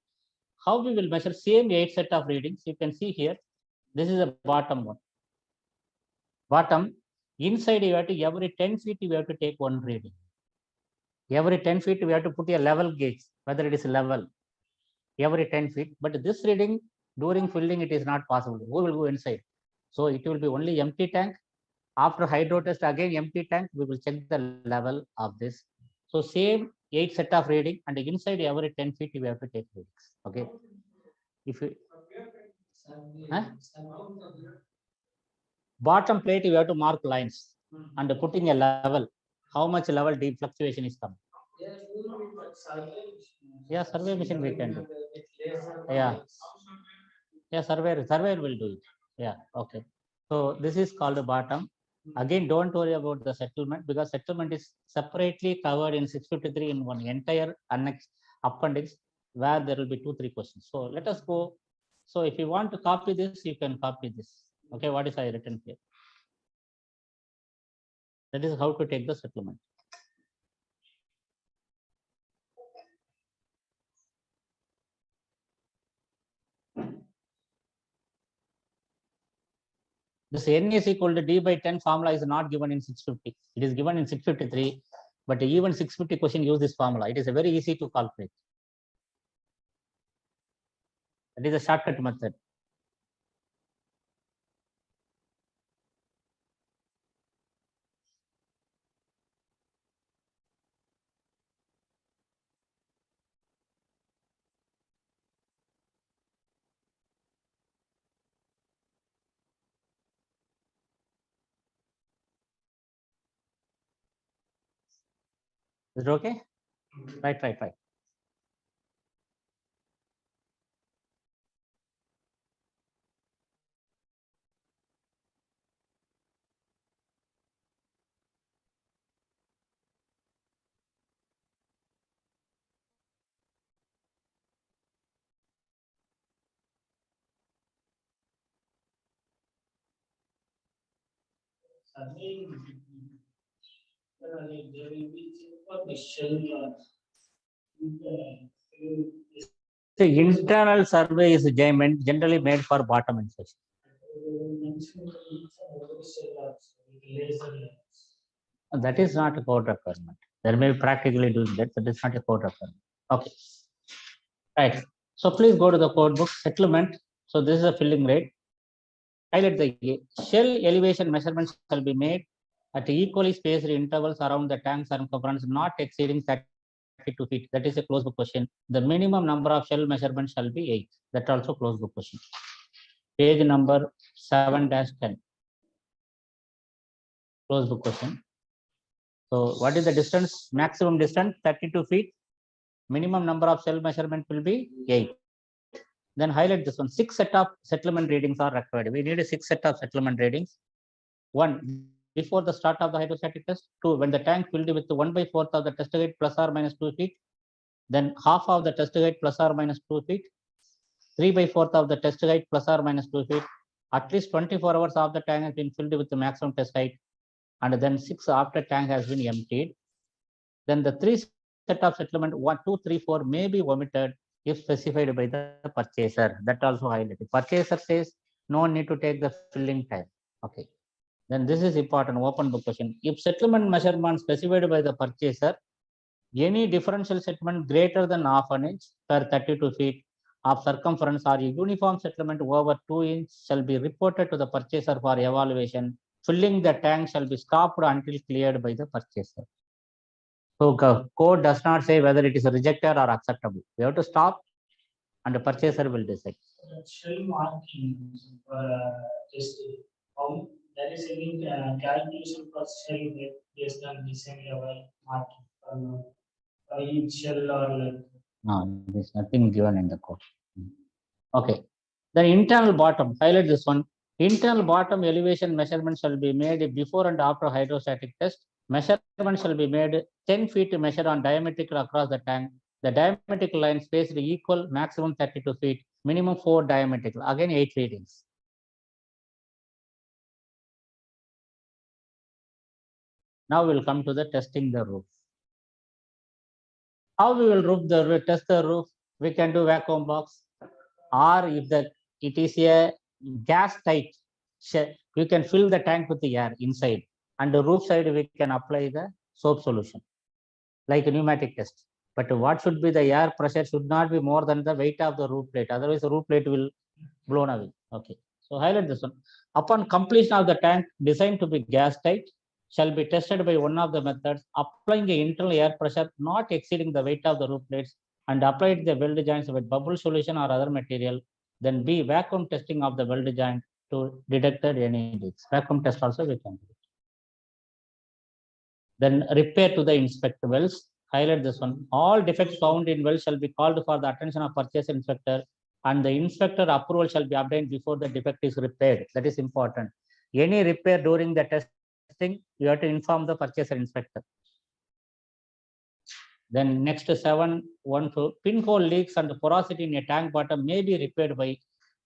Speaker 1: How we will measure? Same 8 set of readings. You can see here, this is a bottom one. Bottom, inside you have to, every 10 feet you have to take 1 reading. Every 10 feet, we have to put a level gauge, whether it is level. Every 10 feet, but this reading during filling, it is not possible. Who will go inside? So it will be only empty tank. After hydro test, again empty tank, we will check the level of this. So same 8 set of reading, and inside every 10 feet, we have to take readings. Okay. If you Huh? Bottom plate, you have to mark lines and putting a level. How much level deep fluctuation is coming? Yeah, survey machine we can do. Yeah. Yeah, surveyor will do it. Yeah, okay. So this is called the bottom. Again, don't worry about the settlement because settlement is separately covered in 653 in one entire annex appendix where there will be 2-3 questions. So let us go. So if you want to copy this, you can copy this. Okay, what is I written here? That is how to take the settlement. This n is equal to d by 10 formula is not given in 650. It is given in 653, but even 650 question use this formula. It is a very easy to calculate. That is a shortcut method. Is it okay? Right.
Speaker 3: There will be for the shell.
Speaker 1: The internal survey is generally made for bottom insertion. That is not a code requirement. There may be practically doing that, but it's not a code requirement. Okay. Right. So please go to the code book settlement. So this is a filling rate. Highlight the shell elevation measurements shall be made at equally spaced intervals around the tank circumference not exceeding 32 feet. That is a closed book question. The minimum number of shell measurements shall be 8. That also closed book question. Page number 7-10. Closed book question. So what is the distance? Maximum distance 32 feet. Minimum number of shell measurement will be 8. Then highlight this one. 6 set of settlement readings are required. We need a 6 set of settlement readings. 1, before the start of the hydrostatic test. 2, when the tank filled with 1/4 of the test height plus or minus 2 feet. Then half of the test height plus or minus 2 feet. 3/4 of the test height plus or minus 2 feet. At least 24 hours of the tank has been filled with the maximum test height. And then 6 after tank has been emptied. Then the 3 set of settlement 1, 2, 3, 4 may be omitted if specified by the purchaser. That also highlighted. Purchaser says no need to take the filling time. Okay. Then this is important open book question. If settlement measurement specified by the purchaser, any differential settlement greater than half an inch per 32 feet of circumference or a uniform settlement over 2 inches shall be reported to the purchaser for evaluation. Filling the tank shall be stopped until cleared by the purchaser. So code does not say whether it is rejected or acceptable. We have to stop and the purchaser will decide.
Speaker 3: Shell marking just how there is any calculation for shell based on the same level marking for each shell or like.
Speaker 1: No, there's nothing given in the code. Okay. The internal bottom, highlight this one. Internal bottom elevation measurement shall be made before and after hydrostatic test. Measurement shall be made 10 feet to measure on diametrical across the tank. The diametrical line spaced equal maximum 32 feet, minimum 4 diametrical. Again 8 readings. Now we'll come to the testing the roof. How we will test the roof? We can do vacuum box, or if it is a gas tight, you can fill the tank with the air inside, and the roof side we can apply the soap solution. like a pneumatic test. But what should be the air pressure should not be more than the weight of the roof plate. Otherwise, the roof plate will blown away. Okay. So highlight this one. Upon completion of the tank designed to be gas tight, shall be tested by one of the methods, applying the internal air pressure not exceeding the weight of the roof plates and applied the weld joints with bubble solution or other material. Then B, vacuum testing of the weld joint to detect any leaks. Vacuum test also we can do. Then repair to the inspector wells. Highlight this one. All defects found in wells shall be called for the attention of purchase inspector, and the inspector approval shall be obtained before the defect is repaired. That is important. Any repair during the testing, you have to inform the purchaser inspector. Then next 7.1.2, pinhole leaks and porosity in a tank bottom may be repaired by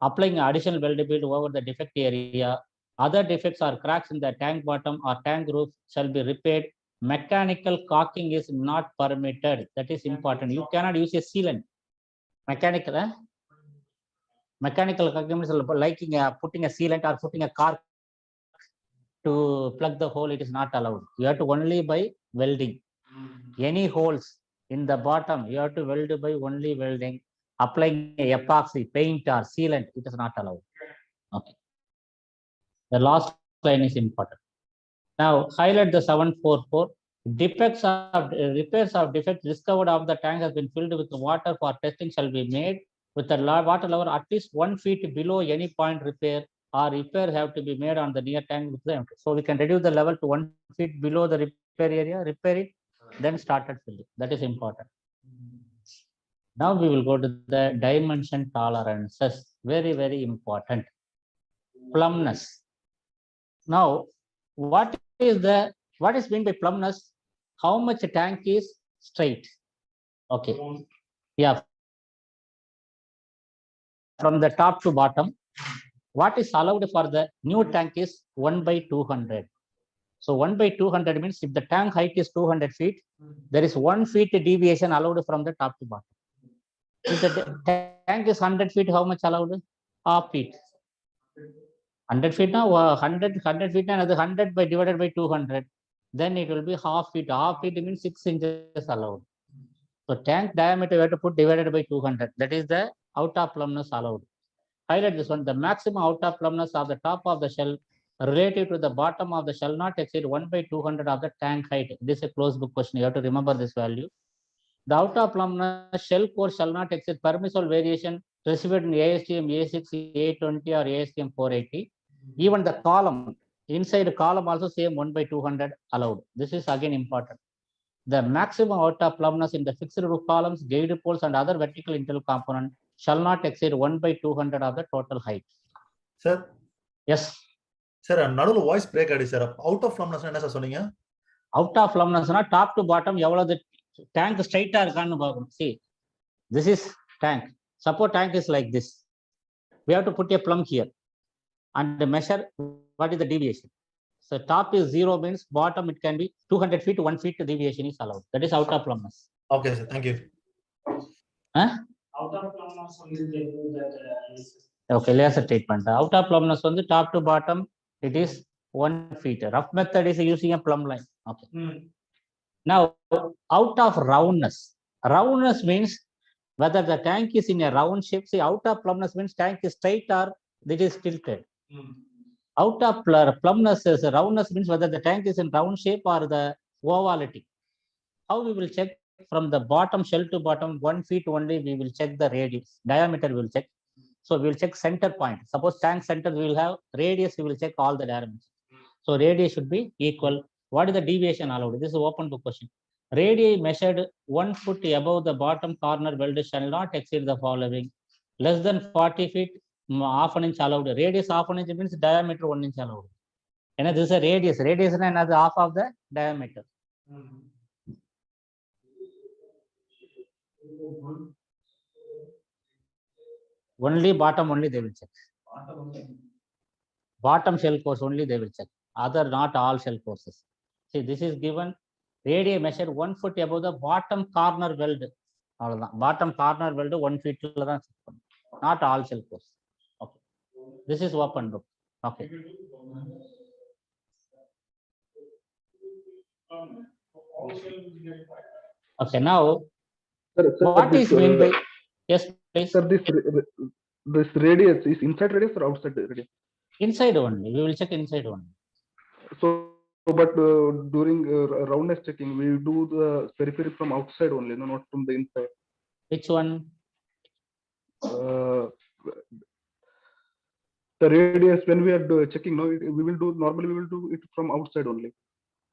Speaker 1: applying additional weld bead over the defect area. Other defects or cracks in the tank bottom or tank roof shall be repaired. Mechanical caulking is not permitted. That is important. You cannot use a sealant. Mechanical caulking is like putting a sealant or putting a cork to plug the hole. It is not allowed. You have to only by welding. Any holes in the bottom, you have to weld by only welding. Applying epoxy, paint or sealant, it is not allowed. Okay. The last line is important. Now highlight the 744. Defects of repairs of defects discovered of the tank has been filled with water for testing shall be made with the water level at least 1 feet below any point repair, or repair have to be made on the near tank with them. So we can reduce the level to 1 feet below the repair area, repair it, then started filling. That is important. Now we will go to the dimension tolerances. Very, very important. Plumbness. Now, what is meant by plumbness? How much a tank is straight? Okay. Yeah. From the top to bottom, what is allowed for the new tank is 1/200. So 1/200 means if the tank height is 200 feet, there is 1 feet deviation allowed from the top to bottom. If the tank is 100 feet, how much allowed? Half feet. 100 feet now, 100 feet and 100 by divided by 200. Then it will be half feet. Half feet means 6 inches allowed. So tank diameter we have to put divided by 200. That is the out of plumbness allowed. Highlight this one. The maximum out of plumbness of the top of the shell relative to the bottom of the shell not exceed 1/200 of the tank height. This is a closed book question. You have to remember this value. The out of plumbness shell core shall not exceed permissible variation received in ASTM A6, A20 or ASTM 480. Even the column, inside column also same 1/200 allowed. This is again important. The maximum out of plumbness in the fixed roof columns, guide poles and other vertical internal component shall not exceed 1/200 of the total height.
Speaker 4: Sir,
Speaker 1: Yes.
Speaker 4: sir, நடுவுல voice break ஆயிடுச்சு sir. Out of plumbness என்ன sir சொன்னீங்க?
Speaker 1: Out of plumbness top to bottom எவ்வளவு tank straight இருக்கான்னு பார்க்கணும். See, this is tank. Suppose tank is like this. We have to put a plumb here and measure what is the deviation. So top is 0 means bottom it can be 200 feet, 1 feet deviation is allowed. That is out of plumbness.
Speaker 4: Okay, sir. Thank you.
Speaker 3: Out of plumbness only they do that.
Speaker 1: Okay, laser treatment. Out of plumbness on the top to bottom, it is 1 feet. Rough method is using a plumb line. Okay. Now, out of roundness. Roundness means whether the tank is in a round shape. See, out of plumbness means tank is straight or it is tilted. Out of plumbness is roundness means whether the tank is in round shape or the ovality. How we will check? From the bottom shell to bottom 1 feet only we will check the radius. Diameter we will check. So we will check center point. Suppose tank center we will have radius, we will check all the diameters. So radius should be equal. What is the deviation allowed? This is open book question. Radii measured 1 foot above the bottom corner weld shall not exceed the following. Less than 40 feet, half an inch allowed. Radius half an inch means diameter 1 inch allowed. And this is a radius. Radius is another half of the diameter. Only bottom only they will check. Bottom shell course only they will check. Other not all shell courses. See, this is given. Radii measured 1 foot above the bottom corner weld. Bottom corner weld 1 feet. Not all shell course. Okay. This is open book. Okay. Okay, now
Speaker 5: Sir,
Speaker 1: what is meant by, yes, please,
Speaker 5: sir, this radius is inside radius or outside radius?
Speaker 1: inside only, we will check inside only.
Speaker 5: So, but during roundness checking, we do the periphery from outside only, no, not from the inside.
Speaker 1: Which one?
Speaker 5: The radius, when we are checking, no, we will do normally we will do it from outside only.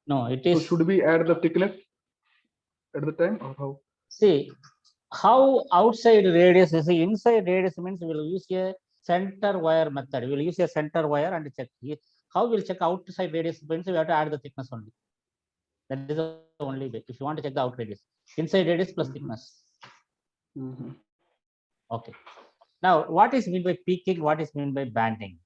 Speaker 1: No, it
Speaker 5: So
Speaker 1: is,
Speaker 5: should we add the thickness at the time or how?
Speaker 1: see, how outside radius is, inside radius means we will use a center wire method. We will use a center wire and check. How we'll check outside radius means we have to add the thickness only. That is the only way. If you want to check the out radius, inside radius plus thickness. Okay. Now, what is meant by peaking? What is meant by banding?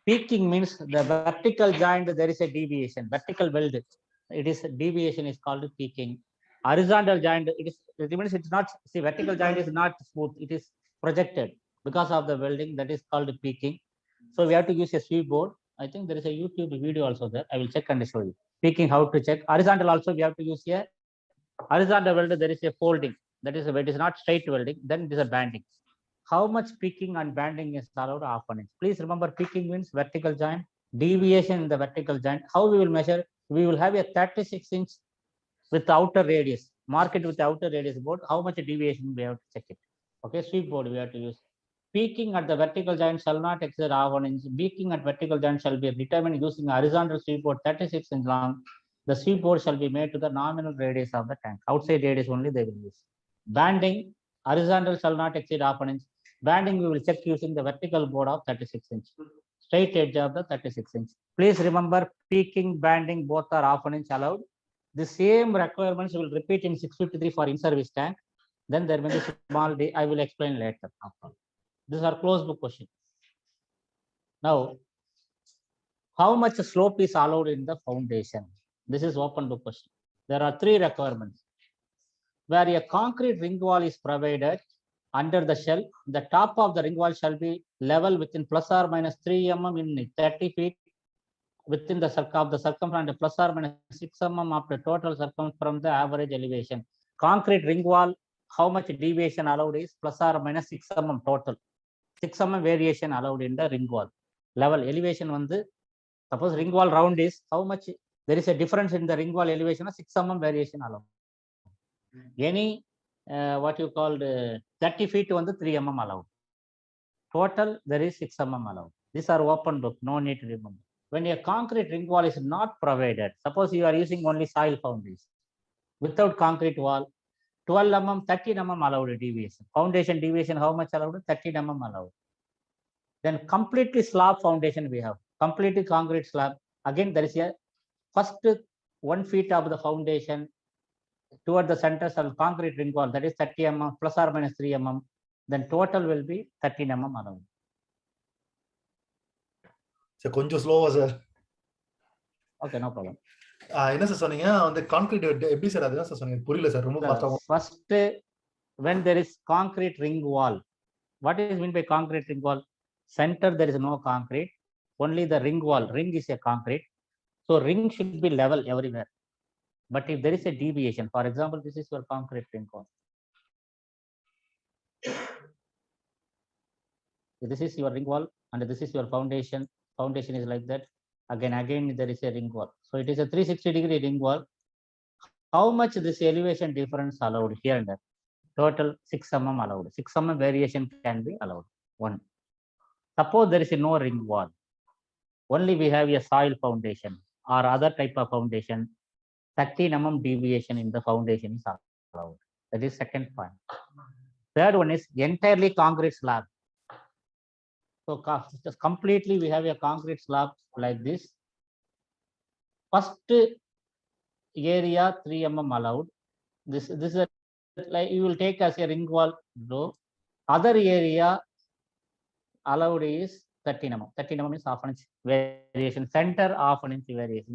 Speaker 1: Peaking means the vertical joint, there is a deviation. Vertical weld, it is deviation is called peaking. Horizontal joint, it means it's not, see, vertical joint is not smooth, it is projected because of the welding, that is called peaking. So we have to use a sweep board. I think there is a YouTube video also there. I will check and show you. Peaking, how to check. Horizontal also we have to use a horizontal weld, there is a folding. That is, it is not straight welding, then it is a banding. How much peaking and banding is allowed? Half an inch. Please remember, peaking means vertical joint, deviation in the vertical joint. How we will measure? We will have a 36 inch with outer radius, mark it with the outer radius board. How much deviation we have to check it. Okay, sweep board we have to use. Peaking at the vertical joint shall not exceed half an inch. Peaking at vertical joint shall be determined using a horizontal sweep board 36 inch long. The sweep board shall be made to the nominal radius of the tank. Outside radius only they will use. Banding, horizontal shall not exceed half an inch. Banding we will check using the vertical board of 36 inch. Straight edge of the 36 inch. Please remember, peaking, banding both are half an inch allowed. The same requirements will repeat in 653 for in-service tank. Then there may be small d. I will explain later. These are closed book questions. Now, how much slope is allowed in the foundation? This is open book question. There are three requirements. Where a concrete ring wall is provided under the shell, the top of the ring wall shall be level within plus or minus 3 mm in 30 feet within the circumference plus or minus 6 mm of the total circumference from the average elevation. Concrete ring wall, how much deviation allowed is plus or minus 6 mm total. 6 mm variation allowed in the ring wall. Level elevation on the, suppose ring wall round is, how much there is a difference in the ring wall elevation, 6 mm variation allowed. Any what you called 30 feet on the 3 mm allowed. Total there is 6 mm allowed. These are open book, no need to remember. When a concrete ring wall is not provided, suppose you are using only soil foundation without concrete wall, 12 mm, 13 mm allowed deviation. Foundation deviation, how much allowed? 13 mm allowed. Then completely slab foundation we have, completely concrete slab. Again, there is a first 1 feet of the foundation toward the center of concrete ring wall, that is 30 mm plus or minus 3 mm. Then total will be 13 mm allowed.
Speaker 4: So கொஞ்சம் ஸ்லோவா sir.
Speaker 1: Okay, no problem.
Speaker 4: என்ன sir சொன்னீங்க? அந்த concrete எப்படி sir அதுதான் sir சொன்னீங்க? புரியல sir, ரொம்ப ஃபாஸ்டா.
Speaker 1: First, when there is concrete ring wall, what is meant by concrete ring wall? Center there is no concrete, only the ring wall. Ring is a concrete, so ring should be level everywhere. But if there is a deviation, for example, this is your concrete ring wall. This is your ring wall, and this is your foundation. Foundation is like that. Again, there is a ring wall. So it is a 360-degree ring wall. How much this elevation difference allowed here and there? Total 6 mm allowed. 6 mm variation can be allowed. One. Suppose there is no ring wall. Only we have a soil foundation or other type of foundation. 13 mm deviation in the foundation is allowed. That is second point. Third one is entirely concrete slab. So just completely we have a concrete slab like this. First area 3 mm allowed. This is a, like you will take as a ring wall below. Other area allowed is 13 mm. 13 mm is half an inch variation. Center half an inch variation.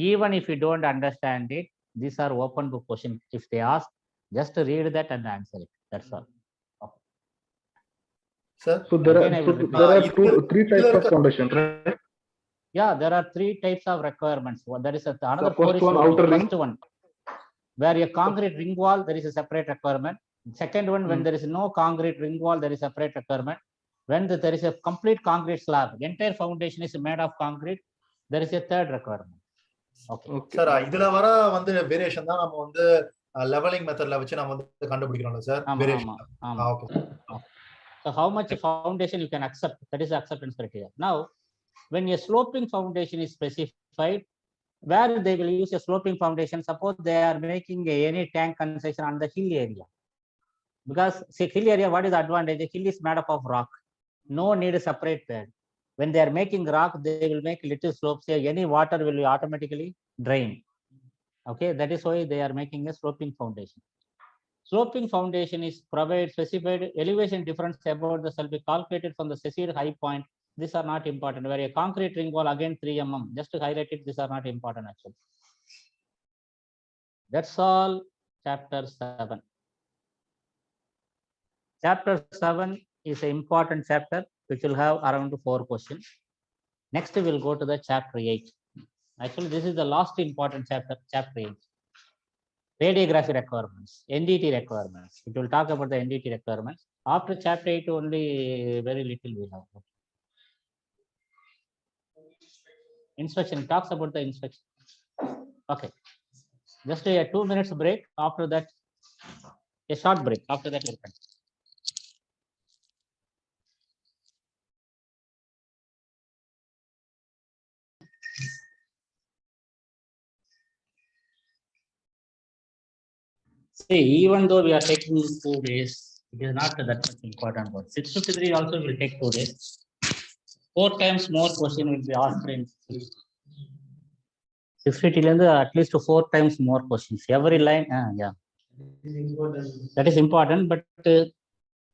Speaker 1: Even if you don't understand it, these are open book questions. If they ask, just read that and answer it. That's all.
Speaker 4: Sir,
Speaker 5: So there
Speaker 1: Again,
Speaker 5: are three types of foundation, right?
Speaker 1: Yeah, there are 3 types of requirements. There is another
Speaker 5: The first
Speaker 1: 4 is
Speaker 5: one, outer ring.
Speaker 1: first one. Where a concrete ring wall, there is a separate requirement. Second one, when there is no concrete ring wall, there is a separate requirement. When there is a complete concrete slab, entire foundation is made of concrete, there is a third requirement. Okay.
Speaker 5: Okay.
Speaker 4: Sir இதுல வர வந்து variation தான் நம்ம வந்து levelling மெத்தட்ல வச்சு நம்ம வந்து கண்டுபிடிக்கிறோம்ல sir variation. Okay.
Speaker 1: So how much foundation you can accept, that is the acceptance criteria. Now, when a sloping foundation is specified, where they will use a sloping foundation, suppose they are making any tank construction on the hill area. Because see, hill area, what is the advantage? The hill is made up of rock. No need a separate pad. When they are making rock, they will make little slopes here. Any water will automatically drain. Okay, that is why they are making a sloping foundation. Sloping foundation is provided specified elevation difference about the shall be calculated from the seceded high point. These are not important. Where a concrete ring wall, again 3 mm, just to highlight it, these are not important actually. That's all chapter 7. Chapter 7 is an important chapter which will have around 4 questions. Next we will go to the chapter 8. Actually, this is the last important chapter, chapter 8. Radiography requirements, NDT requirements. It will talk about the NDT requirements. After chapter 8 only very little we have. Inspection, talks about the inspection. Okay. Just a 2 minutes break. After that, a short break. After that, we'll continue. See, even though we are taking 2 days, it is not that much important. 653 also will take 2 days. 4 times more question will be asked in 650 at least 4 times more questions. Every line, yeah. That is important, but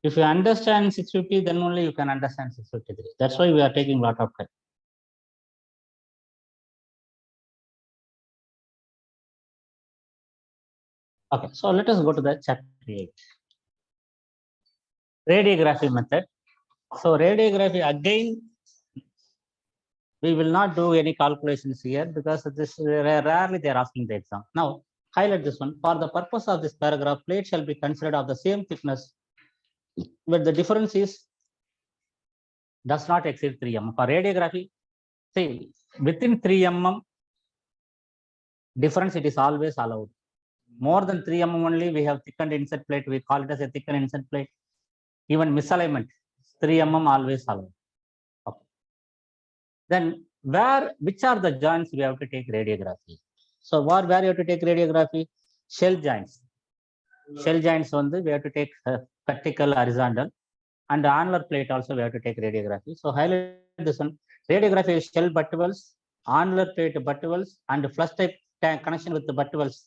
Speaker 1: if you understand 650, then only you can understand 653. That's why we are taking a lot of time. Okay, so let us go to the chapter 8. Radiography method. So radiography, again, we will not do any calculations here because this rarely they are asking the exam. Now, highlight this one. For the purpose of this paragraph, plate shall be considered of the same thickness, but the difference is does not exceed 3 mm. For radiography, see, within 3 mm difference, it is always allowed. More than 3 mm only, we have thickened insert plate. We call it as a thickened insert plate. Even misalignment, 3 mm always allowed. Okay. Then which are the joints we have to take radiography? So where you have to take radiography? Shell joints. Shell joints only we have to take vertical, horizontal, and the annular plate also we have to take radiography. So highlight this one. Radiography is shell butt wells, annular plate butt wells, and flush type tank connection with the butt wells.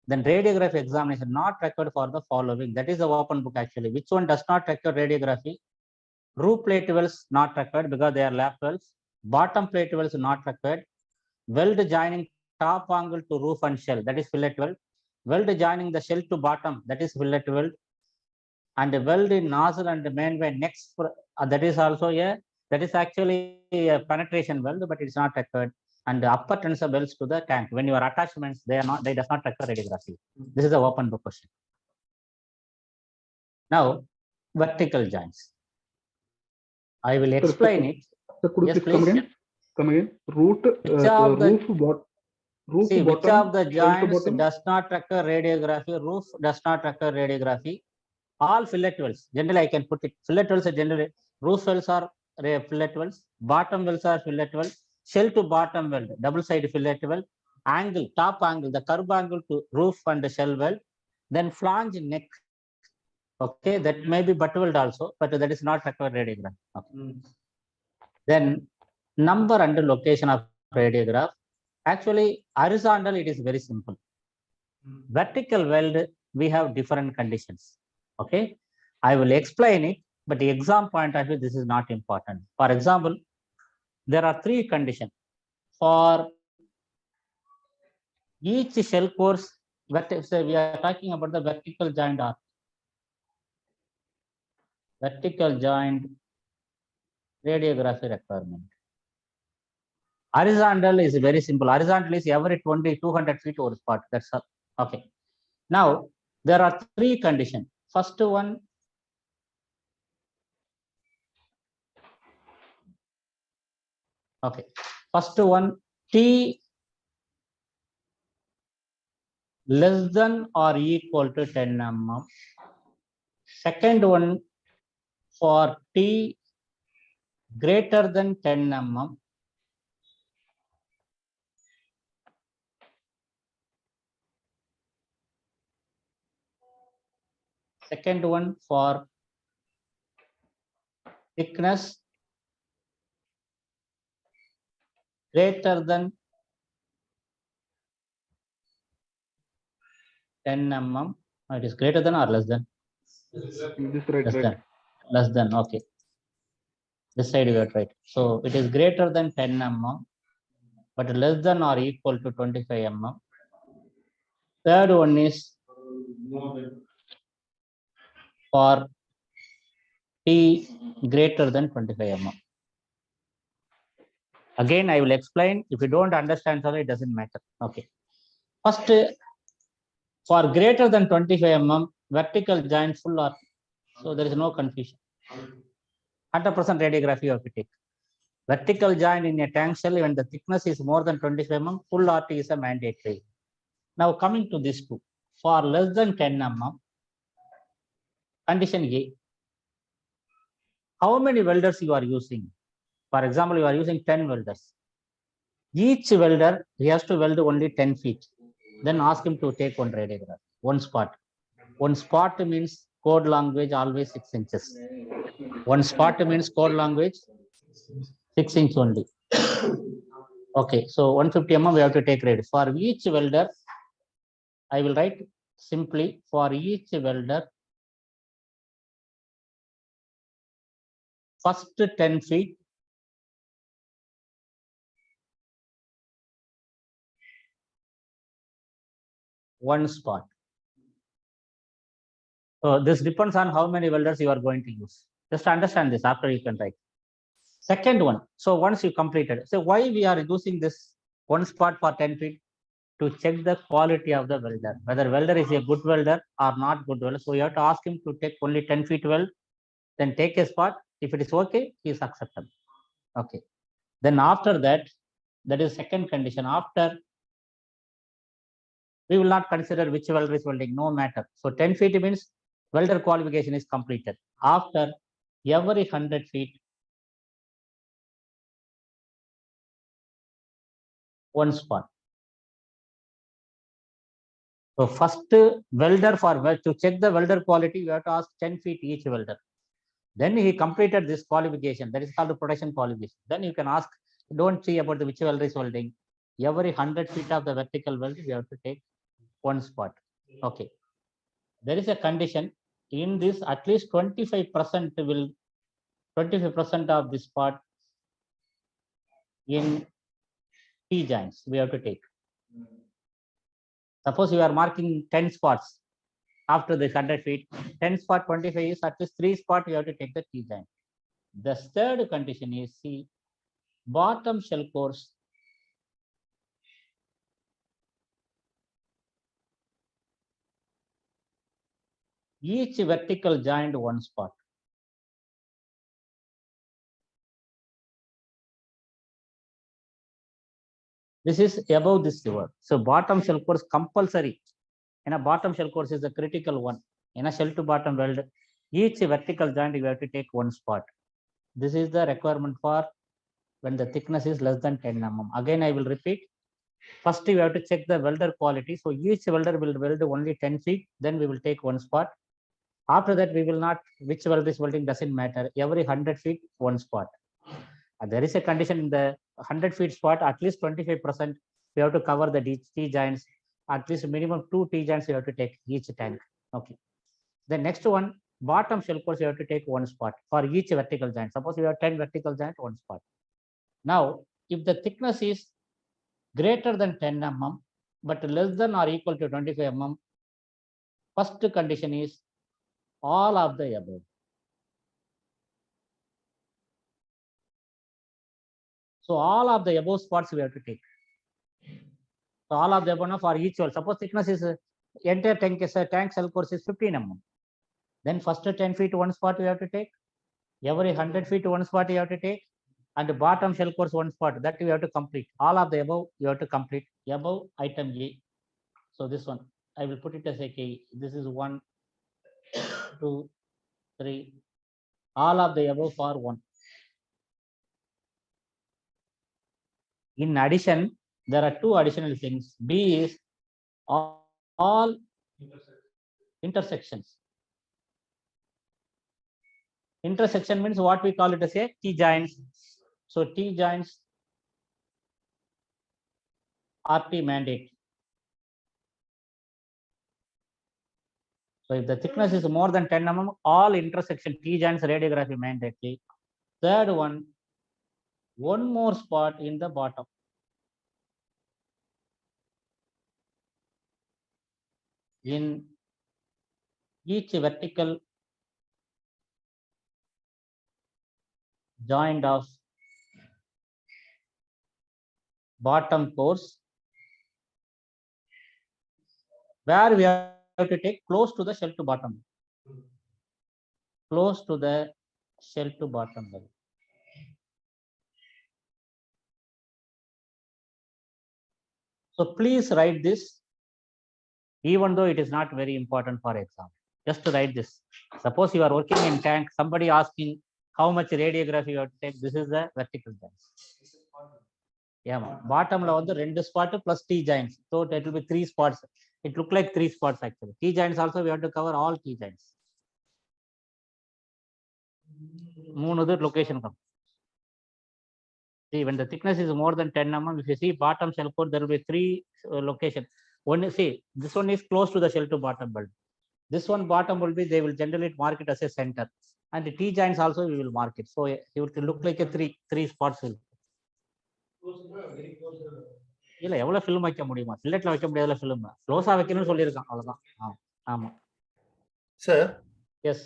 Speaker 1: Then radiography examination not required for the following. That is the open book actually. Which one does not require radiography? Roof plate wells not required because they are lap wells. Bottom plate wells not required. Weld joining top angle to roof and shell, that is fillet weld. Weld joining the shell to bottom, that is fillet weld. And weld in nozzle and main way next, that is also that is actually a penetration weld, but it is not required. And the upper tensor welds to the tank. When your attachments, they does not require radiography. This is a open book question. Now, vertical joints. I will explain it.
Speaker 5: So could you please come again? Roof
Speaker 1: See, which of the joints does not require radiography? Roof does not require radiography. All fillet welds. Generally, I can put it. Fillet welds are generally, roof welds are fillet welds. Bottom welds are fillet welds. Shell to bottom weld, double side fillet weld. Angle, top angle, the curve angle to roof and the shell weld. Then flange neck. Okay, that may be butt weld also, but that is not required radiograph. Okay. Then number and location of radiograph. Actually, horizontal, it is very simple. Vertical weld, we have different conditions. Okay, I will explain it, but the exam point of view, this is not important. For example, there are 3 conditions for each shell course. So we are talking about the vertical joint arc. Vertical joint radiography requirement. Horizontal is very simple. Horizontal is every 200 feet over spot. That's all. Okay. Now, there are three conditions. First one, okay. First one, T less than or equal to 10 mm. Second one, for T greater than 10 mm. Second one, for thickness greater than 10 mm. It is greater than or less than?
Speaker 5: This
Speaker 1: Less
Speaker 5: right.
Speaker 1: than. Less than, okay. This side you got right. So it is greater than 10 mm, but less than or equal to 25 mm. Third one is
Speaker 2: More than.
Speaker 1: for T greater than 25 mm. Again, I will explain. If you don't understand, it doesn't matter. Okay. First, for greater than 25 mm, vertical joint full RT. So there is no confusion. 100% radiography you have to take. Vertical joint in a tank shell, when the thickness is more than 25 mm, full RT is a mandatory. Now coming to this two, for less than 10 mm, condition A, how many welders you are using? For example, you are using 10 welders. Each welder, he has to weld only 10 feet. Then ask him to take one radiograph, one spot. One spot means code language always 6 inches. One spot means code language 6 inch only. Okay, so 150 mm we have to take radius. For each welder, I will write simply for each welder, first 10 feet, one spot. So this depends on how many welders you are going to use. Just understand this after you can write. Second one, so once you completed, so why we are using this one spot for 10 feet? To check the quality of the welder, whether welder is a good welder or not good welder. So you have to ask him to take only 10 feet weld, then take a spot. If it is okay, he is acceptable. Okay. Then after that, that is second condition. After, we will not consider which welder is welding, no matter. So 10 feet means welder qualification is completed. After every 100 feet, one spot. So first welder to check the welder quality, you have to ask 10 feet each welder. Then he completed this qualification, that is called the protection qualification. Then you can ask, don't see about the which welder is welding. Every 100 feet of the vertical weld, you have to take one spot. Okay. There is a condition in this, at least 25% will, 25% of the spot in T joints we have to take. Suppose you are marking 10 spots after this 100 feet, 10 spot 25 is at least 3 spot you have to take the T joint. The third condition is C, bottom shell course each vertical joint one spot. This is above this word. So bottom shell course compulsory. In a bottom shell course is the critical one. In a shell to bottom weld, each vertical joint you have to take one spot. This is the requirement for when the thickness is less than 10 mm. Again, I will repeat. First, you have to check the welder quality. So each welder will weld only 10 feet. Then we will take one spot. After that, we will not, which welder is welding doesn't matter. Every 100 feet, one spot. There is a condition in the 100 feet spot, at least 25%, we have to cover the T joints. At least minimum 2 T joints you have to take each tank. Okay. The next one, bottom shell course, you have to take one spot for each vertical joint. Suppose you have 10 vertical joint, one spot. Now, if the thickness is greater than 10 mm, but less than or equal to 25 mm, first condition is all of the above. So all of the above spots we have to take. So all of the above for each weld. Suppose thickness is entire tank cell course is 15 mm. Then first 10 feet one spot you have to take. Every 100 feet one spot you have to take. And the bottom shell course one spot that you have to complete. All of the above you have to complete. Above item A. So this one I will put it as a K. This is 1, 2, 3. All of the above for 1. In addition, there are 2 additional things. B is all intersections. Intersection means what we call it as a T-joints. So T-joints RT mandate. So if the thickness is more than 10 mm, all intersection T-joints radiography mandatory. Third one more spot in the bottom. In each vertical joint of bottom course, where we have to take close to the shell to bottom. Close to the shell to bottom level. So please write this, even though it is not very important for exam. Just to write this. Suppose you are working in tank, somebody asking how much radiography you have to take. This is the vertical joints. Yeah, bottom level the 2 spot plus T joints. So it will be 3 spots. It look like 3 spots actually. T joints also we have to cover all T joints. 3 location. See, when the thickness is more than 10 mm, if you see bottom shell core, there will be 3 locations. One, see, this one is close to the shell to bottom belt. This one bottom will be, they will generally mark it as a center. And the T joints also we will mark it. So it will look like a three spots. இல்ல எவ்வளவு film வைக்க முடியுமா? ஃபில்லட்ல வைக்க முடியாதுல film. க்ளோஸா வைக்கணும்னு சொல்லியிருக்கான் அவ்வளவுதான். ஆமா.
Speaker 4: சார்
Speaker 1: எஸ்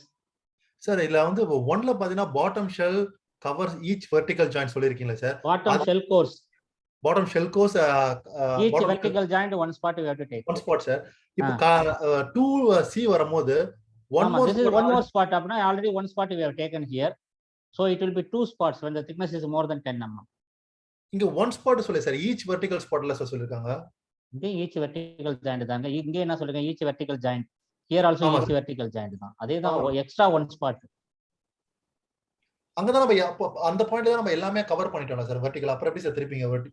Speaker 4: சார் இதுல வந்து 1ல பாத்தீங்கன்னா bottom shell covers each vertical joint சொல்லிருக்கீங்களா sir?
Speaker 1: Bottom shell course.
Speaker 4: Bottom shell course
Speaker 1: each vertical joint one spot you have to take.
Speaker 4: One spot sir. இப்போ 2C வரும்போது one more
Speaker 1: spot அப்படினா already one spot we have taken here. So it will be 2 spots when the thickness is more than 10 mm.
Speaker 4: இங்க one spot சொல்ல sir each vertical ஸ்பாட்ல sir சொல்லிருக்காங்க.
Speaker 1: இங்க each vertical joint தாங்க. இங்க என்ன சொல்றீங்க? Each vertical joint. Here also each vertical joint தான். அதே தான் எக்ஸ்ட்ரா ஒன் ஸ்பாட்.
Speaker 4: அங்க தான் நம்ம அந்த பாயிண்ட்ல தான் நம்ம எல்லாமே கவர் பண்ணிட்டோம் சார் வெர்டிகல். அப்புறம் எப்படி சார் திருப்பிங்க வெர்டி?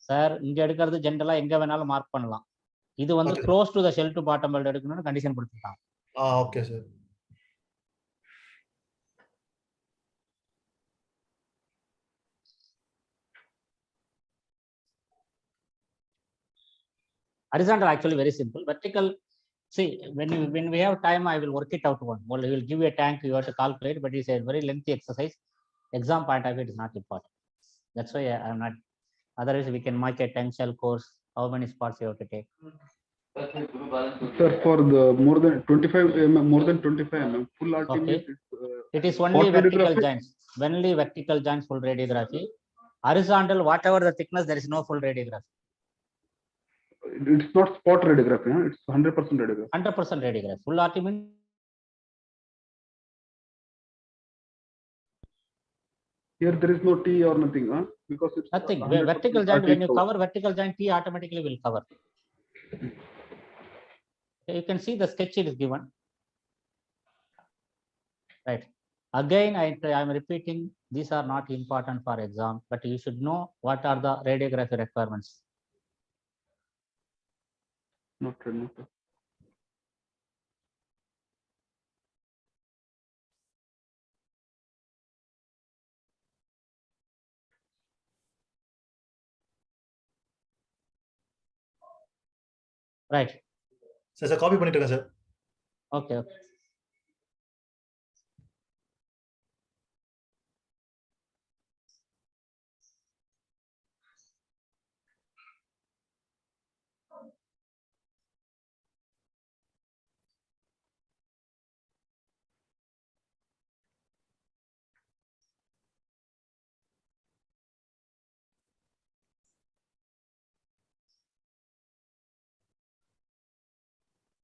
Speaker 1: சார் இங்க எடுக்கிறது ஜெனரலா எங்க வேணாலும் மார்க் பண்ணலாம். இது வந்து close to the shell to bottom belt எடுக்கணும்னு கண்டிஷன் கொடுத்துட்டாங்க.
Speaker 4: Okay sir.
Speaker 1: Horizontal actually very simple. Vertical, see, when we have time, I will work it out one. Well, we will give you a tank, you have to calculate, but it's a very lengthy exercise. Exam point of view, it is not important. That's why I am not. Otherwise, we can mark a 10 shell course. How many spots you have to take?
Speaker 5: Sir, for the more than 25 mm, full RT
Speaker 1: Okay.
Speaker 5: means
Speaker 1: It is only vertical joints. Only vertical joints full radiography. Horizontal, whatever the thickness, there is no full radiography.
Speaker 5: it's not spot radiography, huh? It's 100% radiography.
Speaker 1: 100% radiography. Full RT means
Speaker 5: Here there is no T or nothing, huh? Because it's
Speaker 1: nothing.
Speaker 5: 100%
Speaker 1: Vertical joint,
Speaker 5: RT
Speaker 1: when you
Speaker 5: cover.
Speaker 1: cover vertical joint, T automatically will cover. You can see the sketch it is given. Right. Again, I am repeating, these are not important for exam, but you should know what are the radiography requirements.
Speaker 5: Not really.
Speaker 1: Right.
Speaker 4: Sir copy பண்ணிட்டு இருக்கேன் sir.
Speaker 1: Okay. Okay.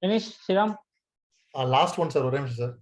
Speaker 1: Finish, Sriram?
Speaker 4: Last one, sir. ஒரே நிமிஷம், sir.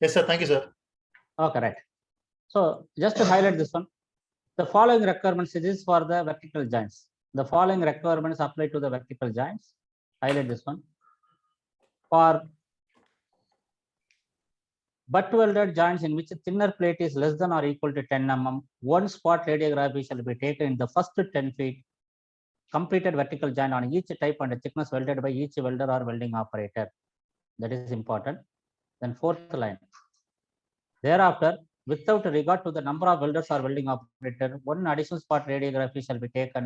Speaker 4: Yes, sir. Thank you, sir.
Speaker 1: Okay, right. So just to highlight this one, the following requirements, this is for the vertical joints. The following requirements apply to the vertical joints. Highlight this one. For butt welded joints in which a thinner plate is less than or equal to 10 mm, one spot radiography shall be taken in the first 10 feet completed vertical joint on each type and thickness welded by each welder or welding operator. That is important. Then fourth line. Thereafter, without regard to the number of welders or welding operator, one additional spot radiography shall be taken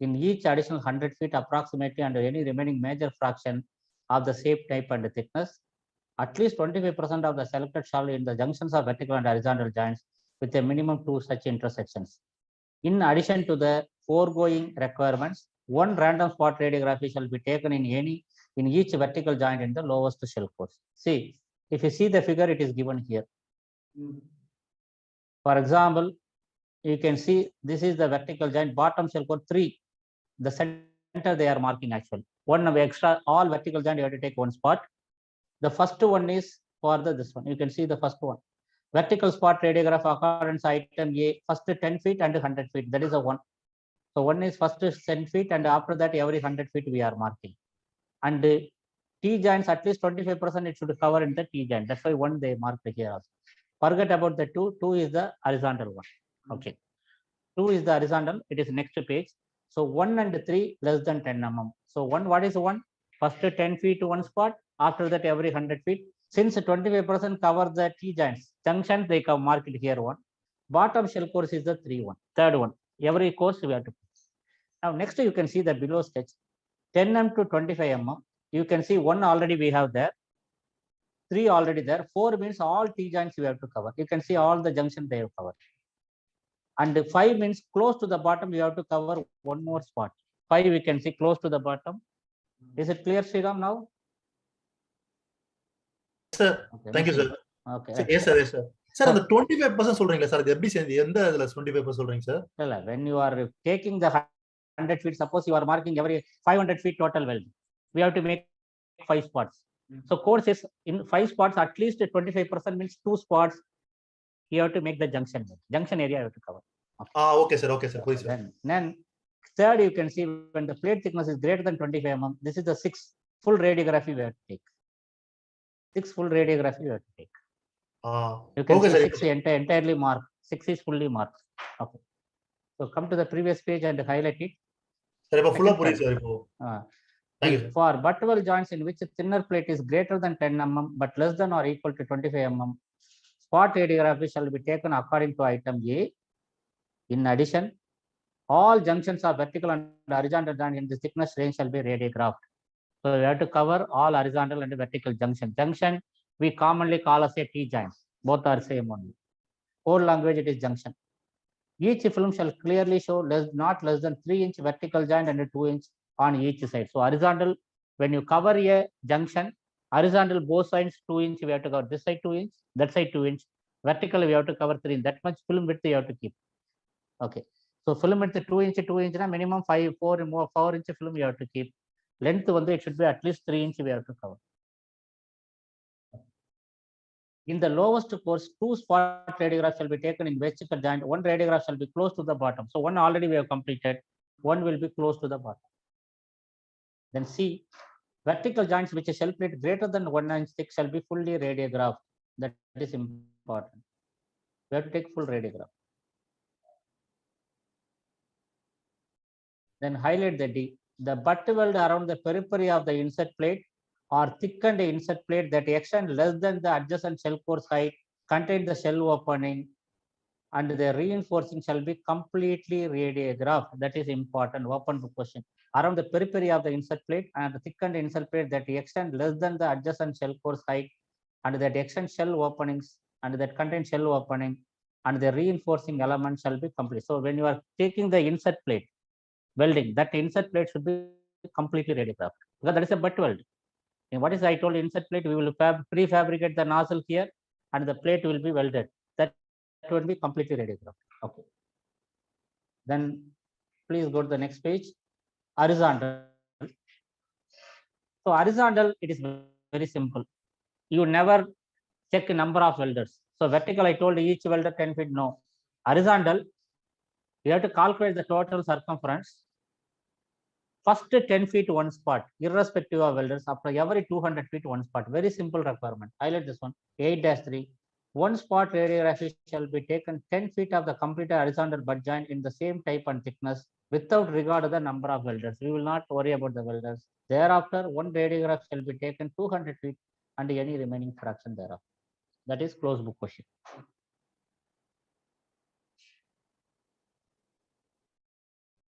Speaker 1: in each additional 100 feet approximately and any remaining major fraction of the same type and thickness. At least 25% of the selected shall be in the junctions of vertical and horizontal joints with a minimum 2 such intersections. In addition to the foregoing requirements, one random spot radiography shall be taken in each vertical joint in the lowest shell course. See, if you see the figure, it is given here. For example, you can see this is the vertical joint, bottom shell core 3. The center they are marking actually. One of extra, all vertical joint you have to take one spot. The first one is for this one. You can see the first one. Vertical spot radiograph occurrence item A, first 10 feet and 100 feet. That is a one. So one is first 10 feet and after that every 100 feet we are marking. And T joints at least 25% it should cover in the T joint. That's why one they marked here also. Forget about the two. Two is the horizontal one. Okay. 2 is the horizontal. It is next page. So 1 and 3 less than 10 mm. So 1, what is 1? First 10 feet to one spot. After that every 100 feet. Since 25% cover the T joints, junction they can mark it here 1. Bottom shell course is the 3rd one. Every course we have to. Now next you can see the below sketch. 10 mm to 25 mm. You can see 1 already we have there. 3 already there. 4 means all T joints you have to cover. You can see all the junction they have covered. And 5 means close to the bottom, you have to cover one more spot. 5 we can see close to the bottom. Is it clear, Sriram, now?
Speaker 4: Sir,
Speaker 1: Okay,
Speaker 4: thank you, sir.
Speaker 1: Okay.
Speaker 4: Yes, sir. Yes, sir. Sir, அந்த 25% சொல்றீங்களா sir? அது எப்படி சேர்ந்து எந்த இதுல 25% சொல்றீங்க sir?
Speaker 1: When you are taking the 100 feet, suppose you are marking every 500 feet total weld, we have to make 5 spots. So course is in 5 spots, at least 25% means 2 spots. You have to make the junction. Junction area you have to cover.
Speaker 4: Okay, sir. Okay, sir. Please, sir.
Speaker 1: Then third, you can see when the plate thickness is greater than 25 mm, this is the 6 full radiography we have to take. 6 full radiography you have to take. You can
Speaker 4: okay,
Speaker 1: see
Speaker 4: sir.
Speaker 1: 6 entirely marked. 6 is fully marked. Okay. So come to the previous page and highlight it.
Speaker 4: Sir, இப்போ full புரியுது sir இப்போ. Thank you, sir.
Speaker 1: For butt weld joints in which a thinner plate is greater than 10 mm but less than or equal to 25 mm, spot radiography shall be taken according to item A. In addition, all junctions of vertical and horizontal joint in the thickness range shall be radiographed. So we have to cover all horizontal and vertical junction. Junction we commonly call as a T joint. Both are same only. Code language it is junction. Each film shall clearly show not less than 3-inch vertical joint and 2-inch on each side. So horizontal, when you cover a junction, horizontal both sides 2-inch we have to cover. This side 2-inch, that side 2-inch. Vertical we have to cover 3. That much film width you have to keep. Okay. So film width 2-inch na minimum 4-inch film you have to keep. Length it should be at least 3-inch we have to cover. In the lowest course, 2 spot radiographs shall be taken in vertical joint. 1 radiograph shall be close to the bottom. So 1 already we have completed. 1 will be close to the bottom. Then C, vertical joints which a shell plate greater than 1 inch thick shall be fully radiographed. That is important. We have to take full radiograph. Then highlight the D. The butt weld around the periphery of the insert plate or thickened insert plate that extend less than the adjacent shell course height contain the shell opening and the reinforcing shall be completely radiographed. That is important, open book question. Around the periphery of the insert plate and the thickened insert plate that extend less than the adjacent shell course height and that extend shell openings and that contain shell opening and the reinforcing element shall be complete. So when you are taking the insert plate welding, that insert plate should be completely radiographed because that is a butt weld. And what is I told insert plate, we will prefabricate the nozzle here and the plate will be welded. That would be completely radiographed. Okay. Then please go to the next page. Horizontal. So horizontal, it is very simple. You never check number of welders. So vertical, I told each welder 10 feet, no. Horizontal, you have to calculate the total circumference. First 10 feet one spot, irrespective of welders, after every 200 feet one spot. Very simple requirement. Highlight this one, 8-3. One spot radiography shall be taken 10 feet of the completed horizontal butt joint in the same type and thickness without regard to the number of welders. We will not worry about the welders. Thereafter, one radiograph shall be taken 200 feet and any remaining fraction thereof. That is closed book question.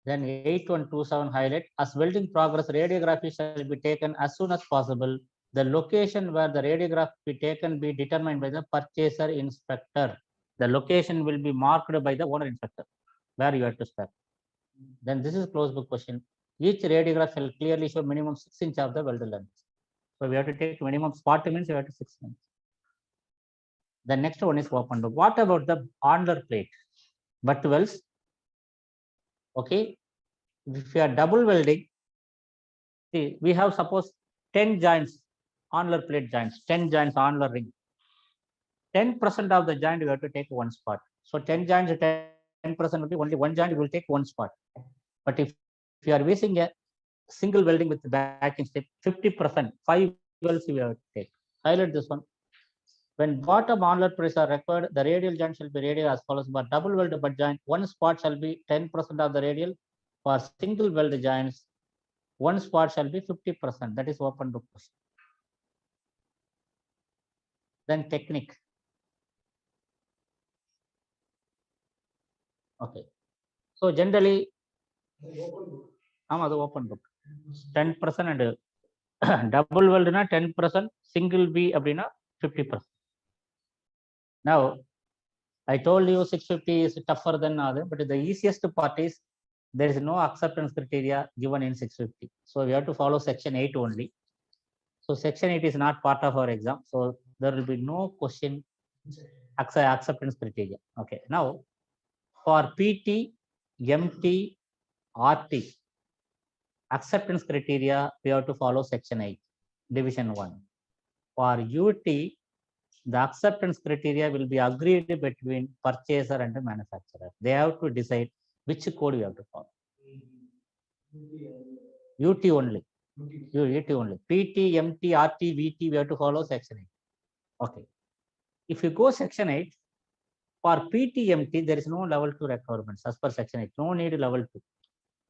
Speaker 1: Then 8127 highlight, as welding progress, radiography shall be taken as soon as possible. The location where the radiograph be taken be determined by the purchaser inspector. The location will be marked by the owner inspector where you have to start. Then this is closed book question. Each radiograph shall clearly show minimum 6 inches of the weld length. So we have to take minimum 40 means you have to 6 inches. The next one is open book. What about the Ondler plate? Butt welds. Okay. If you are double welding, see, we have suppose 10 joints, Ondler plate joints, 10 joints, Ondler ring. 10% of the joint you have to take one spot. So 10 joints, 10% will be only one joint, you will take one spot. But if you are using a single welding with the backing step, 50%, 5 welds you have to take. Highlight this one. When bottom Ondler press are required, the radial joint shall be radial as follows. But double weld butt joint, one spot shall be 10% of the radial. For single weld joints, one spot shall be 50%. That is open book question. Then technique. Okay. So generally, the open book. 10% and double weld 10%, single B abdina 50%. Now, I told you 650 is tougher than other, but the easiest part is there is no acceptance criteria given in 650. So we have to follow section 8 only. So section 8 is not part of our exam. So there will be no question acceptance criteria. Okay. Now for PT, MT, RT, acceptance criteria, we have to follow section 8, division 1. For UT, the acceptance criteria will be agreed between purchaser and the manufacturer. They have to decide which code you have to follow. UT only. UT only. PT, MT, RT, VT, we have to follow section 8. Okay. If you go section 8, for PT, MT, there is no level 2 requirements as per section 8. No need level 2.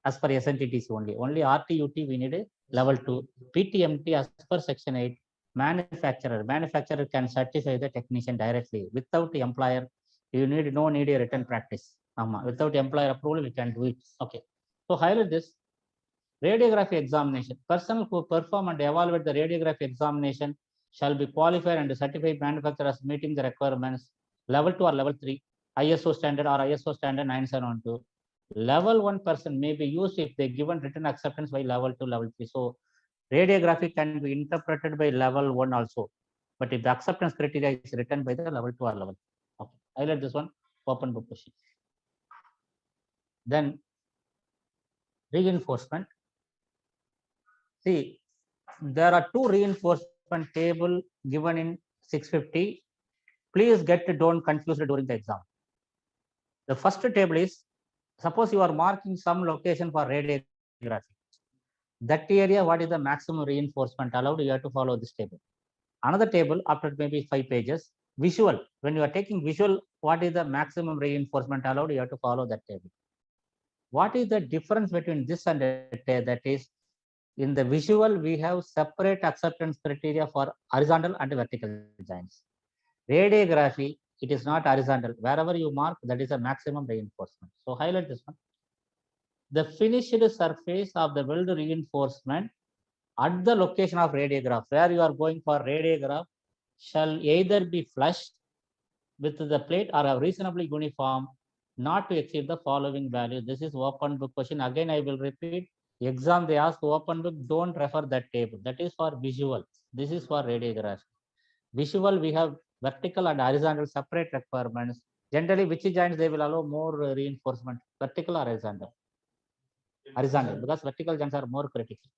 Speaker 1: As per SNTTC only. Only RT, UT, we need a level 2. PT, MT, as per section 8. Manufacturer can certify the technician directly without the employer. You need a written practice. Without employer approval, we can do it. Okay. So highlight this. Radiography examination. Person who perform and evaluate the radiography examination shall be qualified and certified manufacturers meeting the requirements. Level 2 or level 3, ISO standard or ISO standard 9712. Level 1 person may be used if they given written acceptance by level 2, level 3. So radiography can be interpreted by level 1 also. But if the acceptance criteria is written by the level 2 or level 3. Okay. Highlight this one, open book question. Then reinforcement. See, there are 2 reinforcement table given in 650. Please don't confuse it during the exam. The first table is, suppose you are marking some location for radiography. That area, what is the maximum reinforcement allowed? You have to follow this table. Another table, after maybe 5 pages, visual. When you are taking visual, what is the maximum reinforcement allowed? You have to follow that table. What is the difference between this and that is, in the visual, we have separate acceptance criteria for horizontal and vertical joints. Radiography, it is not horizontal. Wherever you mark, that is a maximum reinforcement. So highlight this one. The finished surface of the weld reinforcement at the location of radiograph, where you are going for radiograph, shall either be flush with the plate or a reasonably uniform, not to exceed the following value. This is open book question. Again, I will repeat. Exam, they ask open book, don't refer that table. That is for visual. This is for radiograph. Visual, we have vertical and horizontal separate requirements. Generally, which joints they will allow more reinforcement, vertical or horizontal? Horizontal, because vertical joints are more critical.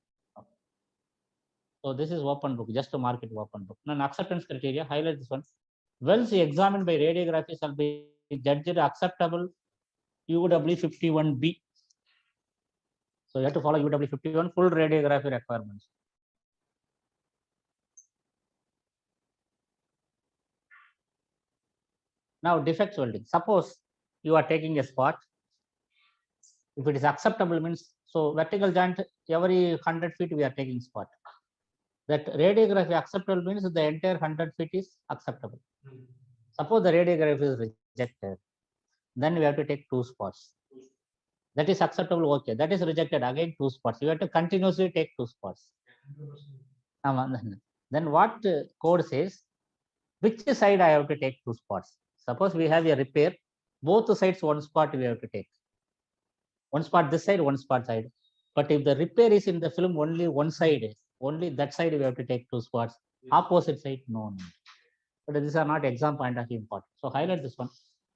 Speaker 1: So this is open book, just to mark it open book. Now, acceptance criteria, highlight this one. Wells examined by radiography shall be judged acceptable UW 51B. So you have to follow UW 51 full radiography requirements. Now, defects welding. Suppose you are taking a spot. If it is acceptable means, so vertical joint every 100 feet we are taking spot. That radiography acceptable means the entire 100 feet is acceptable. Suppose the radiography is rejected, then we have to take 2 spots. That is acceptable, okay. That is rejected, again 2 spots. You have to continuously take 2 spots. Then what code says, which side I have to take 2 spots? Suppose we have a repair, both sides 1 spot we have to take. 1 spot this side, 1 spot side. But if the repair is in the film only one side, only that side we have to take 2 spots. Opposite side, no. But these are not exam point of view important. So highlight this one.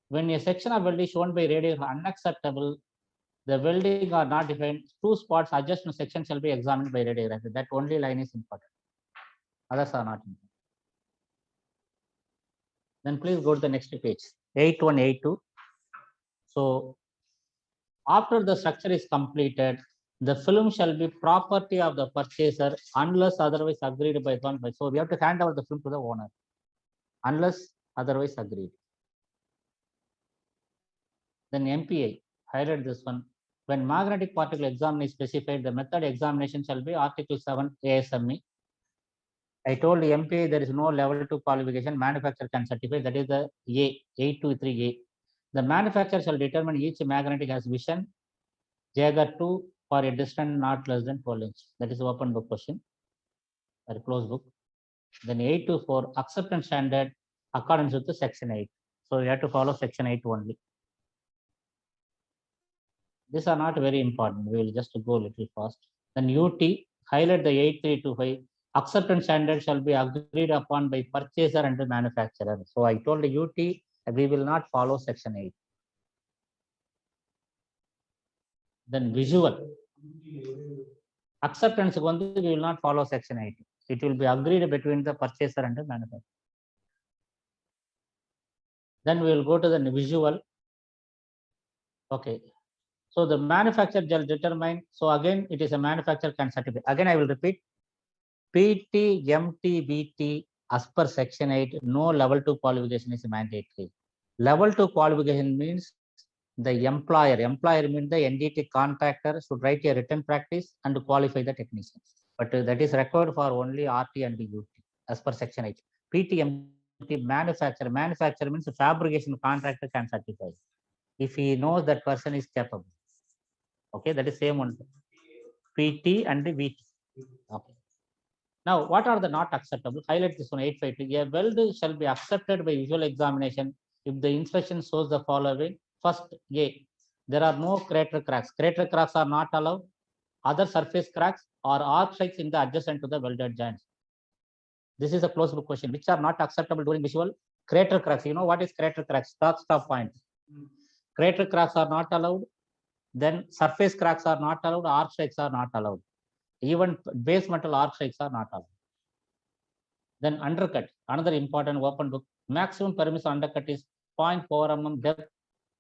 Speaker 1: When a section of welding shown by radiograph unacceptable, the welding are not defined, 2 spots adjustment section shall be examined by radiography. That only line is important. Others are not important. Then please go to the next page, 8182. So after the structure is completed, the film shall be property of the purchaser unless otherwise agreed by one. So we have to hand over the film to the owner unless otherwise agreed. Then MPI, highlight this one. When magnetic particle examination is specified, the method examination shall be Article 7 ASME. I told MPI there is no level 2 qualification, manufacturer can certify, that is the A, 823A. The manufacturer shall determine each magnetic has vision, Jaeger 2 for a distance not less than 12 inch. That is open book question, or closed book. Then 824, acceptance standard accordance with the section 8. So you have to follow section 8 only. These are not very important. We will just go a little fast. Then UT, highlight the 8325. Acceptance standard shall be agreed upon by purchaser and the manufacturer. So I told the UT, we will not follow section 8. Then visual. Acceptance, we will not follow section 8. It will be agreed between the purchaser and the manufacturer. Then we will go to the visual. Okay. So the manufacturer shall determine. So again, it is a manufacturer can certify. Again, I will repeat. PT, MT, BT, as per section 8, no level 2 qualification is mandatory. Level 2 qualification means the employer means the NDT contractor should write a written practice and qualify the technician. But that is required for only RT and UT as per section 8. PT, MT, manufacturer means the fabrication contractor can certify if he knows that person is capable. Okay, that is same one. PT and the VT. Okay. Now, what are the not acceptable? Highlight this one, 852. A weld shall be accepted by visual examination if the inspection shows the following. First, A, there are no crater cracks. Crater cracks are not allowed. Other surface cracks or arc strikes in the adjacent to the welded joints. This is a closed book question. Which are not acceptable during visual? Crater cracks. You know what is crater cracks? Stop point. Crater cracks are not allowed. Then surface cracks are not allowed. Arc strikes are not allowed. Even base metal arc strikes are not allowed. Then undercut, another important open book. Maximum permissible undercut is 0.4 mm depth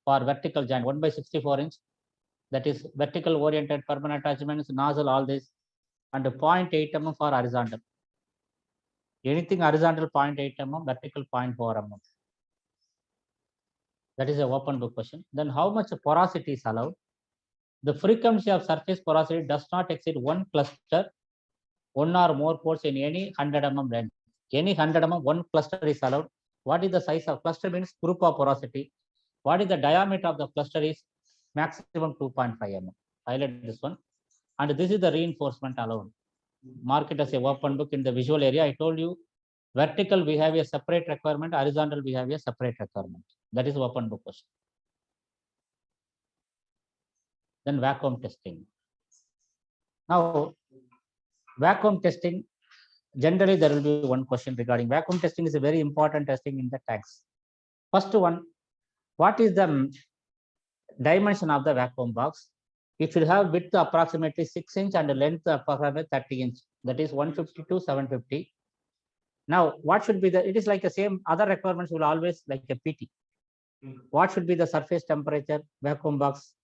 Speaker 1: for vertical joint, 1/64 inch. That is vertical oriented permanent attachments, nozzle, all this, and 0.8 mm for horizontal. Anything horizontal 0.8 mm, vertical 0.4 mm. That is a open book question. Then how much porosity is allowed? The frequency of surface porosity does not exceed 1 cluster, 1 or more pores in any 100 mm length. Any 100 mm, 1 cluster is allowed. What is the size of cluster means group of porosity. What is the diameter of the cluster is maximum 2.5 mm. Highlight this one. And this is the reinforcement allowed. Mark it as a open book in the visual area. I told you vertical we have a separate requirement, horizontal we have a separate requirement. That is open book question. Then vacuum testing. Now, vacuum testing, generally there will be one question regarding vacuum testing is a very important testing in the tanks. First one, what is the dimension of the vacuum box? It should have width approximately 6 inch and length approximately 30 inch. That is 150 to 750. Now, what should be the, it is like the same other requirements will always like a PT. What should be the surface temperature, vacuum box?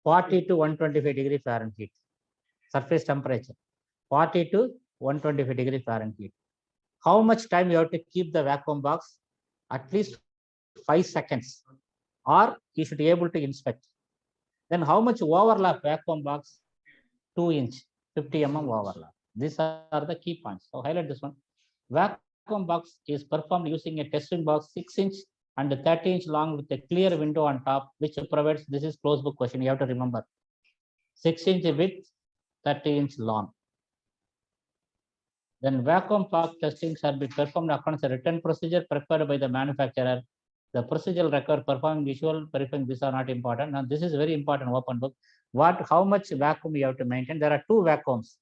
Speaker 1: 40 to 125 degree Fahrenheit. Surface temperature, 40 to 125 degree Fahrenheit. How much time you have to keep the vacuum box? At least 5 seconds, or you should be able to inspect. Then how much overlap vacuum box? 2 inch, 50 mm overlap. These are the key points. So highlight this one. Vacuum box is performed using a testing box 6 inch and 30 inch long with a clear window on top, which provides, this is closed book question, you have to remember. 6 inch width, 30 inch long. Then vacuum box testing shall be performed according to a written procedure prepared by the manufacturer. The procedural record performing visual verifying, these are not important. Now this is very important open book. How much vacuum you have to maintain? There are two vacuums.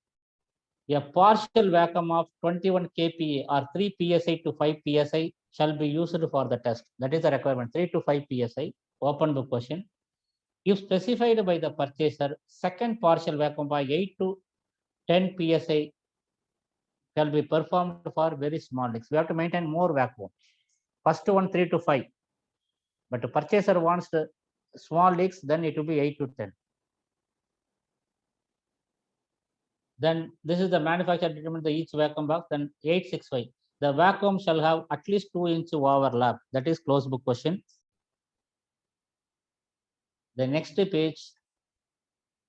Speaker 1: A partial vacuum of 21 kPa or 3 psi to 5 psi shall be used for the test. That is the requirement, 3 to 5 psi. Open book question. If specified by the purchaser, second partial vacuum by 8 to 10 psi shall be performed for very small leaks. We have to maintain more vacuum. First one 3 to 5, but the purchaser wants the small leaks, then it will be 8 to 10. Then this is the manufacturer determine the each vacuum box. Then 865. The vacuum shall have at least 2 inch overlap. That is closed book question. The next page,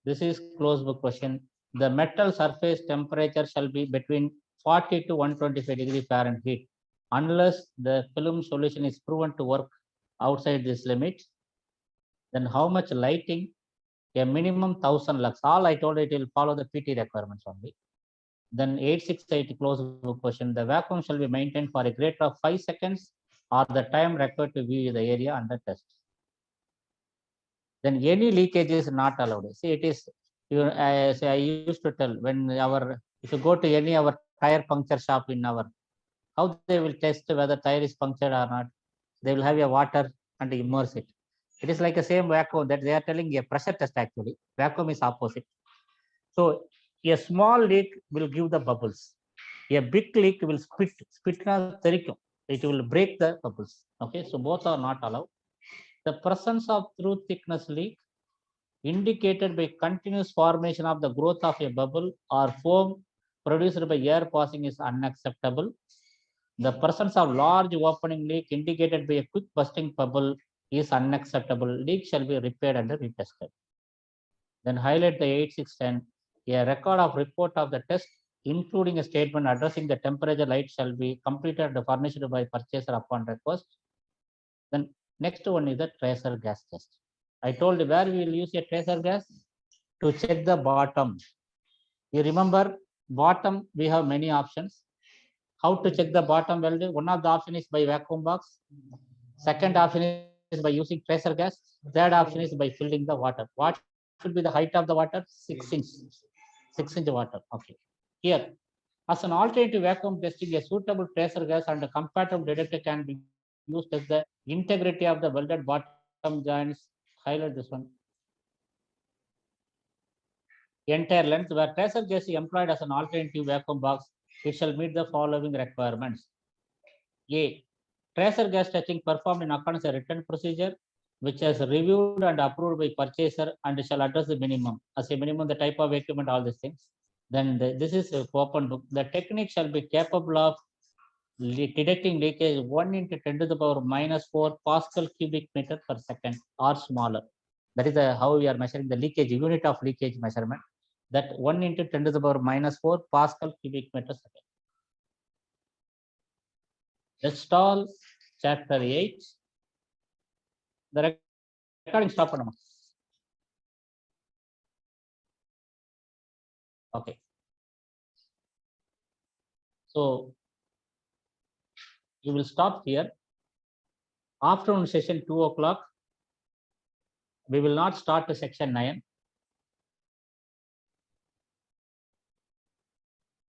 Speaker 1: this is closed book question. The metal surface temperature shall be between 40 to 125 degree Fahrenheit, unless the film solution is proven to work outside this limit. Then how much lighting? A minimum 1000 lux. All I told it will follow the PT requirements only. Then 868 close book question. The vacuum shall be maintained for a greater of 5 seconds or the time required to view the area under test. Then any leakage is not allowed. See, it is, as I used to tell, when if you go to any our tire puncture shop in how they will test whether tire is punctured or not. They will have a water and immerse it. It is like the same vacuum that they are telling a pressure test actually. Vacuum is opposite. So a small leak will give the bubbles. A big leak will spit. It will break the bubbles. Okay, so both are not allowed. The presence of through thickness leak indicated by continuous formation of the growth of a bubble or foam produced by air passing is unacceptable. The presence of large opening leak indicated by a quick bursting bubble is unacceptable. Leak shall be repaired and retested. Then highlight the 8610. A record of report of the test, including a statement addressing the temperature light, shall be completed and furnished by purchaser upon request. Then next one is the tracer gas test. I told you where we will use a tracer gas to check the bottom. You remember bottom, we have many options. How to check the bottom weld? One of the option is by vacuum box. Second option is by using tracer gas. Third option is by filling the water. What should be the height of the water? 6 inch. 6 inch water. Okay. Here, as an alternative vacuum testing, a suitable tracer gas and a compatible detector can be used as the integrity of the welded bottom joints. Highlight this one. Entire length, where tracer gas is employed as an alternative vacuum box, it shall meet the following requirements. A. Tracer gas testing performed in accordance with a written procedure, which is reviewed and approved by purchaser and shall address the minimum. As a minimum, the type of equipment, all these things. Then this is a open book. The technique shall be capable of detecting leakage 1 into 10 to the power minus 4 Pascal cubic meter per second or smaller. That is how we are measuring the leakage, unit of leakage measurement. That 1 into 10 to the power minus 4 Pascal cubic meter second. Install chapter 8. The recording stop பண்ணுமா? Okay. So you will stop here. Afternoon session 2 o'clock. We will not start to section 9.